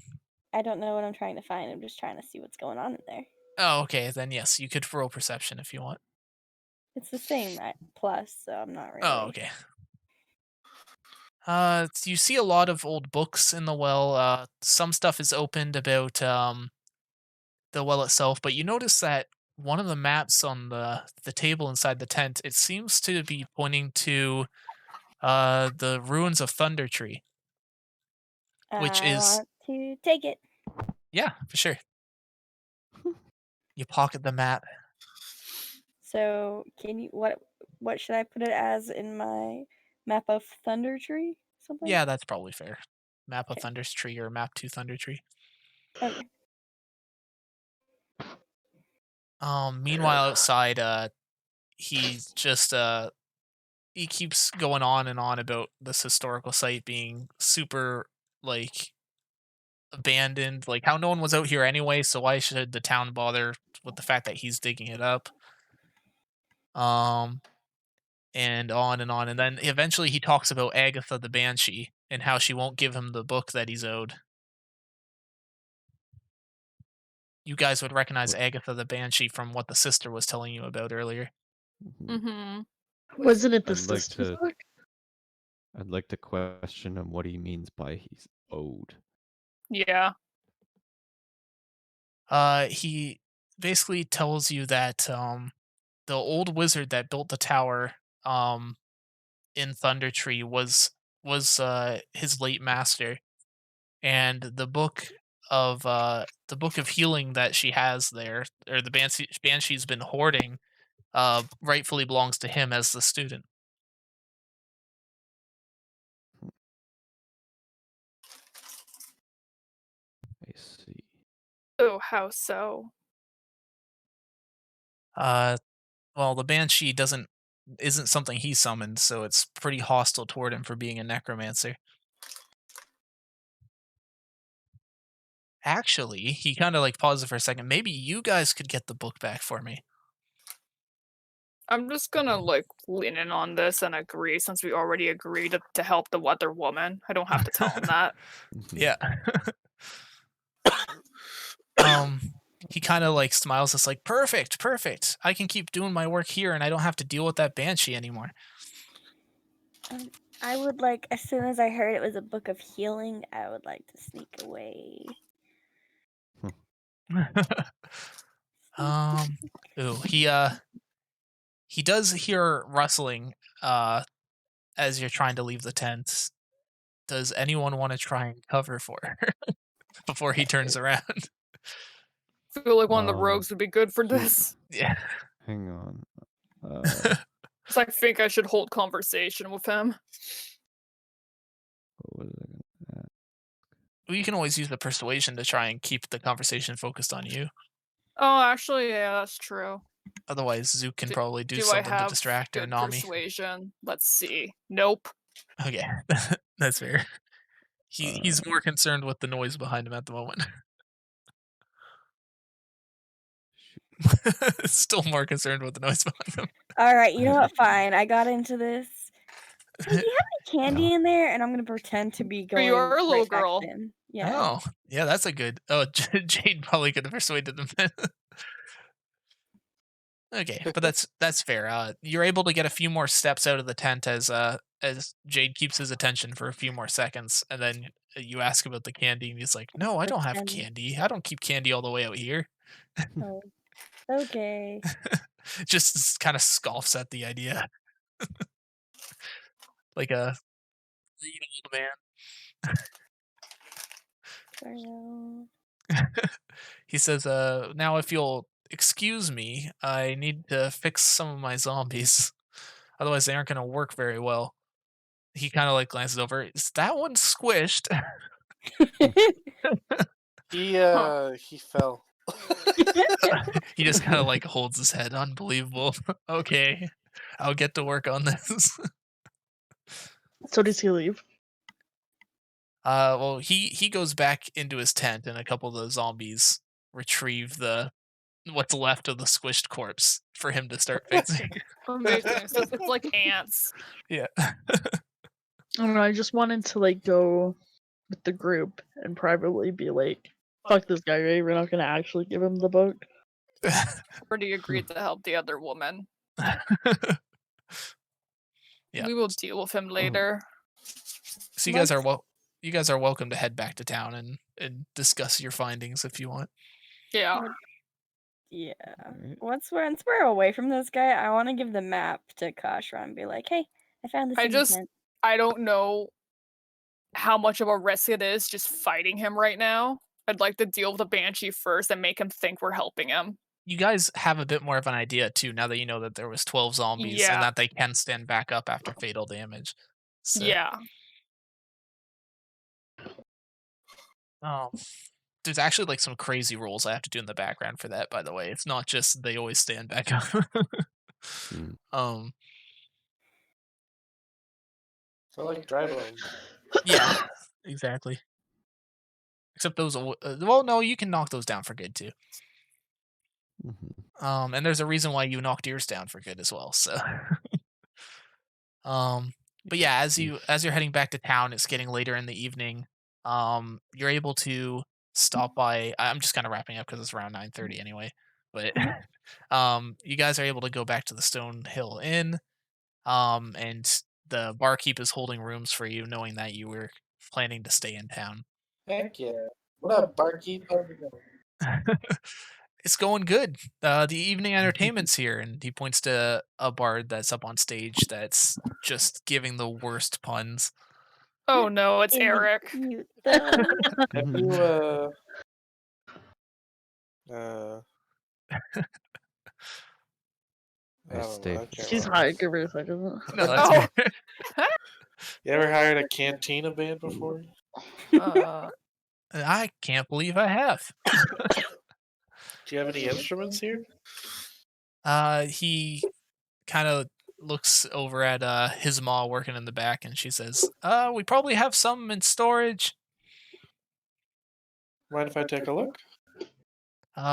Speaker 6: I don't know what I'm trying to find. I'm just trying to see what's going on in there.
Speaker 4: Oh, okay, then yes, you could roll perception if you want.
Speaker 6: It's the same plus, so I'm not
Speaker 4: Oh,
Speaker 6: really.
Speaker 4: okay. You see a lot of old books in the well. Some stuff is opened about the well itself, but you notice that one of the maps on the table inside the tent, it seems to be pointing to the ruins of Thunder Tree, which
Speaker 6: I
Speaker 4: is
Speaker 6: want to take it.
Speaker 4: yeah, for sure. You pocket the map.
Speaker 6: So, can you what should I put it as in my map of Thunder Tree? Something?
Speaker 4: Yeah, that's probably fair. Map of
Speaker 6: Okay.
Speaker 4: Thunder's Tree or map to Thunder Tree.
Speaker 6: Okay.
Speaker 4: Meanwhile outside, he's just he keeps going on and on about this historical site being super like abandoned, like how no one was out here anyway, so why should the town bother with the fact that he's digging it up? Um, and on and on, and then eventually he talks about Agatha the Banshee and how she won't give him the book that he's owed. You guys would recognize
Speaker 2: what?
Speaker 4: Agatha the Banshee from what the sister was telling you about earlier.
Speaker 2: Mhm.
Speaker 5: Mm-hmm.
Speaker 1: Wasn't it the
Speaker 2: I'd like
Speaker 1: sister's
Speaker 2: to.
Speaker 1: book?
Speaker 2: I'd like to question him what he means by he's owed.
Speaker 5: Yeah.
Speaker 4: He basically tells you that the old wizard that built the tower um in Thunder Tree was his late master, and the book of healing that she has there, or the Banshee's been hoarding, rightfully belongs to him as the student.
Speaker 2: I see.
Speaker 5: Oh, how so?
Speaker 4: Uh, well, the Banshee doesn't isn't something he summoned, so it's pretty hostile toward him for being a necromancer. Actually, he kind of like pauses for a second. Maybe you guys could get the book back for me.
Speaker 5: I'm just gonna like lean in on this and agree since we already agreed to help the weather woman. I don't have to tell him that.
Speaker 2: Mhm.
Speaker 4: Yeah. um, he kind of like smiles. It's like perfect, perfect. I can keep doing my work here, and I don't have to deal with that banshee anymore.
Speaker 6: I would like, as soon as I heard it was a book of healing, I would like to sneak away.
Speaker 4: um, ooh, he does hear rustling as you're trying to leave the tent. Does anyone want to try and cover for her before he turns around?
Speaker 5: I feel like one of the
Speaker 2: Um,
Speaker 5: rogues would be good for
Speaker 2: he-
Speaker 5: this.
Speaker 4: Yeah.
Speaker 2: Hang on.
Speaker 5: 'Cause I think I should hold conversation with him.
Speaker 2: What was I gonna ask?
Speaker 4: Well, you can always use the persuasion to try and keep the conversation focused on you.
Speaker 5: Oh, actually, yeah, that's true.
Speaker 4: Otherwise, Zook can
Speaker 5: Do,
Speaker 4: probably do
Speaker 5: do I
Speaker 4: something to
Speaker 5: have
Speaker 4: distract her,
Speaker 5: good
Speaker 4: Nami.
Speaker 5: persuasion? Let's see. Nope.
Speaker 4: Okay, that's fair. He's
Speaker 2: Uh,
Speaker 4: more concerned with the noise behind him at the moment.
Speaker 2: shoot.
Speaker 4: Still more concerned with the noise behind him.
Speaker 6: All right, you know what? Fine. I got into this. Hey, do you have any candy in there? And I'm gonna pretend to be
Speaker 5: But
Speaker 6: going
Speaker 5: you are a little
Speaker 6: right back
Speaker 5: girl.
Speaker 6: to him. Yeah.
Speaker 4: Oh, yeah, that's a good. Oh, Jade probably could have persuaded them. Okay, but that's fair. You're able to get a few more steps out of the tent as Jade keeps his attention for a few more seconds, and then you ask about the candy, and he's like, "No, I don't have
Speaker 6: Pretend.
Speaker 4: candy. I don't keep candy all the way out here."
Speaker 6: Oh, okay.
Speaker 4: Just kind of scoffs at the idea, like a old man.
Speaker 6: Sorry.
Speaker 4: He says, "Now if you'll excuse me, I need to fix some of my zombies. Otherwise, they aren't going to work very well." He kind of like glances over. Is that one squished?
Speaker 3: He fell.
Speaker 4: He just kind of like holds his head. Unbelievable. Okay, I'll get to work on this.
Speaker 1: So does he leave?
Speaker 4: Well, he goes back into his tent, and a couple of the zombies retrieve the what's left of the squished corpse for him to start fixing.
Speaker 5: Amazing. So it's like ants.
Speaker 4: Yeah.
Speaker 1: I don't know. I just wanted to like go with the group and privately be like, "Fuck this guy, right? We're not gonna actually give him the book."
Speaker 5: Already agreed to help the other woman.
Speaker 4: Yeah.
Speaker 5: We will deal with him later.
Speaker 4: So you guys are welcome to head back to town and discuss your findings if you want.
Speaker 5: Yeah.
Speaker 6: Yeah.
Speaker 2: Alright.
Speaker 6: Once we're away from this guy, I want to give the map to Kashra and be like, "Hey, I found this
Speaker 5: I
Speaker 6: in the
Speaker 5: just
Speaker 6: tent."
Speaker 5: I don't know how much of a risk it is just fighting him right now. I'd like to deal with the Banshee first and make him think we're helping him.
Speaker 4: You guys have a bit more of an idea too now that you know that there was 12 zombies and
Speaker 5: Yeah.
Speaker 4: that they can stand back up after fatal damage. So,
Speaker 5: Yeah.
Speaker 4: oh, there's actually like some crazy rules I have to do in the background for that, by the way. It's not just they always stand back up.
Speaker 2: Hmm.
Speaker 4: um,
Speaker 3: So like dry bones.
Speaker 4: yeah, exactly. Except those, well, no, you can knock those down for good too.
Speaker 2: Mhm.
Speaker 4: And there's a reason why you knocked yours down for good as well. So, but yeah, as you're heading back to town, it's getting later in the evening. You're able to stop by. I'm just kind of wrapping up because it's around 9:30 anyway. But you guys are able to go back to the Stone Hill Inn. And the barkeep is holding rooms for you, knowing that you were planning to stay in town.
Speaker 3: Heck yeah. What up, barkeep? How's it going?
Speaker 4: It's going good. The evening entertainment's here, and he points to a bard that's up on stage that's just giving the worst puns.
Speaker 5: Oh no, it's
Speaker 6: Isn't he
Speaker 5: Eric.
Speaker 6: cute though?
Speaker 3: Have you I
Speaker 2: I
Speaker 3: don't
Speaker 2: stay
Speaker 3: know. I can't
Speaker 1: She's
Speaker 3: remember.
Speaker 1: high. Give her a second.
Speaker 4: No, that's
Speaker 5: Oh.
Speaker 4: fair.
Speaker 3: You ever hired a cantina band before?
Speaker 4: I can't believe I have.
Speaker 3: Do you have any instruments here?
Speaker 4: He kind of looks over at his ma working in the back, and she says, "We probably have some in storage."
Speaker 3: Mind if I take a look?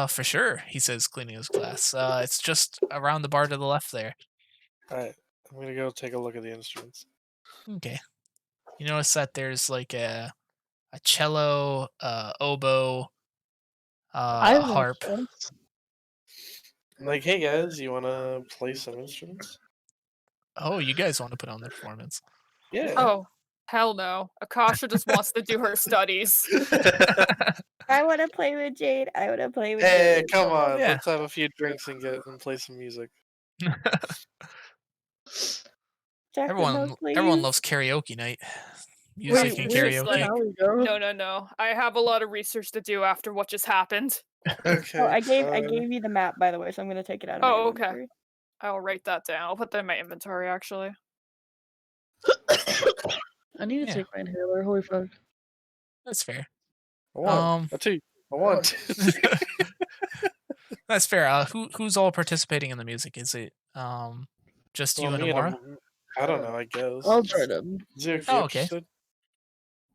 Speaker 4: For sure, he says, cleaning his glass. It's just around the bar to the left there.
Speaker 3: Alright. I'm gonna go take a look at the instruments.
Speaker 4: Okay. You notice that there's like a cello, oboe,
Speaker 1: I
Speaker 4: a
Speaker 1: have no
Speaker 4: harp.
Speaker 1: sense.
Speaker 3: I'm like, hey guys, you wanna play some instruments?
Speaker 4: Oh, you guys want to put on the performance?
Speaker 3: Yeah.
Speaker 5: Oh, hell no. Akasha just wants to do her studies.
Speaker 6: I want to play with Jade. I want to play with
Speaker 3: Hey,
Speaker 6: Jade.
Speaker 3: come on.
Speaker 4: Yeah.
Speaker 3: Let's have a few drinks and play some music.
Speaker 6: Chocolate milk,
Speaker 4: Everyone
Speaker 6: please.
Speaker 4: loves karaoke night. Music and
Speaker 1: wait,
Speaker 4: karaoke.
Speaker 1: now we go.
Speaker 5: No. I have a lot of research to do after what just happened.
Speaker 3: Okay.
Speaker 6: Oh, I gave you the map, by the way, so I'm gonna take it out of my
Speaker 5: Oh, okay.
Speaker 6: inventory.
Speaker 5: I'll write that down. I'll put that in my inventory actually.
Speaker 1: I need to
Speaker 4: Yeah.
Speaker 1: take my inhaler. Holy fuck.
Speaker 4: That's fair.
Speaker 3: A one, a two, a one, two, three.
Speaker 4: That's fair. Who's all participating in the music? Is it just you
Speaker 3: Well,
Speaker 4: and
Speaker 3: me
Speaker 4: Amora?
Speaker 3: I don't know, I guess.
Speaker 1: I'll join him.
Speaker 3: Is you
Speaker 4: Oh, okay.
Speaker 3: interested?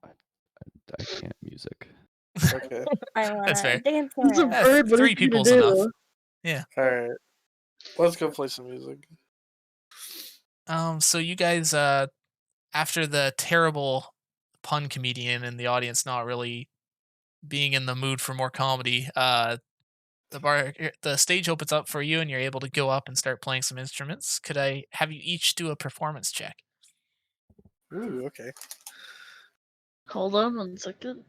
Speaker 2: I can't music.
Speaker 3: Okay.
Speaker 6: I wanna
Speaker 4: That's fair.
Speaker 6: dance
Speaker 1: He's a
Speaker 6: around.
Speaker 1: bird. What
Speaker 4: Three
Speaker 1: is he gonna
Speaker 4: people's enough.
Speaker 1: do?
Speaker 4: Yeah.
Speaker 3: Alright. Let's go play some music.
Speaker 4: So you guys after the terrible pun comedian in the audience not really being in the mood for more comedy, the stage opens up for you, and you're able to go up and start playing some instruments. Could I have you each do a performance check?
Speaker 3: Ooh, okay.
Speaker 1: Hold on 1 second.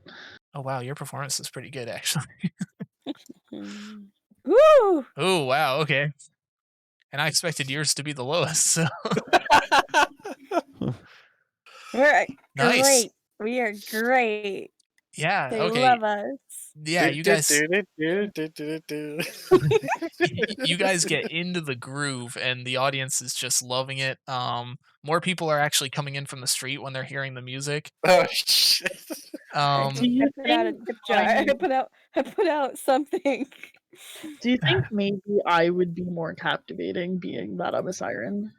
Speaker 4: Oh wow, your performance is pretty good actually.
Speaker 6: Woo!
Speaker 4: Oh wow, okay. And I expected yours to be the lowest. So
Speaker 6: We're
Speaker 4: nice.
Speaker 6: great. We are great.
Speaker 4: Yeah.
Speaker 6: They
Speaker 4: Okay.
Speaker 6: love us.
Speaker 4: Yeah, you guys.
Speaker 3: Do.
Speaker 4: You guys get into the groove, and the audience is just loving it. More people are actually coming in from the street when they're hearing the music.
Speaker 3: Oh shit.
Speaker 1: Do
Speaker 6: I
Speaker 1: you
Speaker 6: put out a
Speaker 1: think
Speaker 6: tip jar.
Speaker 1: I
Speaker 6: I put out something.
Speaker 1: do you think maybe I would be more captivating being that I'm a siren?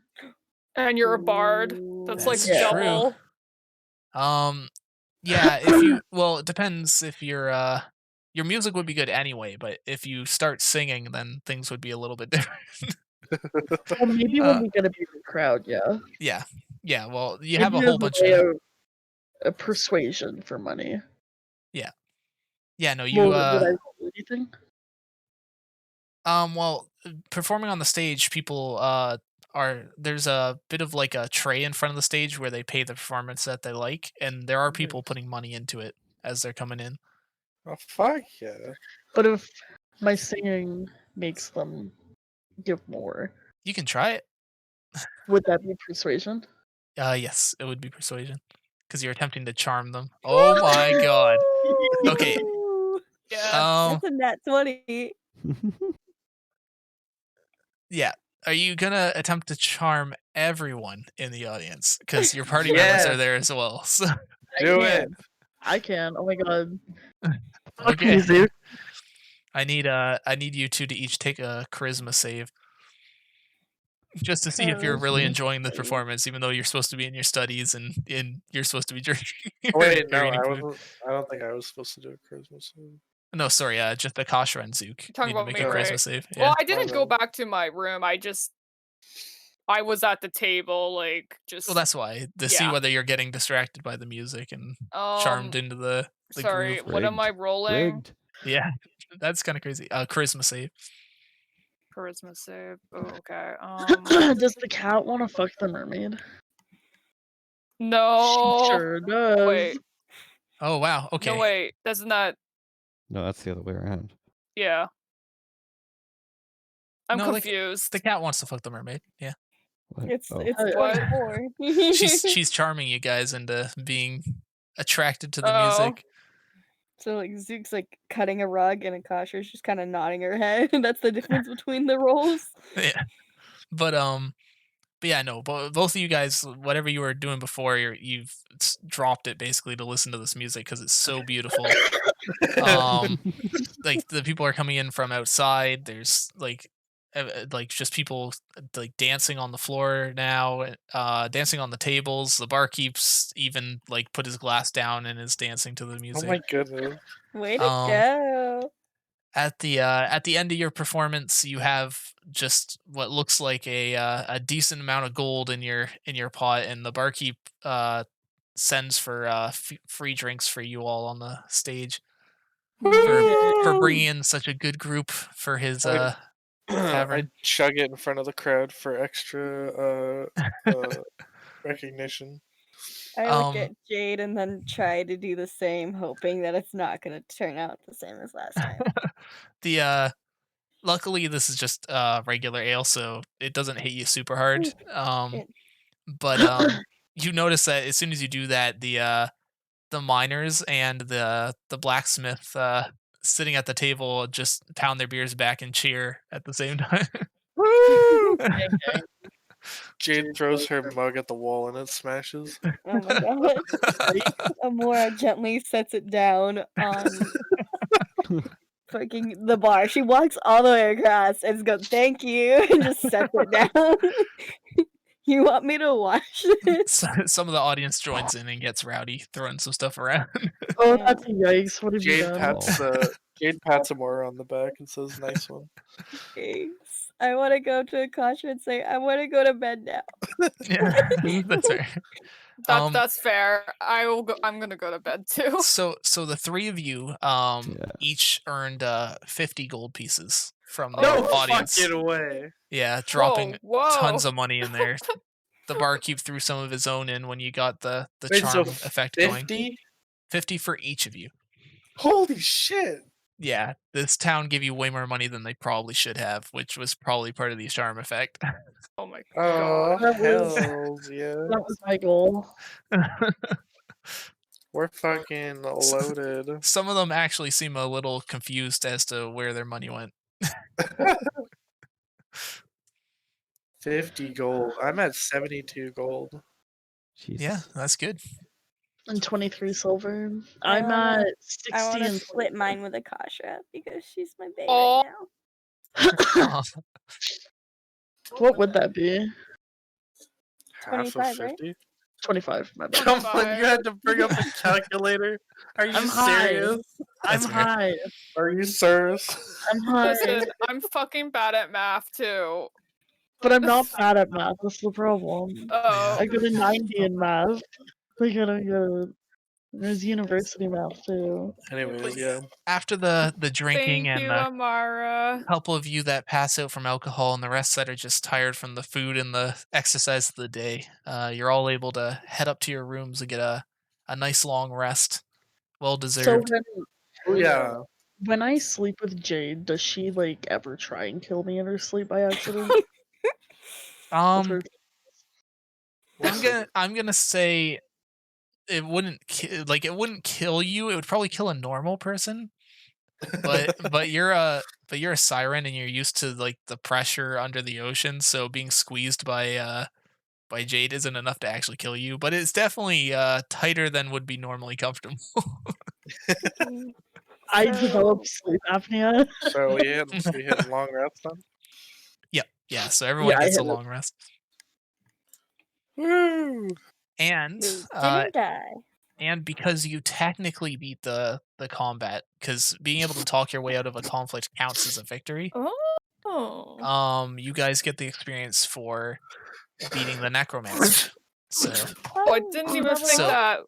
Speaker 5: And you're a bard. That's like
Speaker 4: That's
Speaker 1: Yeah.
Speaker 4: true.
Speaker 5: double.
Speaker 4: Yeah, if you well, it depends if your music would be good anyway, but if you start singing, then things would be a little bit different.
Speaker 1: Well, maybe when
Speaker 4: uh,
Speaker 1: we get a bigger crowd, yeah.
Speaker 4: yeah, yeah. Well, you have a
Speaker 1: Maybe
Speaker 4: whole
Speaker 1: as a
Speaker 4: bunch
Speaker 1: way
Speaker 4: of
Speaker 1: of persuasion for money.
Speaker 4: yeah, yeah. No, you
Speaker 1: Well, did I roll anything?
Speaker 4: well, performing on the stage, people are there's a bit of like a tray in front of the stage where they pay the performance that they like, and there are people putting money into it as they're coming in.
Speaker 3: Oh fuck yeah.
Speaker 1: But if my singing makes them give more,
Speaker 4: You can try it.
Speaker 1: would that be persuasion?
Speaker 4: Yes, it would be persuasion because you're attempting to charm them. Oh my god. Okay.
Speaker 6: Woo!
Speaker 5: Yes.
Speaker 6: That's a nat 20.
Speaker 4: Yeah. Are you gonna attempt to charm everyone in the audience? Because your party members
Speaker 3: Yeah.
Speaker 4: are there as well. So,
Speaker 1: I
Speaker 3: Do
Speaker 1: can.
Speaker 3: it.
Speaker 1: I can. Oh my god. Fuck
Speaker 4: okay.
Speaker 1: you, Zeus.
Speaker 4: I need you two to each take a charisma save. Just to see if you're really
Speaker 6: Charisma
Speaker 4: enjoying the
Speaker 6: save.
Speaker 4: performance, even though you're supposed to be in your studies and you're supposed to be drinking.
Speaker 3: Oh, wait,
Speaker 4: or
Speaker 3: no,
Speaker 4: eating
Speaker 3: I
Speaker 4: food.
Speaker 3: wasn't. I don't think I was supposed to do a charisma save.
Speaker 4: No, sorry, just the Kashra and Zook
Speaker 5: You're talking
Speaker 4: need to
Speaker 5: about
Speaker 4: make
Speaker 5: me,
Speaker 4: a charisma
Speaker 5: right?
Speaker 4: save.
Speaker 5: Well,
Speaker 4: Yeah.
Speaker 5: I didn't
Speaker 3: My
Speaker 5: go
Speaker 3: bad.
Speaker 5: back to my room. I was at the table, like
Speaker 4: Well,
Speaker 5: just
Speaker 4: that's why to see
Speaker 5: yeah.
Speaker 4: whether you're getting distracted by the music and charmed into the
Speaker 5: Sorry,
Speaker 4: groove.
Speaker 5: what am I
Speaker 2: Rigged.
Speaker 5: rolling?
Speaker 2: Rigged.
Speaker 4: Yeah, that's kind of crazy. Charisma save.
Speaker 5: Charisma save. Oh, okay.
Speaker 1: Does the cat want to fuck the mermaid? She
Speaker 5: No.
Speaker 1: sure does.
Speaker 5: Wait.
Speaker 4: Oh wow. Okay.
Speaker 5: No, wait. That's not.
Speaker 2: No, that's the other way around.
Speaker 5: Yeah. I'm
Speaker 4: No, like,
Speaker 5: confused.
Speaker 4: the cat wants to fuck the mermaid. Yeah.
Speaker 2: What?
Speaker 6: It's
Speaker 2: Oh.
Speaker 6: it's
Speaker 5: What?
Speaker 6: 24.
Speaker 4: She's charming you guys into being attracted to the
Speaker 5: Oh.
Speaker 4: music.
Speaker 6: So like Zook's like cutting a rug and Akasha's just kind of nodding her head. That's the difference between the roles.
Speaker 4: Yeah. But yeah, no. Both of you guys, whatever you were doing before, you've dropped it basically to listen to this music because it's so beautiful. Like the people are coming in from outside. There's like just people like dancing on the floor now, dancing on the tables. The barkeep's even like put his glass down and is dancing to the
Speaker 3: Oh
Speaker 4: music.
Speaker 3: my goodness.
Speaker 6: Way to
Speaker 4: Um,
Speaker 6: go.
Speaker 4: At the end of your performance, you have just what looks like a decent amount of gold in your pot, and the barkeep sends for free drinks for you all on the stage for
Speaker 6: Woo!
Speaker 4: bringing in such a good group for his
Speaker 3: I
Speaker 4: tavern.
Speaker 3: chug it in front of the crowd for extra recognition.
Speaker 6: I look
Speaker 4: Um,
Speaker 6: at Jade and then try to do the same, hoping that it's not gonna turn out the same as last time.
Speaker 4: the luckily this is just regular ale, so it doesn't hit you super hard.
Speaker 6: It-
Speaker 4: But you notice that as soon as you do that, the miners and the blacksmith sitting at the table just pound their beers back and cheer at the same time.
Speaker 6: Woo!
Speaker 3: Jade throws her mug at the wall and it smashes.
Speaker 6: Oh my god. Amora gently sets it down on fucking the bar. She walks all the way across and goes, "Thank you," and just sets it down. You want me to wash this?
Speaker 4: Some of the audience joins in and gets rowdy, throwing some stuff around.
Speaker 1: Oh, that's a yikes. What have you
Speaker 3: Jade
Speaker 1: done?
Speaker 3: pats Amora on the back and says, "Nice one."
Speaker 6: Thanks. I want to go to Akasha and say, "I want to go to bed now."
Speaker 4: Yeah, that's fair.
Speaker 5: That's fair. I'm gonna go to bed too.
Speaker 4: So the three of you
Speaker 2: Yeah.
Speaker 4: each earned 50 gold pieces from the
Speaker 3: No
Speaker 4: audience.
Speaker 3: fucking way.
Speaker 4: Yeah, dropping
Speaker 5: Whoa.
Speaker 4: tons of money in there. The barkeep threw some of his own in when you got the
Speaker 3: Wait,
Speaker 4: charm
Speaker 3: so
Speaker 4: effect going.
Speaker 3: 50?
Speaker 4: 50 for each of you.
Speaker 3: Holy shit.
Speaker 4: Yeah, this town gave you way more money than they probably should have, which was probably part of the charm effect.
Speaker 5: Oh my
Speaker 3: Oh,
Speaker 5: god.
Speaker 1: That was
Speaker 3: hells yeah.
Speaker 1: that was my goal.
Speaker 3: We're fucking loaded.
Speaker 4: Some of them actually seem a little confused as to where their money went.
Speaker 3: 50 gold. I'm at 72 gold.
Speaker 2: Jesus.
Speaker 4: Yeah, that's good.
Speaker 1: And 23 silver.
Speaker 6: I
Speaker 1: I'm
Speaker 6: wanna-
Speaker 1: at
Speaker 6: I
Speaker 1: 60
Speaker 6: want to
Speaker 1: and
Speaker 6: split mine with Akasha because she's my bae
Speaker 5: Oh.
Speaker 6: right now.
Speaker 4: Uh,
Speaker 1: what would that be?
Speaker 3: Half of
Speaker 6: 25, right?
Speaker 3: 50?
Speaker 1: 25, my bad.
Speaker 3: Come on, you had to bring up a calculator. Are you
Speaker 1: I'm high.
Speaker 3: serious?
Speaker 1: I'm
Speaker 4: That's fair.
Speaker 1: high.
Speaker 3: Are you serious?
Speaker 1: I'm high.
Speaker 5: Listen, I'm fucking bad at math too.
Speaker 1: But I'm not bad at math, that's the problem.
Speaker 5: Oh.
Speaker 1: I got a 90 in math. I got a good. There's university math too.
Speaker 3: Anyways, yeah.
Speaker 4: After the drinking
Speaker 5: Thank
Speaker 4: and
Speaker 5: you,
Speaker 4: the
Speaker 5: Amara.
Speaker 4: couple of you that pass out from alcohol and the rest that are just tired from the food and the exercise of the day, you're all able to head up to your rooms and get a nice long rest. Well
Speaker 1: So
Speaker 4: deserved.
Speaker 3: Oh, yeah.
Speaker 1: when I sleep with Jade, does she like ever try and kill me in her sleep by accident? With her-
Speaker 4: I'm gonna say it wouldn't it wouldn't kill you. It would probably kill a normal person. But you're a siren and you're used to like the pressure under the ocean, so being squeezed by Jade isn't enough to actually kill you. But it's definitely tighter than would be normally comfortable.
Speaker 1: I developed sleep apnea.
Speaker 3: So we hit long rest then?
Speaker 4: Yep. Yeah. So everyone
Speaker 1: I
Speaker 4: gets a
Speaker 1: hit it.
Speaker 4: long rest.
Speaker 3: Woo!
Speaker 4: And
Speaker 6: We didn't die.
Speaker 4: and because you technically beat the combat, because being able to talk your way out of a conflict counts as a victory.
Speaker 5: Oh.
Speaker 4: You guys get the experience for beating the necromancer. So
Speaker 5: Oh, I didn't even think
Speaker 4: So-
Speaker 5: that.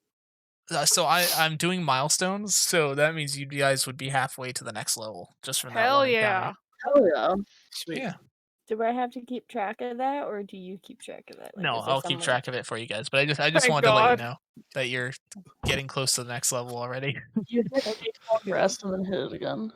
Speaker 4: so I'm doing milestones, so that means you guys would be halfway to the next level just from that
Speaker 5: Hell
Speaker 4: one
Speaker 5: yeah.
Speaker 4: encounter.
Speaker 1: Hell yeah.
Speaker 3: Sweet.
Speaker 4: Yeah.
Speaker 6: Do I have to keep track of that, or do you keep track of that? Like,
Speaker 4: No,
Speaker 6: is there
Speaker 4: I'll keep
Speaker 6: someone-
Speaker 4: track of it for you guys, but I just
Speaker 5: Thank
Speaker 4: wanted to let you
Speaker 5: God.
Speaker 4: know that you're getting close to the next level already.
Speaker 1: You take long rest and then hit it again.